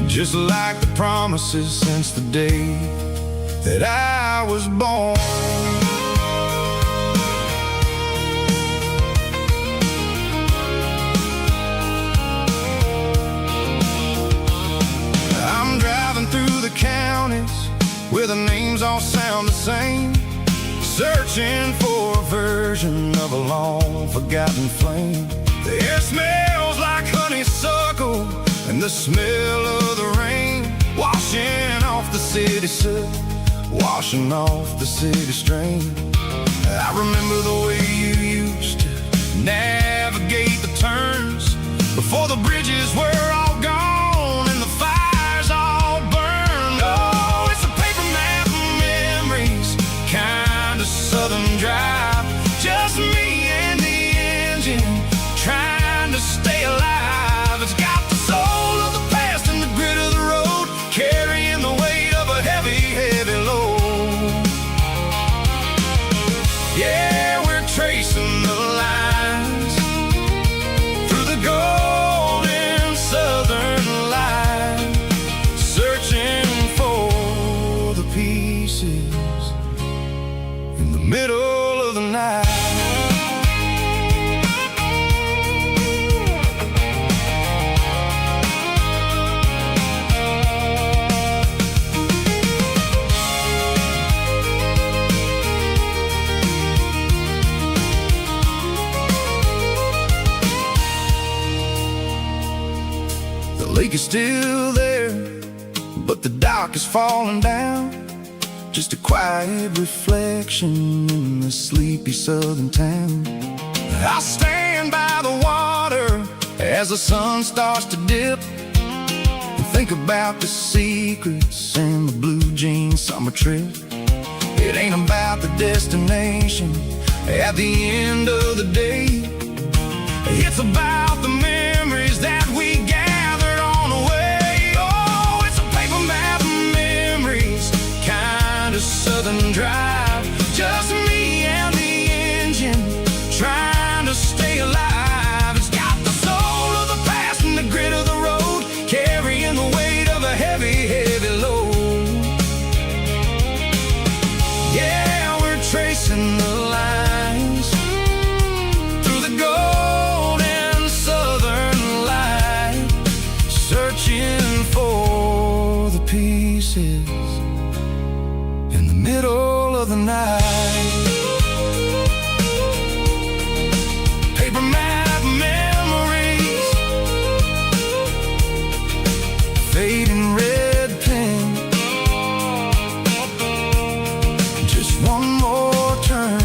just like the promises since the day that I was born. I'm driving through the counties where the names all sound the same, searching for a version of a long-forgotten flame. The air smells like honeysuckle and the smell of the rain, washing off the city soot, washing off the city strain. I remember the way you used to navigate the turns before the bridges were all gone and the fires all burned. Oh, it's a paper map of memories, kind of southern drive, just me and the engine trying to stay alive. It's got the soul of the past and the grit of the road, carrying the weight of a heavy, heavy load. middle of the night. The lake is still there, but the dock is falling down. Just a quiet reflection in the sleepy southern town. I stand by the water as the sun starts to dip, and think about the secrets and the blue jean summer trip. It ain't about the destination at the end of the day. It's about the memories that we gathered on the way. Oh, it's a paper map of memories, kind of southern drive. Just me and the engine, trying to stay alive. It's got the soul of the past and the grit of the road, carrying the weight of a heavy, heavy load. Yeah, we're tracing the lines through the golden southern light, searching for the pieces in the middle of the night. Paper map memories, fading red pen, just one more turn.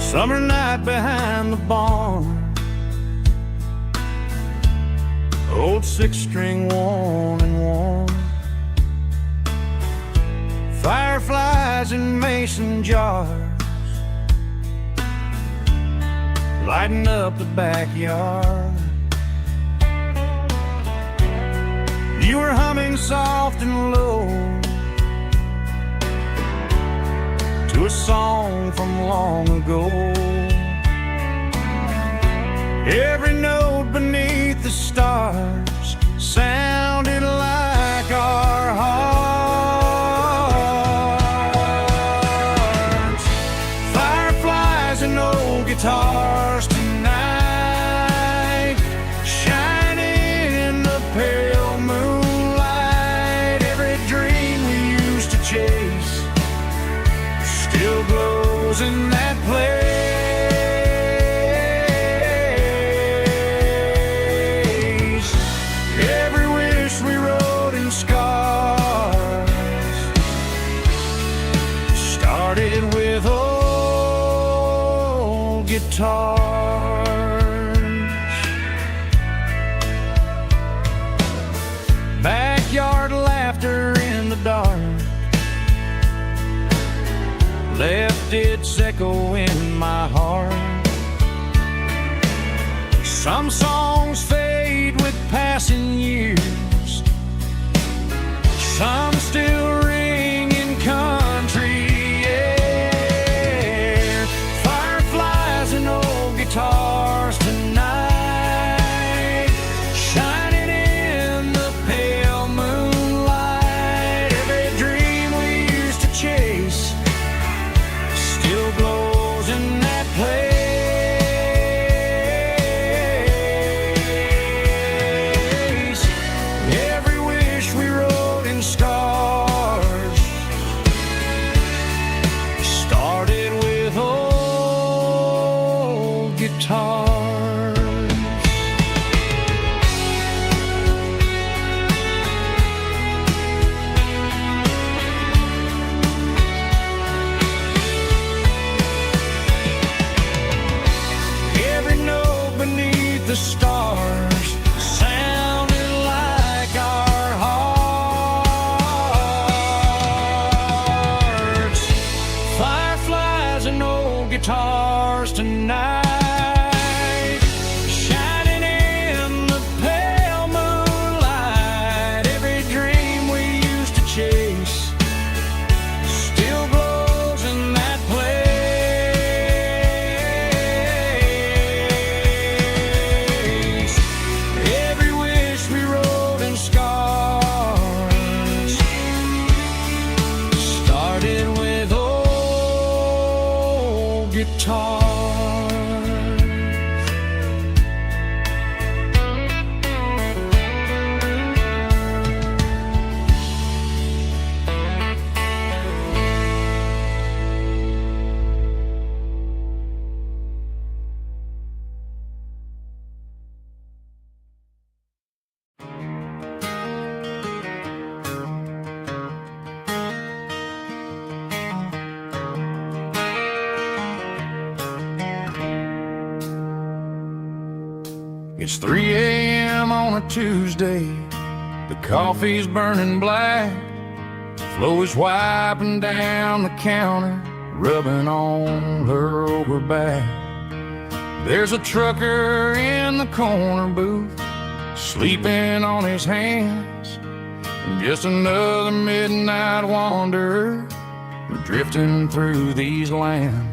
Summer night behind the barn, old six-string worn and worn, fireflies in mason jars, lighting up the backyard. You were humming soft and low to a song from long ago. Every note beneath the stars sounded like our hearts. Fireflies and old guitars tonight, shining in the pale moonlight. Every dream we used to chase still glows in that place. Every wish we wrote in scars started with old guitars. Backyard laughter in the dark left its echo in my heart. Some songs fade with passing years, some still ring in country air. Fireflies and old guitars tonight, shining in the pale moonlight. Every dream we used to chase still glows in that place. Every wish we wrote in scars started with old guitars. Every note beneath the stars sounded like our hearts. Fireflies and old guitars tonight. guitars. It's 3 a.m. on a Tuesday. The coffee's burning black. Flo is wiping down the counter, rubbing on her over back. There's a trucker in the corner booth, sleeping on his hands. Just another midnight wanderer, drifting through these lands.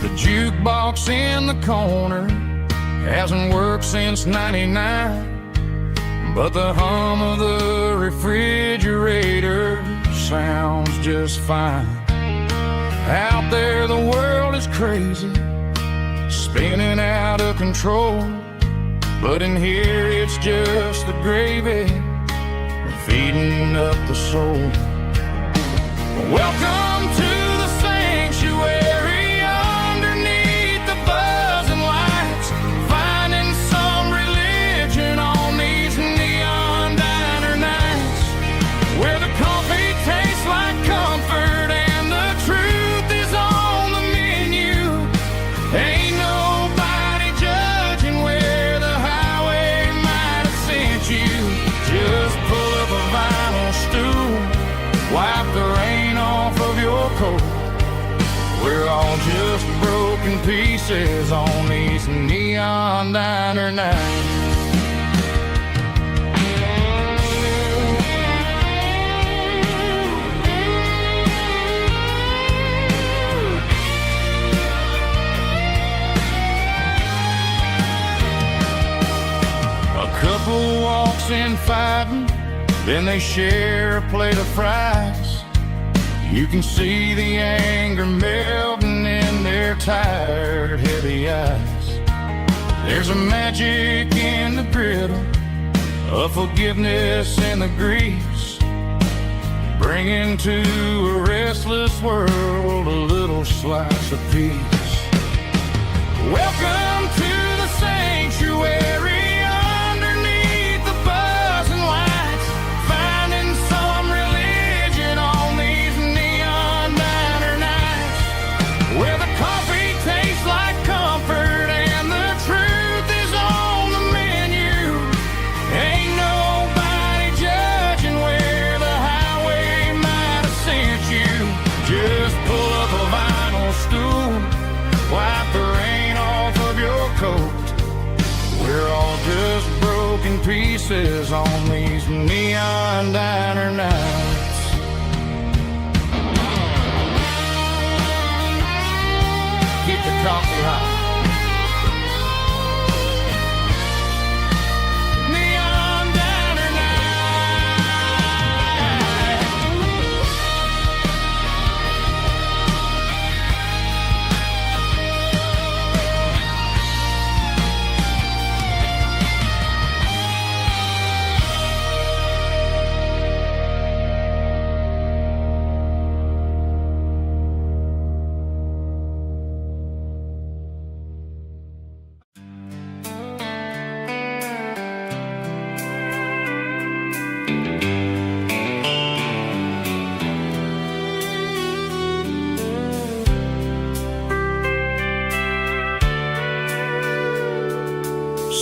The jukebox in the corner hasn't worked since '99, but the hum of the refrigerator sounds just fine. Out there the world is crazy, spinning out of control, but in here it's just the gravy feeding up the soul. Welcome to the sanctuary, underneath the buzzing lights, finding some religion on these neon diner nights, where the coffee tastes like comfort and the truth is on the menu. Ain't nobody judging where the highway might have sent you. Just pull up a vinyl stool, wipe the rain off of your coat. We're all just broken pieces on these neon diner nights. A couple walks in fighting, then they share a plate of fries. You can see the anger melting in their tired, heavy eyes. There's a magic in the griddle, a forgiveness in the grease, bringing to a restless world a little slice of peace. Welcome to the sanctuary, underneath the buzzing lights, finding some religion on these neon diner nights, where the coffee tastes like comfort and the truth is on the menu. Ain't nobody judging where the highway might have sent you. Just pull up a vinyl stool, wipe the rain off of your coat. We're all just broken pieces on these neon diner nights. Keep the coffee hot. Neon diner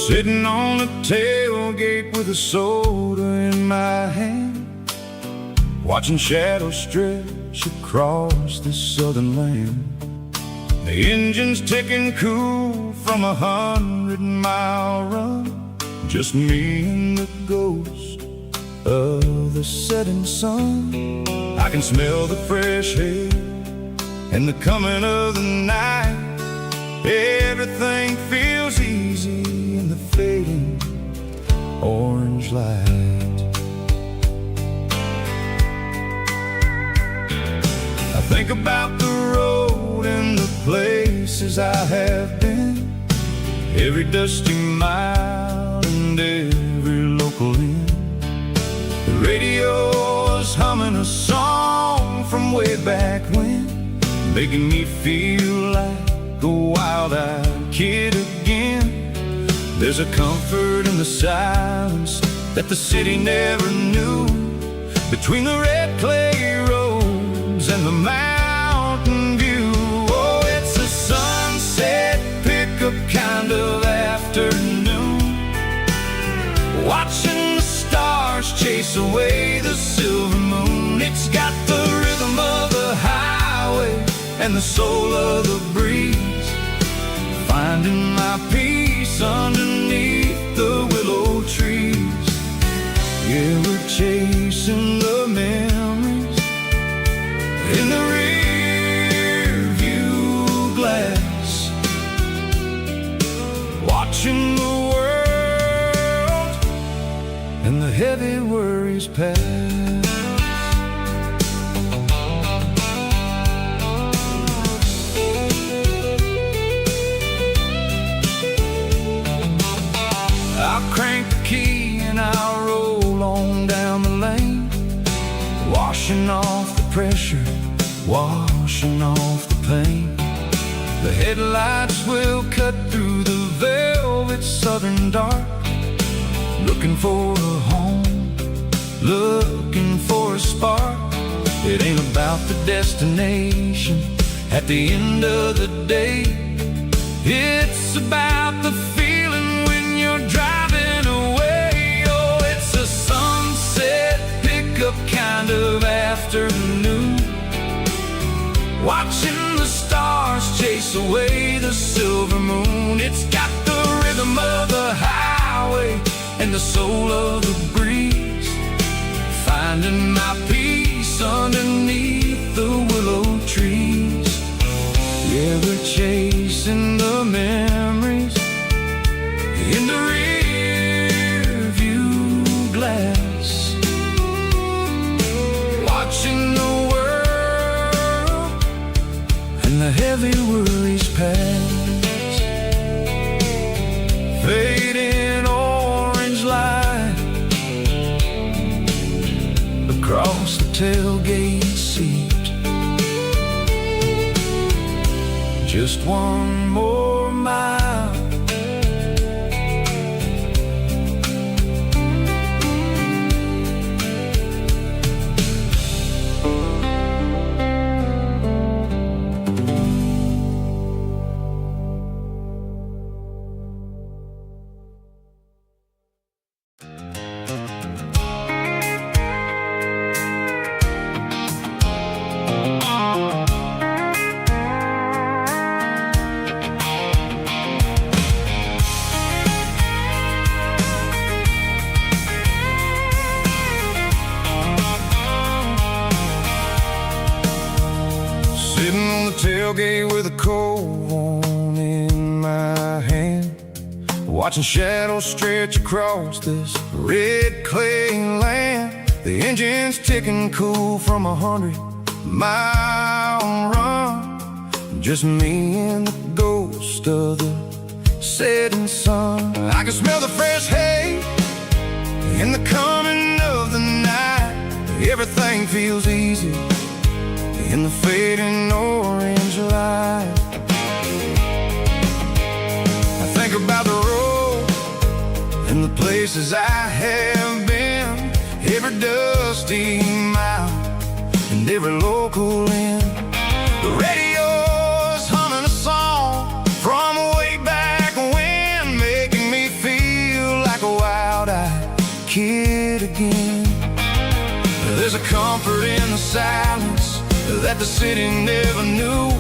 Sitting on the tailgate with a soda in my hand, watching shadows stretch across this southern land. The engine's ticking cool from 100-mile run, just me and the ghost of the setting sun. I can smell the fresh air and the coming of the night. Everything feels easy in the fading orange light. Think about the road and the places I have been, every dusty mile and every local inn. The radio is humming a song from way back when, making me feel like a wild-eyed kid again. There's a comfort in the silence that the city never knew, between the red clay roads and the mountain view. Oh, it's a sunset pickup kind of afternoon, watching the stars chase away the silver moon. It's got the rhythm of the highway and the soul of the breeze, finding my peace underneath the willow trees. Yeah, we're chasing the memories in the rear view glass, watching the world and the heavy worries pass. I'll crank the key and I'll roll on down the lane, washing off the pressure, washing off the pain. The headlights will cut through the velvet southern dark, looking for a home, looking for a spark. It ain't about the destination at the end of the day, it's about the feeling when you're driving away. Oh, it's a sunset pickup kind of afternoon, watching the stars chase away the silver moon. It's got the rhythm of the highway and the soul of the breeze, finding my peace underneath the willow trees. Yeah, we're chasing the memories in the rear view glass, watching the world and the heavy worries pass. Fading orange light across the tailgate seat, just one more mile. Sitting on the tailgate with a cold one in my hand, watching shadows stretch across this red clay land. The engine's ticking cool from 100-mile run, just me and the ghost of the setting sun. I can smell the fresh hay in the coming of the night. Everything feels easy in the fading orange light. I think about the road and the places I have been, every dusty mile and every local inn. The radio's humming a song from way back when, making me feel like a wild-eyed kid again. There's a comfort in the silence that the city never knew,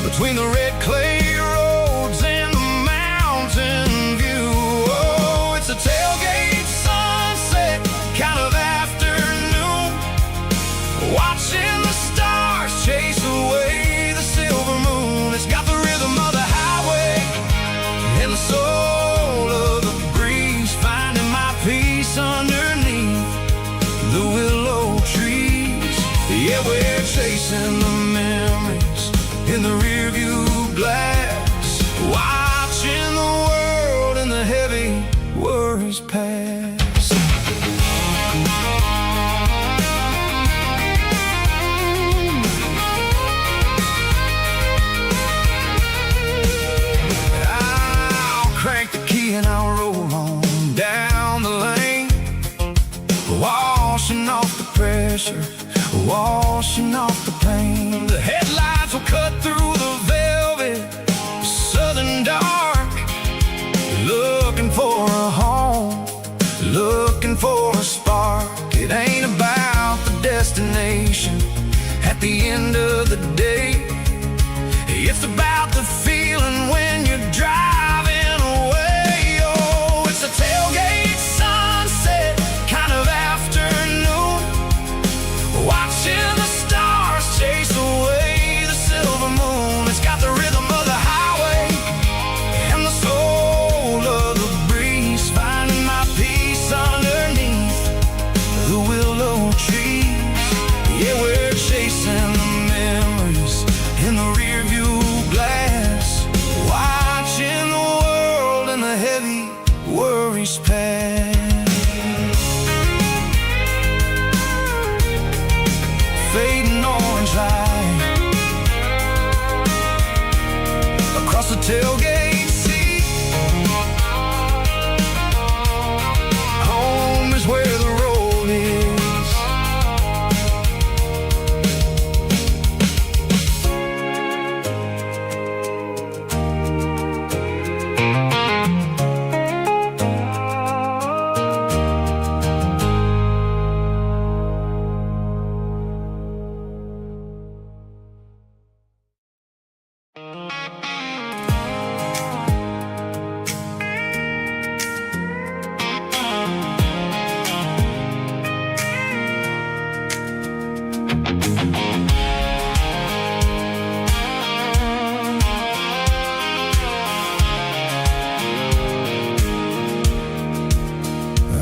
between the red clay roads and the mountain view. Oh, it's a tailgate sunset kind of afternoon, watching the stars chase away the silver moon. It's got the rhythm of the highway and the soul of the breeze, finding my peace underneath the willow trees. Yeah, we're chasing the in the rearview glass, watching the world and the heavy worries pass. I'll crank the key and I'll roll on down the lane, washing off the pressure, washing off the pain. The headlights will cut through the velvet southern dark, looking for a home, looking for a spark. It ain't about the destination at the end of the day, it's about the feeling when you're driving away. Oh, it's a tailgate sunset kind of afternoon, watching the stars chase away the silver moon. It's got the rhythm of the highway and the soul of the breeze, finding my peace underneath the willow trees. Yeah, we're chasing the memories in the rearview glass, watching the world and the heavy worries pass. Fading orange light across the tailgate seat. Home is where the road is.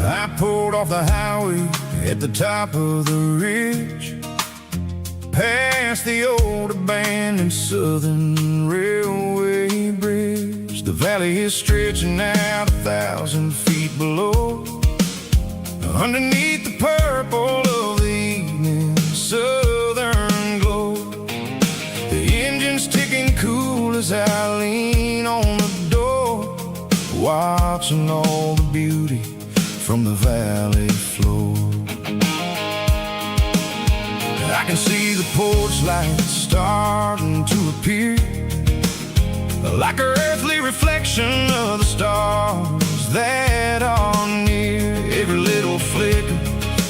I pulled off the highway at the top of the ridge, past the old abandoned southern railway bridge. The valley is stretching out 1,000 feet below, underneath the purple of the evening southern glow. The engine's ticking cool as I lean on the door, watching all the beauty from the valley floor. I can see the porch lights starting to appear, like an earthly reflection of the stars that are near. Every little flicker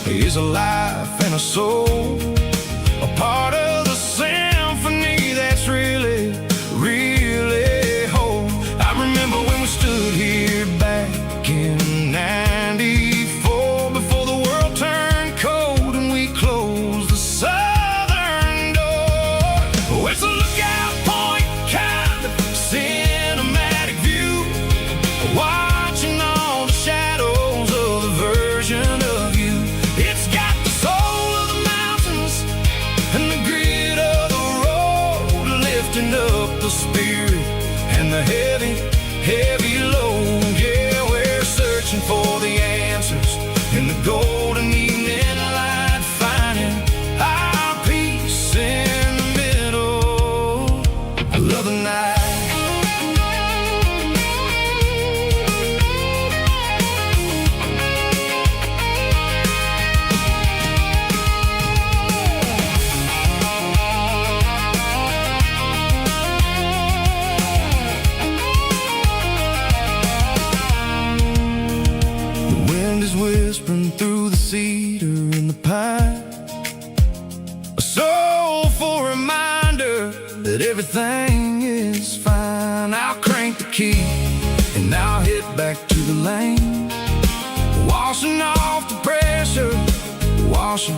is a life and a soul, a part of the symphony that's really, really whole. I remember when we stood here back in '94, before the world turned cold and we closed the southern door. Oh, it's a lookout point kind of cinematic view, watching all the shadows of the version of you. It's got the soul of the mountains and the grit of the road, lifting up the spirit and the heavy, heavy load. Yeah, we're searching for the answers in the golden evening light, finding our peace in the middle of the night. The wind is whispering through the cedar and the pine, a soulful reminder that everything is fine. I'll crank the key and I'll hit back to the lane, washing off the pressure, washing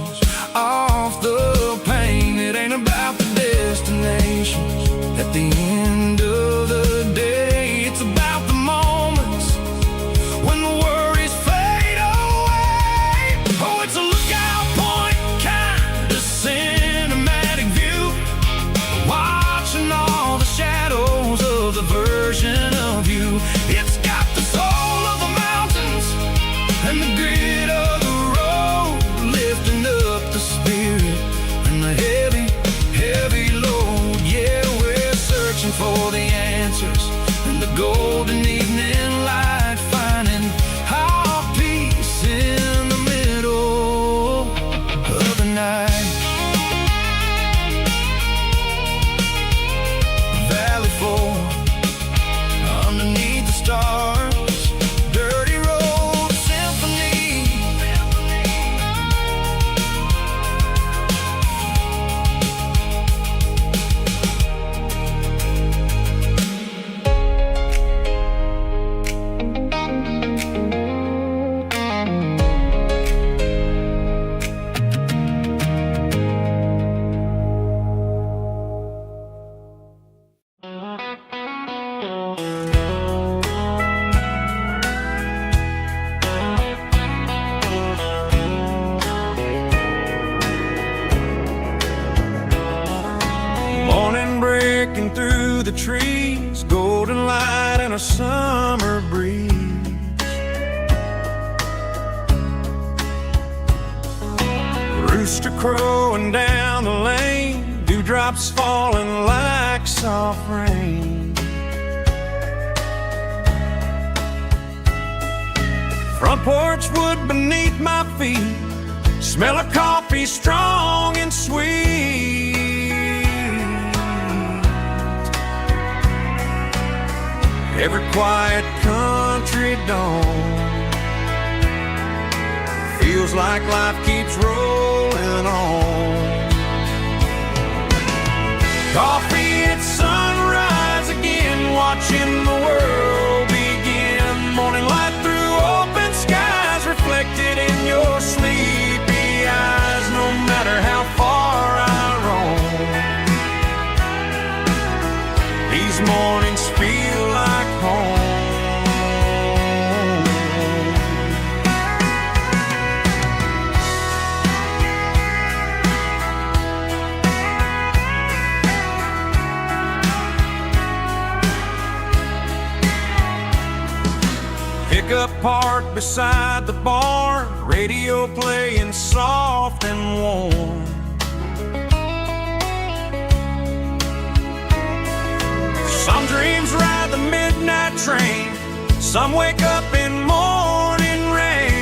off the pain. It ain't about the destinations at the end of the day, it's about the moments when the worries fade away. Oh, it's a lookout point kind of cinematic view, watching looking through the trees, golden light and a summer breeze. Rooster crowing down the lane, dewdrops falling like soft rain. Front porch wood beneath my feet, smell of coffee strong and sweet. Every quiet country dawn feels like life keeps rolling on. Coffee at sunrise again, watching the world begin. Morning light through open skies, reflected in your sleepy eyes. No matter how far I roam, these mornings feel like home. Pickup parked beside the barn, radio playing soft and warm. Some dreams ride the midnight train, some wake up in morning rain.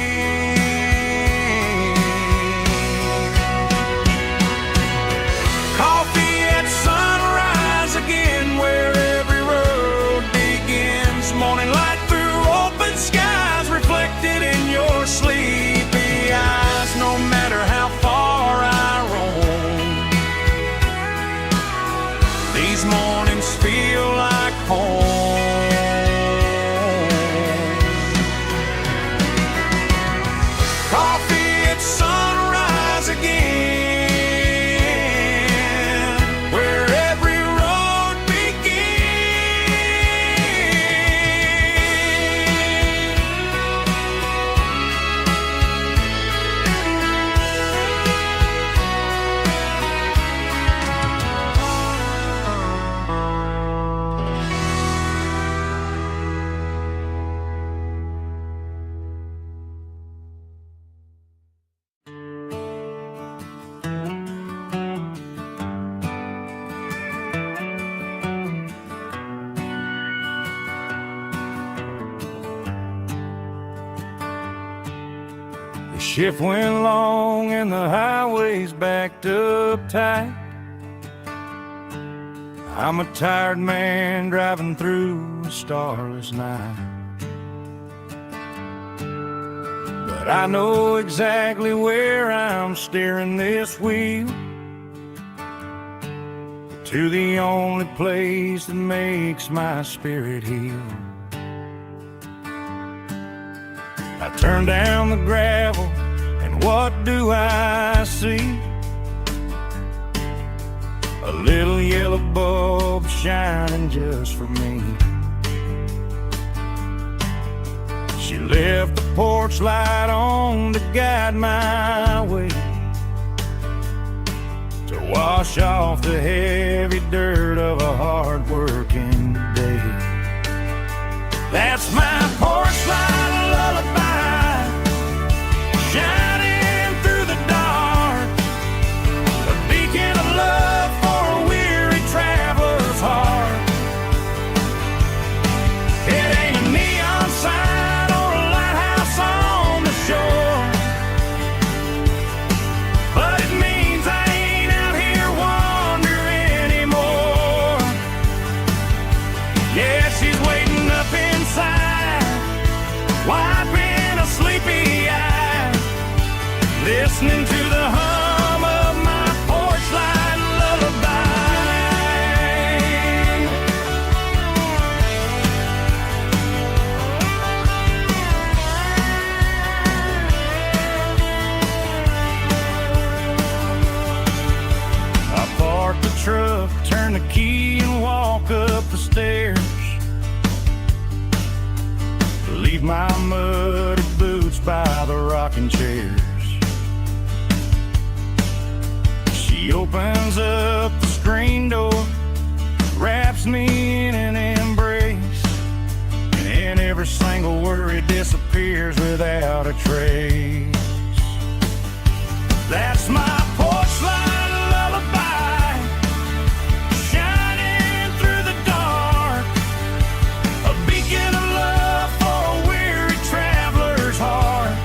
Coffee at sunrise again, where every road begins. Morning light through open skies, reflected in your sleepy eyes. No matter how far I roam, these mornings feel like home. Coffee at sunrise again, where every road The shift went long and the highway's backed up tight. I'm a tired man driving through a starless night. But I know exactly where I'm steering this wheel, to the only place that makes my spirit heal. I turn down the gravel, and what do I see? A little yellow bulb shining just for me. She left the porch light on to guide my way, to wash off the heavy dirt of a hard-working day. That's my porch light lullaby, shining through the dark, a beacon of love for a weary traveler's heart. It ain't a neon sign or a lighthouse on the shore, but it means I ain't out here wandering anymore. Yeah, she's waiting up inside, wiping a sleepy eye, listening to the hum of my porch light lullaby. I park the truck, turn the key and walk up the stairs, leave my muddy boots by the rocking chairs. She opens up the screen door, memory disappears without a trace. That's my porch light lullaby, shining through the dark, a beacon of love for a weary traveler's heart.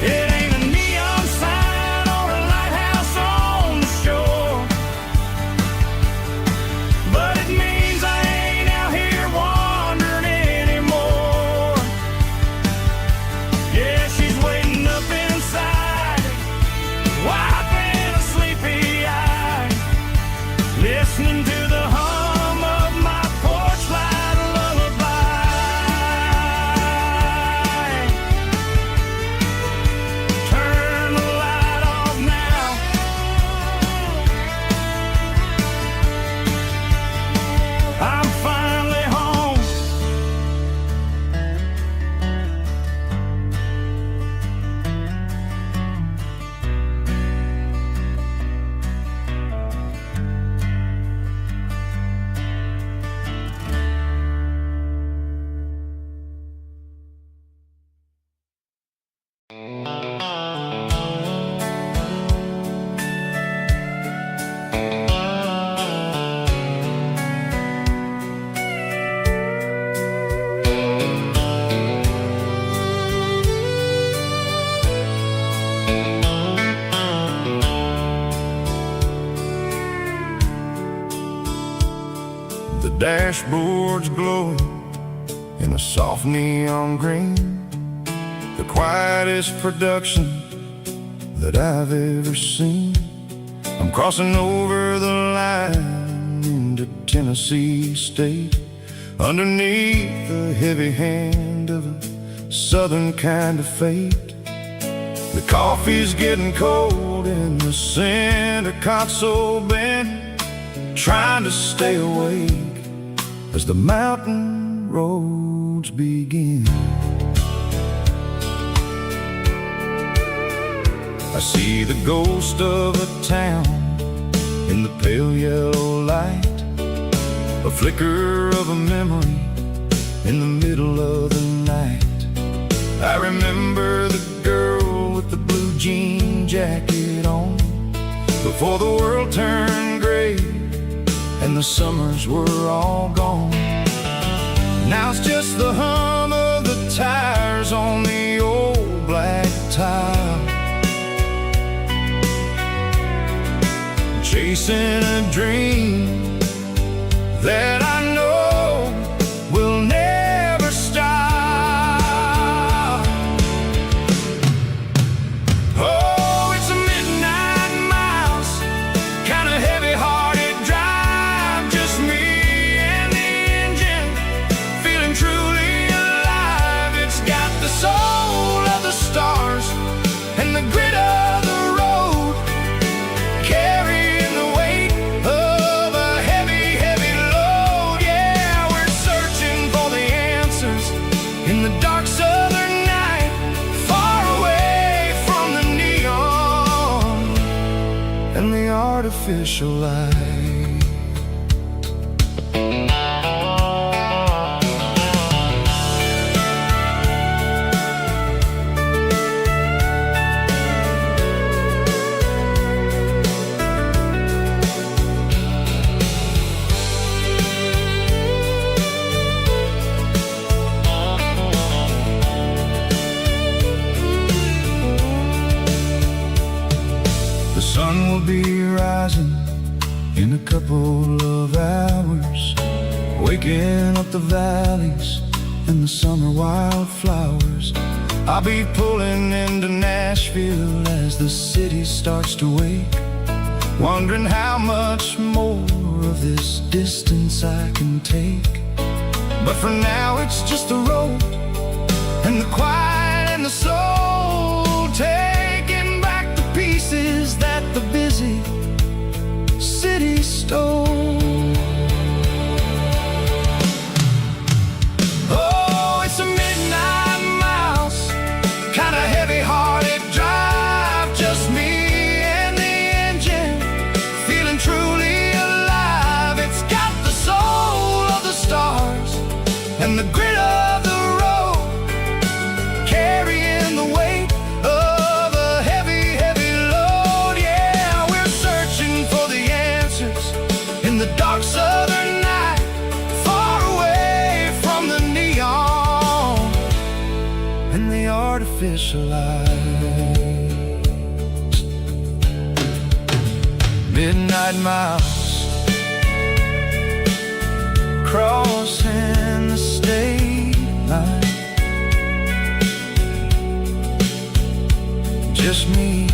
It ain't a neon sign or a lighthouse on the shore, but it means I ain't out here wandering anymore. Yeah, she's waiting up inside, wiping a sleepy eye, listening to the hum of my porch light lullaby. Turn the light off now. I'm finally home. The dashboard's glowing in a soft neon green, the quietest production that I've ever seen. I'm crossing over the line into Tennessee State, underneath the heavy hand of a southern kind of fate. The coffee's getting cold in the center console bin, trying to stay awake as the mountain roads begin. I see the ghost of a town in the pale yellow light, a flicker of a memory in the middle of the night. I remember the girl with the blue jean jacket on, before the world turned gray and the summers were all gone. Now it's just the hum of the tires on the old black tile, chasing a dream that I know will never stop. Oh, it's a midnight miles, kind of heavy-hearted drive, just me and the engine, feeling truly alive. It's got the soul of the stars and the grit of the road, carrying the weight of a heavy, heavy load. Yeah, we're searching for the answers in the dark southern night, far away from the neon and the artificial light. The sun will be rising in a couple of hours, waking up the valleys and the summer wildflowers. I'll be pulling into Nashville as the city starts to wake, wondering how much more of this distance I can take. But for now it's just the road and the quiet and the soul, taking back the pieces that the busy city stole. Oh, it's a midnight miles, kinda heavy-hearted drive, just me and the engine, feeling truly alive. It's got the soul of the stars and the grit of officialized. Midnight miles, crossing the state line. Just me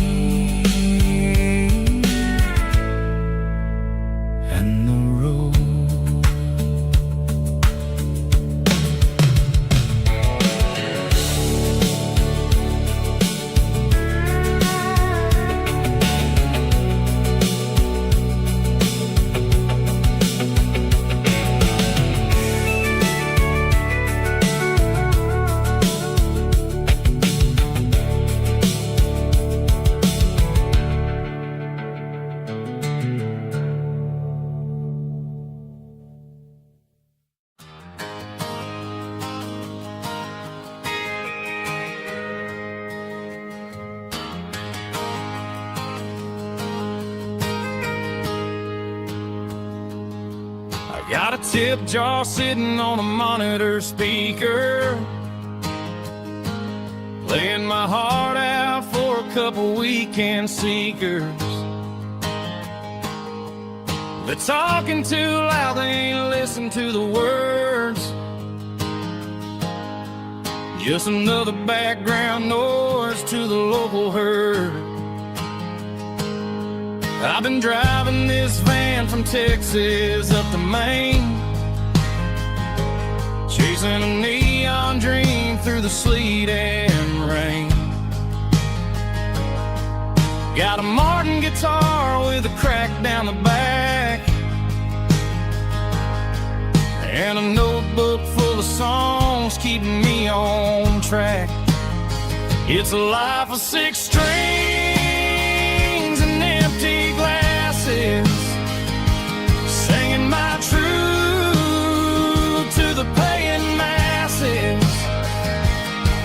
and the road. Got a tip jar sitting on a monitor speaker, playing my heart out for a couple weekend seekers. They're talking too loud, they ain't listen to the words. Just another background noise to the local herd. I've been driving this van from Texas up to Maine, chasing a neon dream through the sleet and rain. Got a Martin guitar with a crack down the back, and a notebook full of songs keeping me on track. It's a life of 6 strings and empty glasses, singing my truth to the paying masses.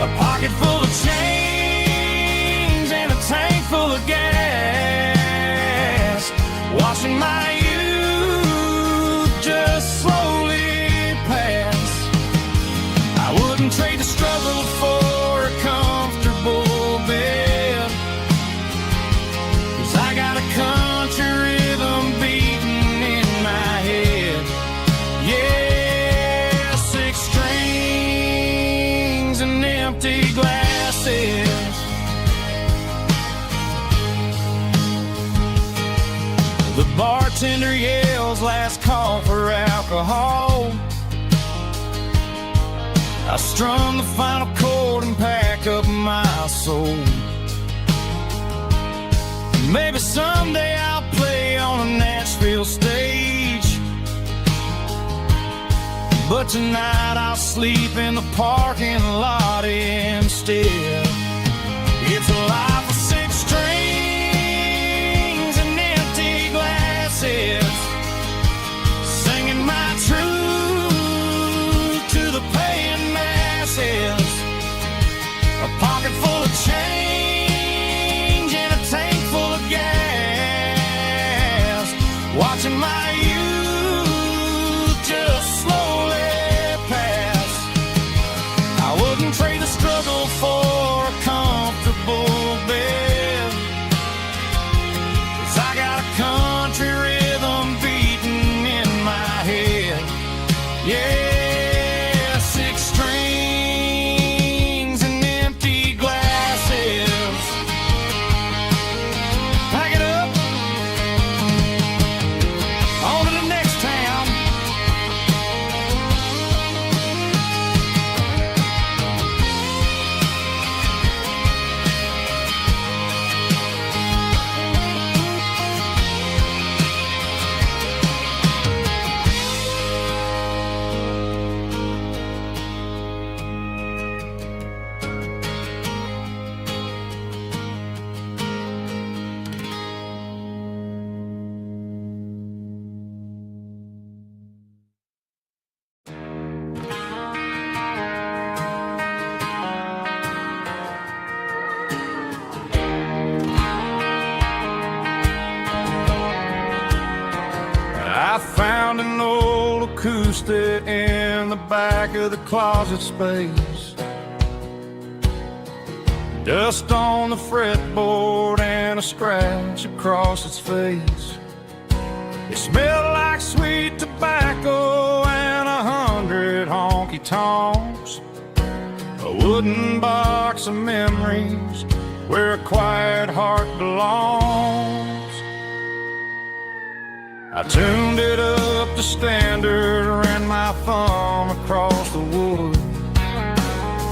A pocket full of change and a tank full of gas, watching my youth just slowly pass. I wouldn't trade the struggle for a comfortable bed, 'cause I got a country rhythm beating in my head. Yeah, 6 strings and empty glasses. The bartender yells last call for alcohol. I strum the final chord and pack up my soul. Maybe someday I'll play on a Nashville stage, but tonight I'll sleep in the parking lot instead. It's a life of 6 strings and empty glasses, singing my truth to the paying masses. A pocket full of change and a tank full of gas, watching my youth just slowly pass. I wouldn't trade the struggle for a comfortable bed, 'cause I got a country rhythm beating in my head. Yeah, 6 strings and empty glasses. Pack it up, on to the next town. I found an old acoustic in the back of the closet space. Dust on the fretboard and a scratch across its face. It smelled like sweet tobacco and 100 honky-tonks. A wooden box of memories where a quiet heart belongs. I tuned it up to standard, ran my thumb across the wood,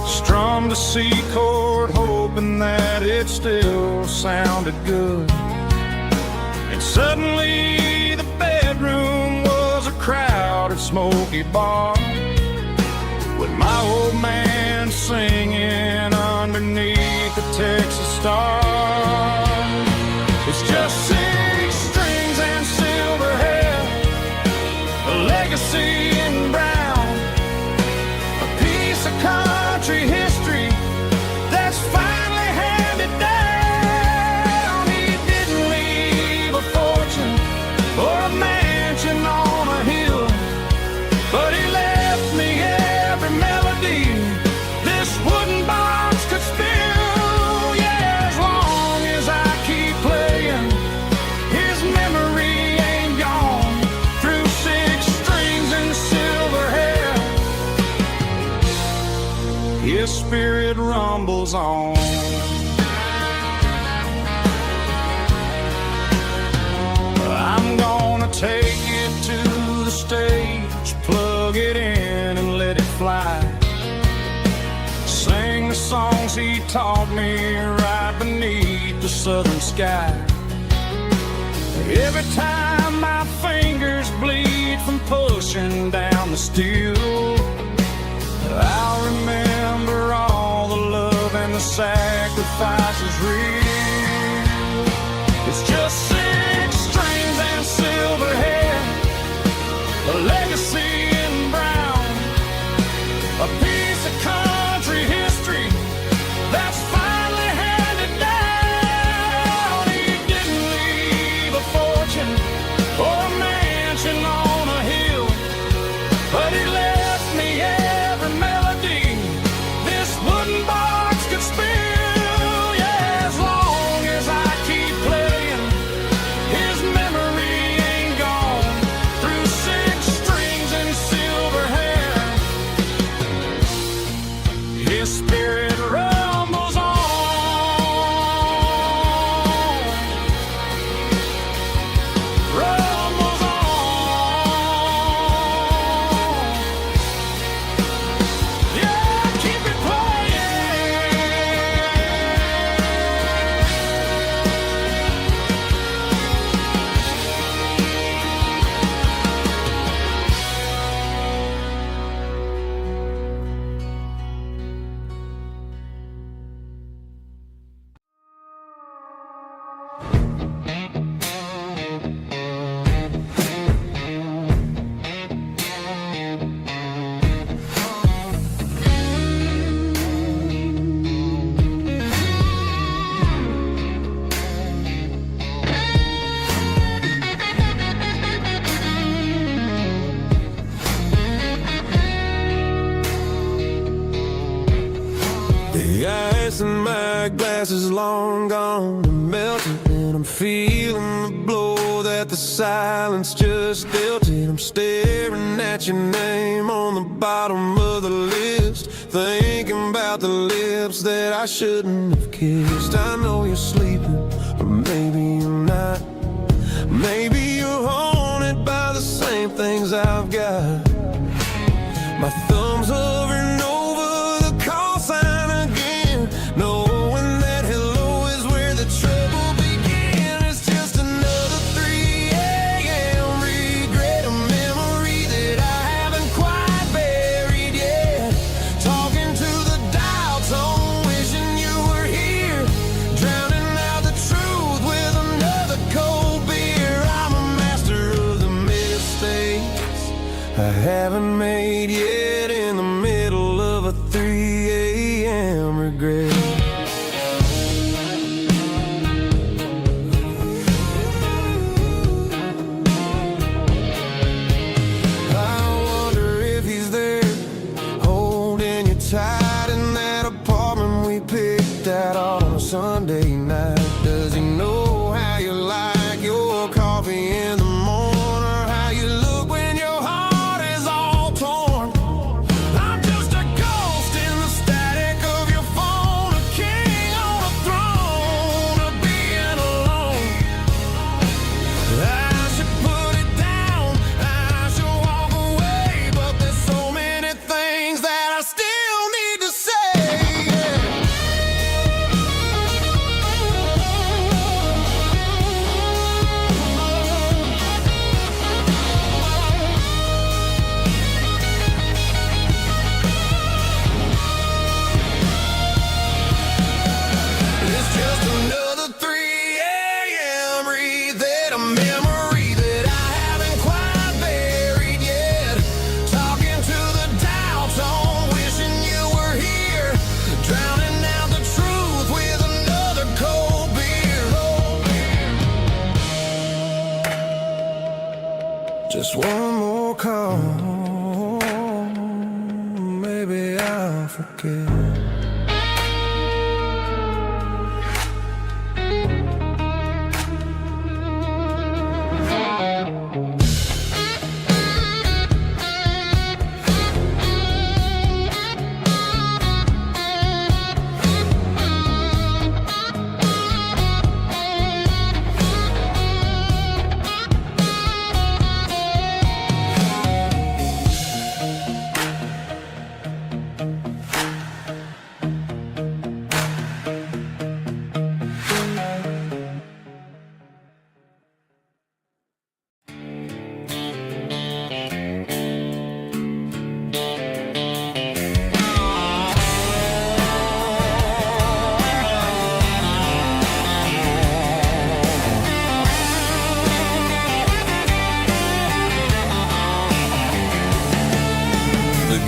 strummed a C chord, hoping that it still sounded good. And suddenly the bedroom was a crowded, smoky bar, with my old man singing underneath the Texas star. It's just 6 strings and silver hair, a legacy in brown, a piece of country history that's finally handed down. He didn't leave a fortune or a mansion on a hill, but he left me every melody this wooden box could spill. Yeah, as long as I keep playing, his memory ain't gone. Through 6 strings and silver hair, his spirit rumbles on. I'm gonna take it to the stage, plug it in and let it fly. Sing the songs he taught me right beneath the southern sky. Every time my fingers bleed from pushing down the steel, I'll remember all the love and the sacrifices real. It's just 6 strings and silver hair, a legacy in brown, a piece of country history that's finally handed down. He didn't leave a fortune or a mansion on a hill, but he left me every melody this wooden box could spill. Yeah, as long as I keep playing, his memory ain't gone. Through 6 strings and silver hair, his spirit rumbles on. Rumbles on. Yeah, keep it playing. The ice in my glass is long gone and melted, and I'm feeling the blow that the silence just dealt it. I'm staring at your name on the bottom of the list, thinking about the lips that I shouldn't have kissed. I know you're sleeping, or maybe you're not. Maybe you're haunted by the same things I've got. My thumb's hovering over the call sign again, knowing that hello is where the trouble began. It's just another 3 a.m. regret, a memory that I haven't quite buried yet. Talking to the dial tone, wishing you were here, drowning out the truth with another cold beer. I'm a master of the mistakes I haven't made yet, in the middle of a 3 a.m. regret. I wonder if he's there, holding you tight in that apartment we picked out all Just one more call, maybe I'll forget.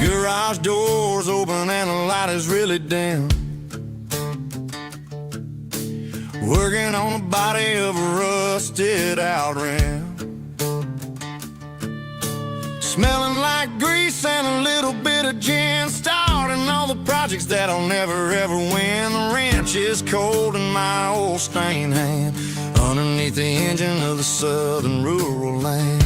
Garage doors open and the light is really dim. Working on the body of a rusted out rim. Smelling like grease and a little bit of gin. Starting all the projects that I'll never ever win. The wrench is cold in my old stained hand, underneath the engine of the southern rural land.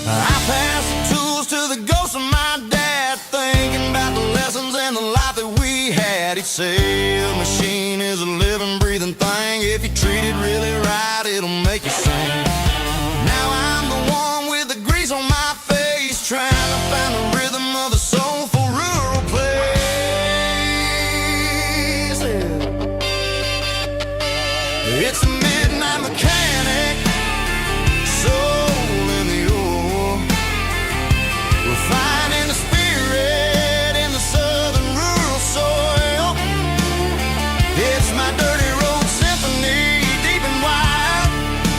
I pass the tools to the ghost of my dad, thinking about the lessons and the life that we had. He'd say a machine is a living, breathing thing. If you treat it really right, it'll make you sing. Now I'm the one with the grease on my face, trying to find the rhythm of the soulful rural place. It's a midnight mechanic, soul in the ore, refining the spirit in the southern rural soil. It's my dirty road symphony, deep and wide,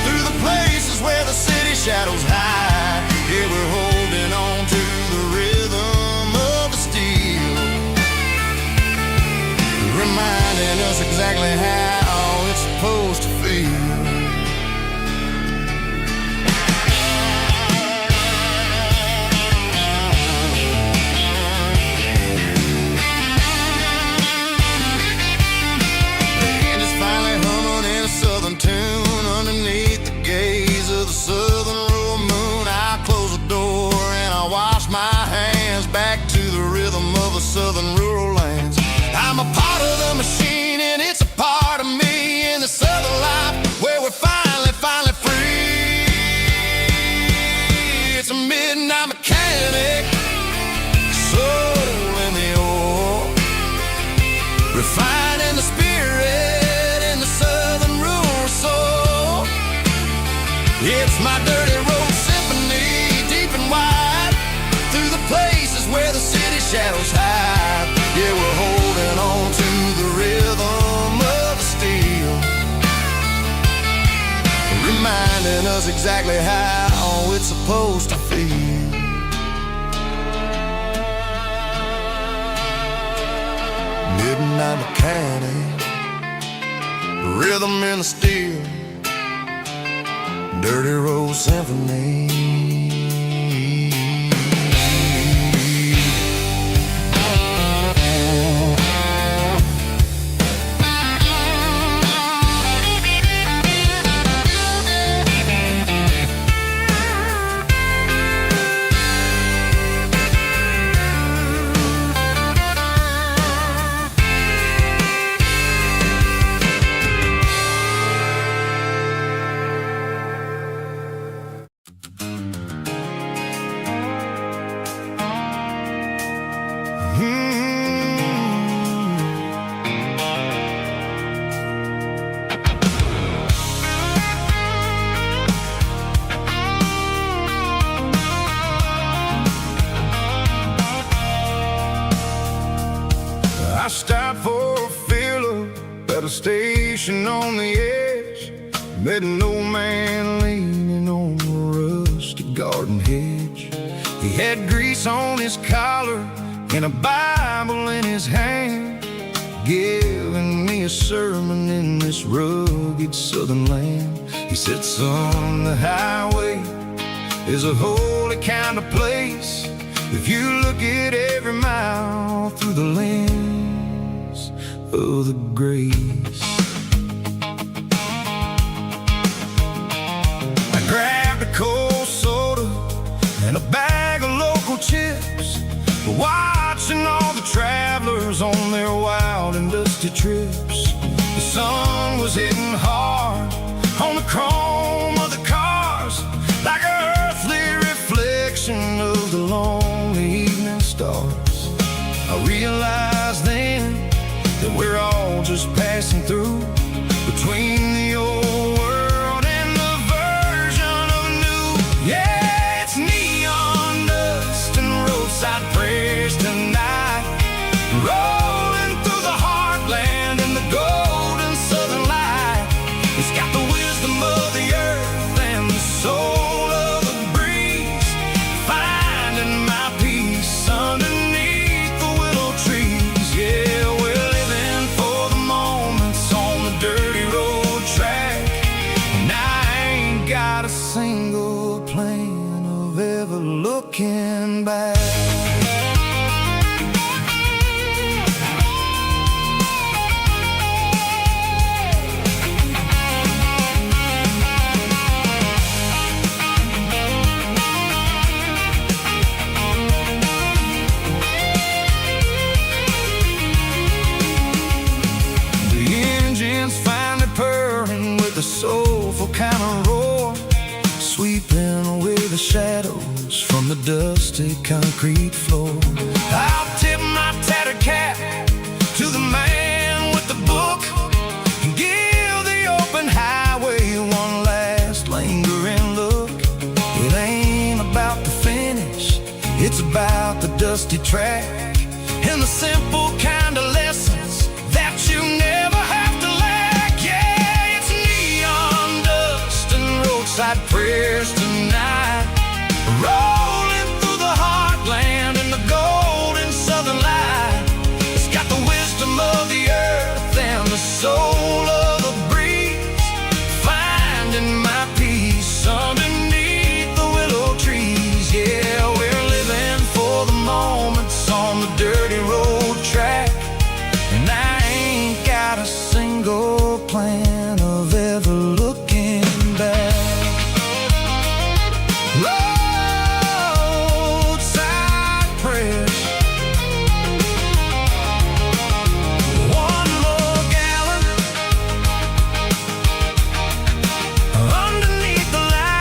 through the places where the city shadows hide. Yeah, we're holding on to the rhythm of the steel, reminding us exactly how it's supposed to feel. Southern tune underneath the gaze of the southern rural moon. I close the door and I wash my hands, back to the rhythm of the southern rural lands. I'm a part of the machine and it's a part of me, in the southern life where we're finally free. It's a midnight mechanic, soul in the ore, refining the spirit in the southern rural soul. It's my dirty road symphony, deep and wide, through the places where the city shadows hide. Yeah, we're holding on to the rhythm of the steel, reminding us exactly how it's supposed to feel. Midnight mechanic, rhythm in the steel, dirty road symphony. I stopped for a fill-up at a station on the edge. Met an old man leaning on a rusty garden hedge. He had grease on his collar and a Bible in his hand, giving me a sermon in this rugged southern land. He said, son, the highway is a holy kind of place if you look at every mile through the lens of the grace. I grabbed a cold soda and a bag of local chips, watching all the travelers on their wild and dusty trips. The sun was hitting hard on the chrome of the cars, like an earthly reflection of the lonely evening stars. I realized then that we're all just passing through between the old world and the version of new. Yeah, it's neon dust and roadside prayers tonight, rolling through the heartland in the golden southern light. It's got the wisdom of the earth and the soul of the breeze, finding my peace underneath the willow trees. Yeah, we're living for the moments on the dirty road track, and I ain't got a single plan of ever looking back. Finally purring with a soulful kind of roar, sweeping away the shadows from the dusty concrete floor. I'll tip my tattered cap to the man with the book and give the open highway one last lingering look. It ain't about the finish, it's about the dusty track and the simple kind of lessons that you never have to lack. Yeah, it's neon dust and roadside prayers tonight, rolling through the heartland in the golden southern light. It's got the wisdom of the earth and the soul of the breeze, finding my peace underneath the willow trees. Yeah, we're living for the moments on the dirty road track, and I ain't got a single plan of ever looking back. Roadside prayers, one more gallon underneath the light.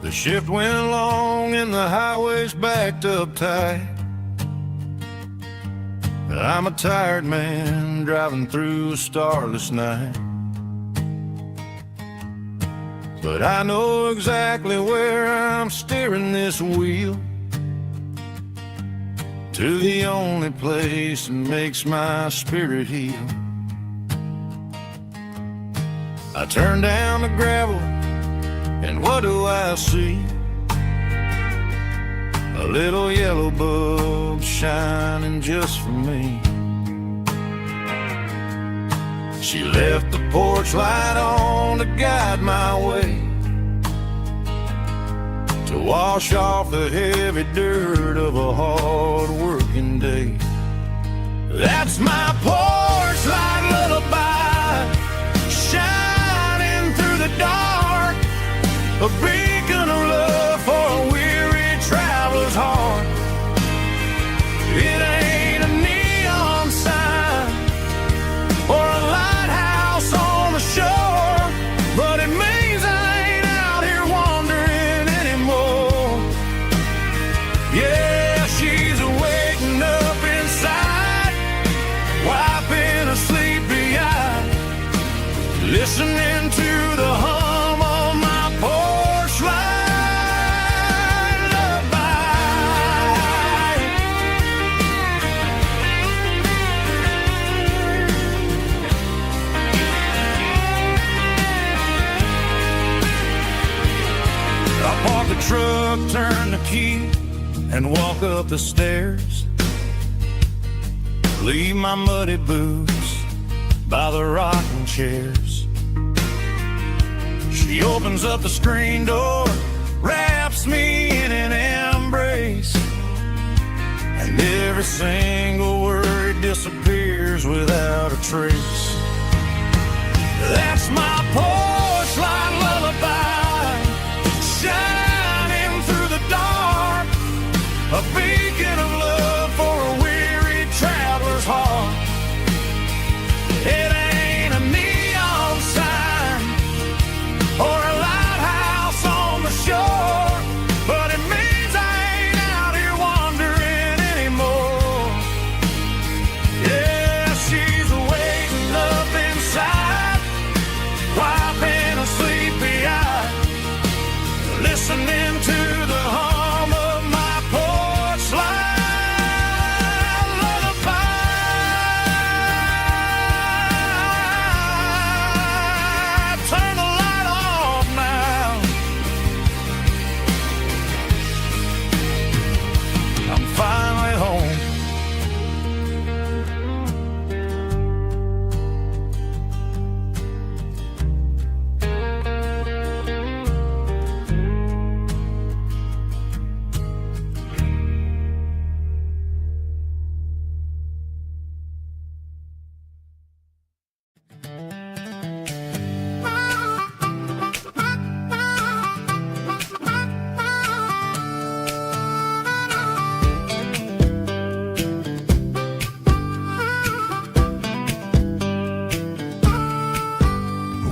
The shift went along and the highway's backed up tight. I'm a tired man driving through a starless night, but I know exactly where I'm steering this wheel, to the only place that makes my spirit heal. I turn down the gravel, and what do I see? A little yellow bulb shining just for me. She left the porch light on to guide my way, to wash off the heavy dirt of a hard-working day. That's my porch light lullaby, shining through the dark, a beacon of love for a weary traveler's heart. It ain't a neon sign, turn the key and walk up the stairs. Leave my muddy boots by the rocking chairs. She opens up the screen door, wraps me in an embrace, and every single word disappears without a trace. That's my porch light lullaby, shining through the dark, a beacon of love for a weary traveler's heart. It ain't a neon sign or a lighthouse on the shore, but it means I ain't out here wandering anymore. Yeah, she's waiting up inside, wiping a sleepy eye, listening to the hum of my porch light lullaby. Turn the light off now. I'm finally home.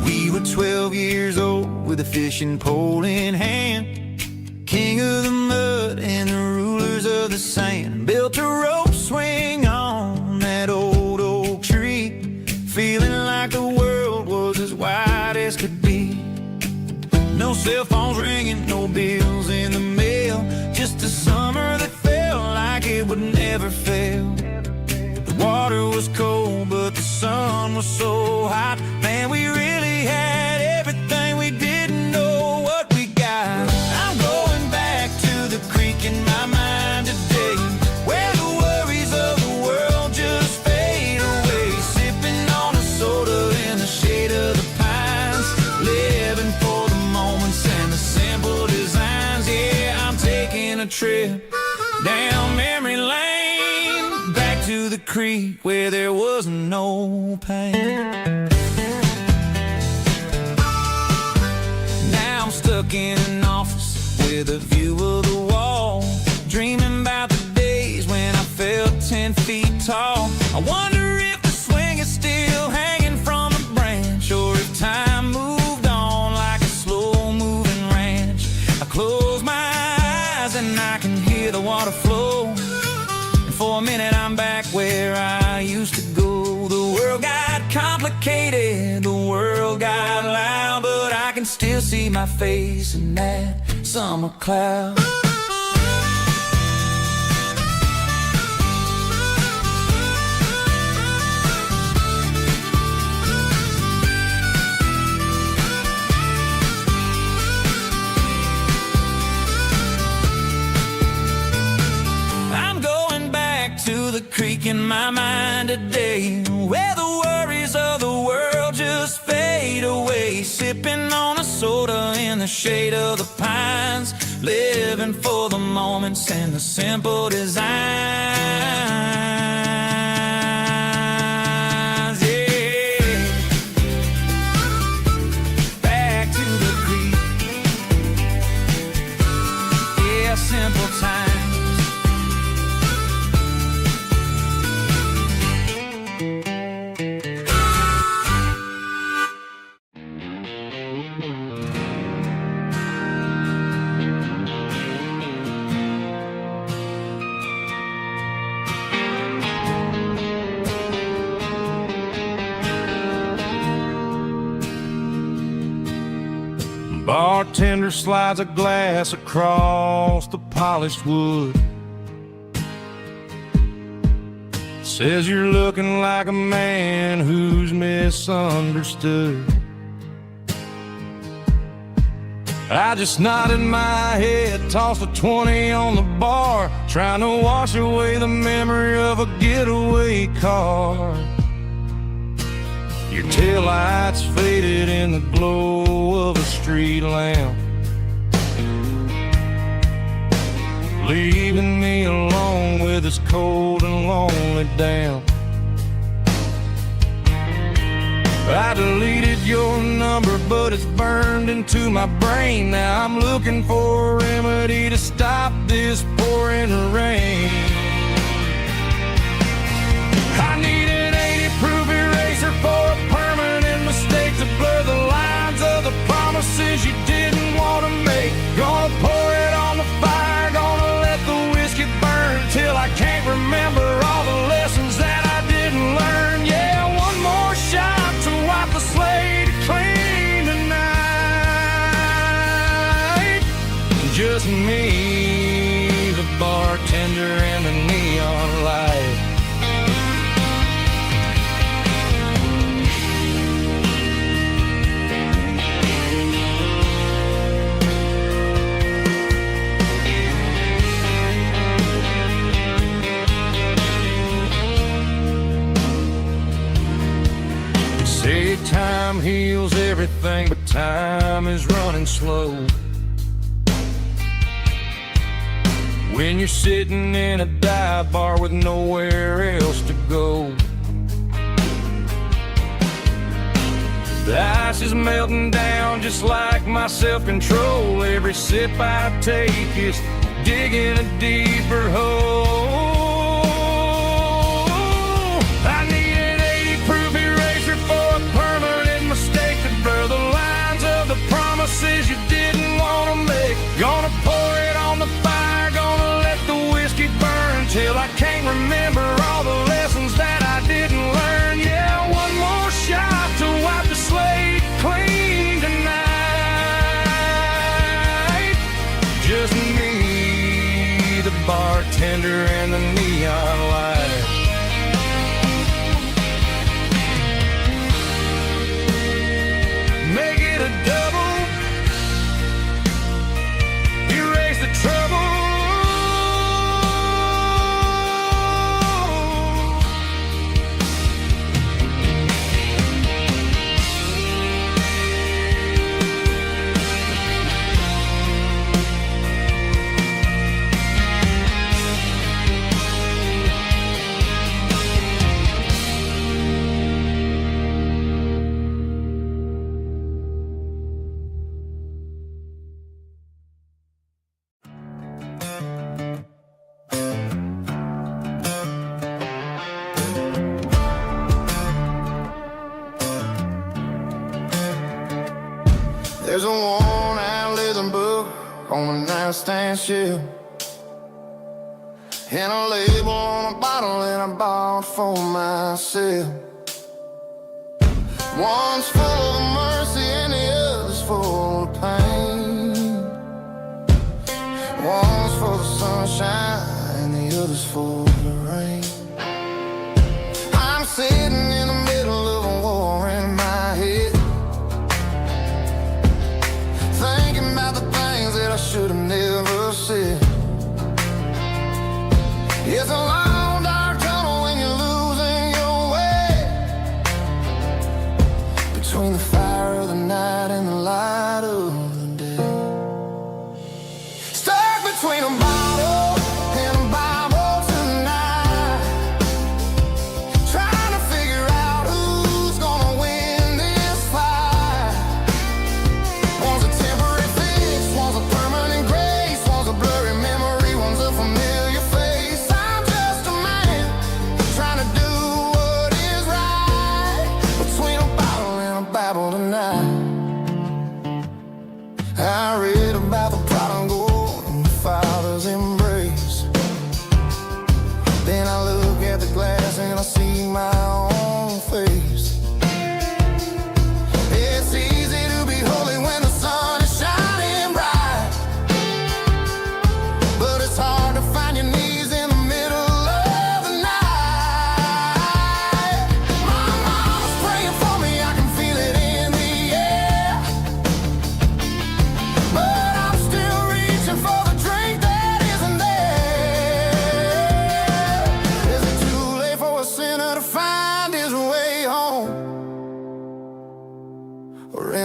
We were 12 years old with a fishing pole in hand, king of the mud and the rulers of the sand. Built a rope swing on that old oak tree, feeling like the world was as wide as could be. No cell phones ringing, no bills in the mail, just a summer that felt like it would never fail. The water was cold, but the sun was so hot. Man, we really had everything, we didn't know what we got. I'm going back to the creek in my mind today, where the worries of the world just fade away. Sipping on a soda in the shade of the pines, living for the moments and the simple designs. Yeah, I'm taking a trip down memory lane, back to the creek where there was no pain. Now I'm stuck in an office with a view of the wall, dreaming about the days when I felt 10 feet tall. I wonder if the swing is still hanging from a branch, or if time moved on like a slow-moving ranch. I close my eyes and I can hear the water flow, and for a minute I'm back where I used to go. The world got complicated, the world got loud, but I can still see my face in that summer cloud. I'm going back to the creek in my mind today, where the worries of the world just fade away. Sipping on a soda in the shade of the pines, living for the moments and the simple designs. Yeah, back to the creek. Yeah, simple times. Bartender slides a glass across the polished wood, says you're looking like a man who's misunderstood. I just nodded my head, tossed a 20 on the bar, trying to wash away the memory of a getaway car. Your taillights faded in the glow of a street lamp, leaving me alone with this cold and lonely damp. I deleted your number, but it's burned into my brain. Now I'm looking for a remedy to stop this pouring rain. I need an 80-proof eraser for a permanent mistake, to blur the lines of the promises you didn't want to make. Gonna pour it on the fire, gonna let the whiskey burn till I can't remember all the lessons that I didn't learn. Yeah, one more shot to wipe the slate clean tonight. Just me, the bartender, and the neon light. Say time heals everything, but time is running slow. When you're sitting in a dive bar with nowhere else to go, the ice is melting down just like my self-control. Every sip I take is digging a deeper hole. I need an 80-proof eraser for a permanent mistake, to blur the lines of the promises you didn't want to make. Gonna pour it on the fire, gonna let the whiskey burn till I can't remember all the lessons that I didn't learn. Yeah, one more shot to wipe the slate clean tonight. Just me, the bartender, and the neon light. Make it a double, erase the trouble. There's a worn-out leather book on the nightstand shelf, and a label on a bottle that I bought for myself. One's full of mercy and the other's full of pain. One's for the sunshine and the other's for the rain. I'm sitting in the middle of a war in my head, thinking about the things that I should have never said. It's a long dark tunnel when you're losing your way, between the fire of the night and the light of the day. Stuck between a bottle and a Bible tonight, trying to figure out who's gonna win this fight. One's a temporary fix, one's a permanent grace, one's a blurry memory, one's a familiar face. I'm just a man trying to do what is right, between a bottle and a Bible tonight.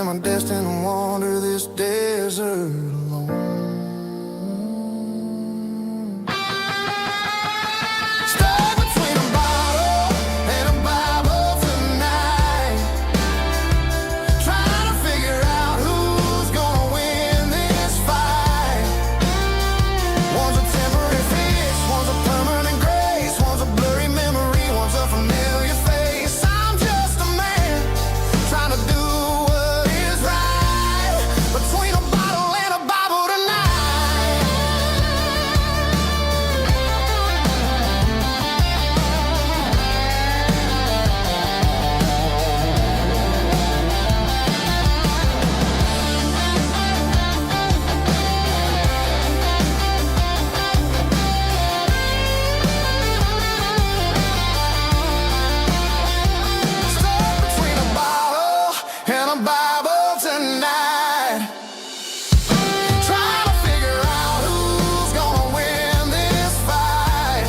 am I destined to wander this desert alone? Stuck between a bottle and a Bible tonight, trying to figure out who's gonna win this fight. One's a temporary fix, one's a permanent grace, one's a blurry memory, one's a familiar face. I'm just a man trying to do what is right, between a bottle and a Bible tonight. Stuck between a bottle and a Bible tonight, trying to figure out who's gonna win this fight.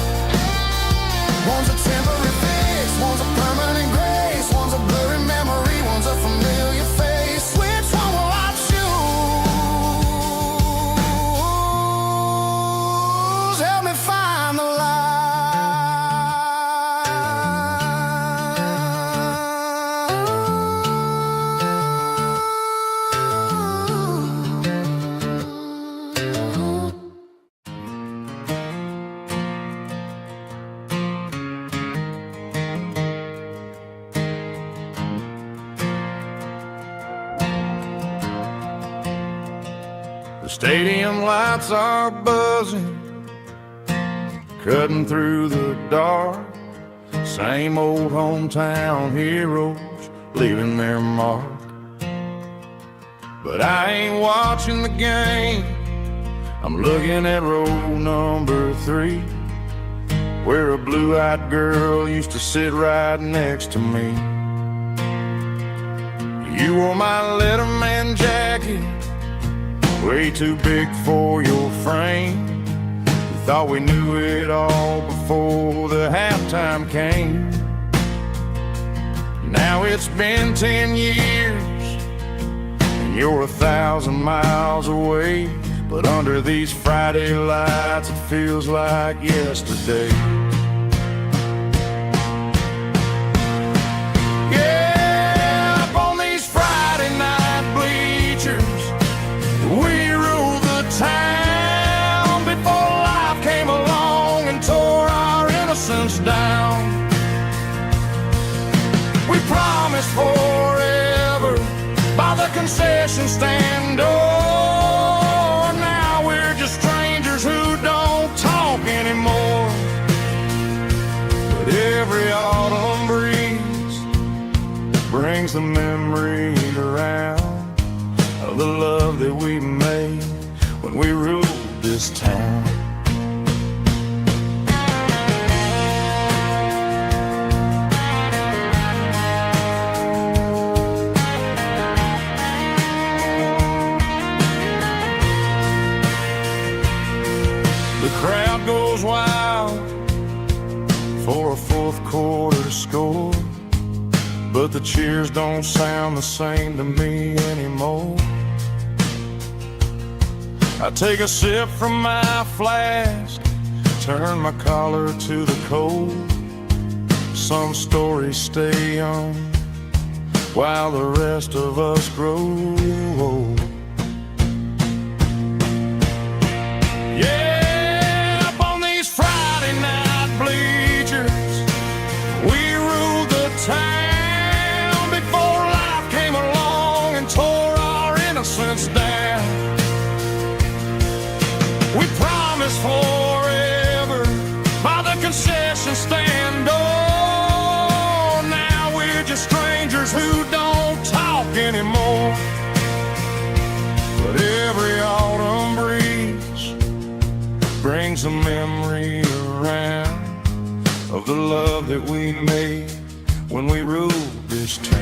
One's a temporary fix, one's a permanent grace, one's a blurry memory, one's a familiar face. Which one will I choose? Help me find the light. The stadium lights are buzzing, cutting through the dark. Same old hometown heroes leaving their mark. But I ain't watching the game, I'm looking at row number 3, where a blue-eyed girl used to sit right next to me. You wore my Letterman jacket, way too big for your frame. We thought we knew it all before the halftime came. Now it's been 10 years, and you're 1,000 miles away. But under these Friday lights, it feels like yesterday. Yeah, up on these Friday night bleachers, we ruled the town before life came along and tore our innocence down. We promised forever by the concession stand door. Now we're just strangers who don't talk anymore. But every autumn breeze brings the memory around of the love that we made when we ruled this town. The crowd goes wild for a fourth quarter score, but the cheers don't sound the same to me anymore. I take a sip from my flask, turn my collar to the cold. Some stories stay young while the rest of us grow old. Yeah, up on these Friday night bleachers, we ruled the town before life came along and tore our innocence down. We promised forever by the concession stand door. Now we're just strangers who don't talk anymore. But every autumn breeze brings a memory around of the love that we made when we ruled this town.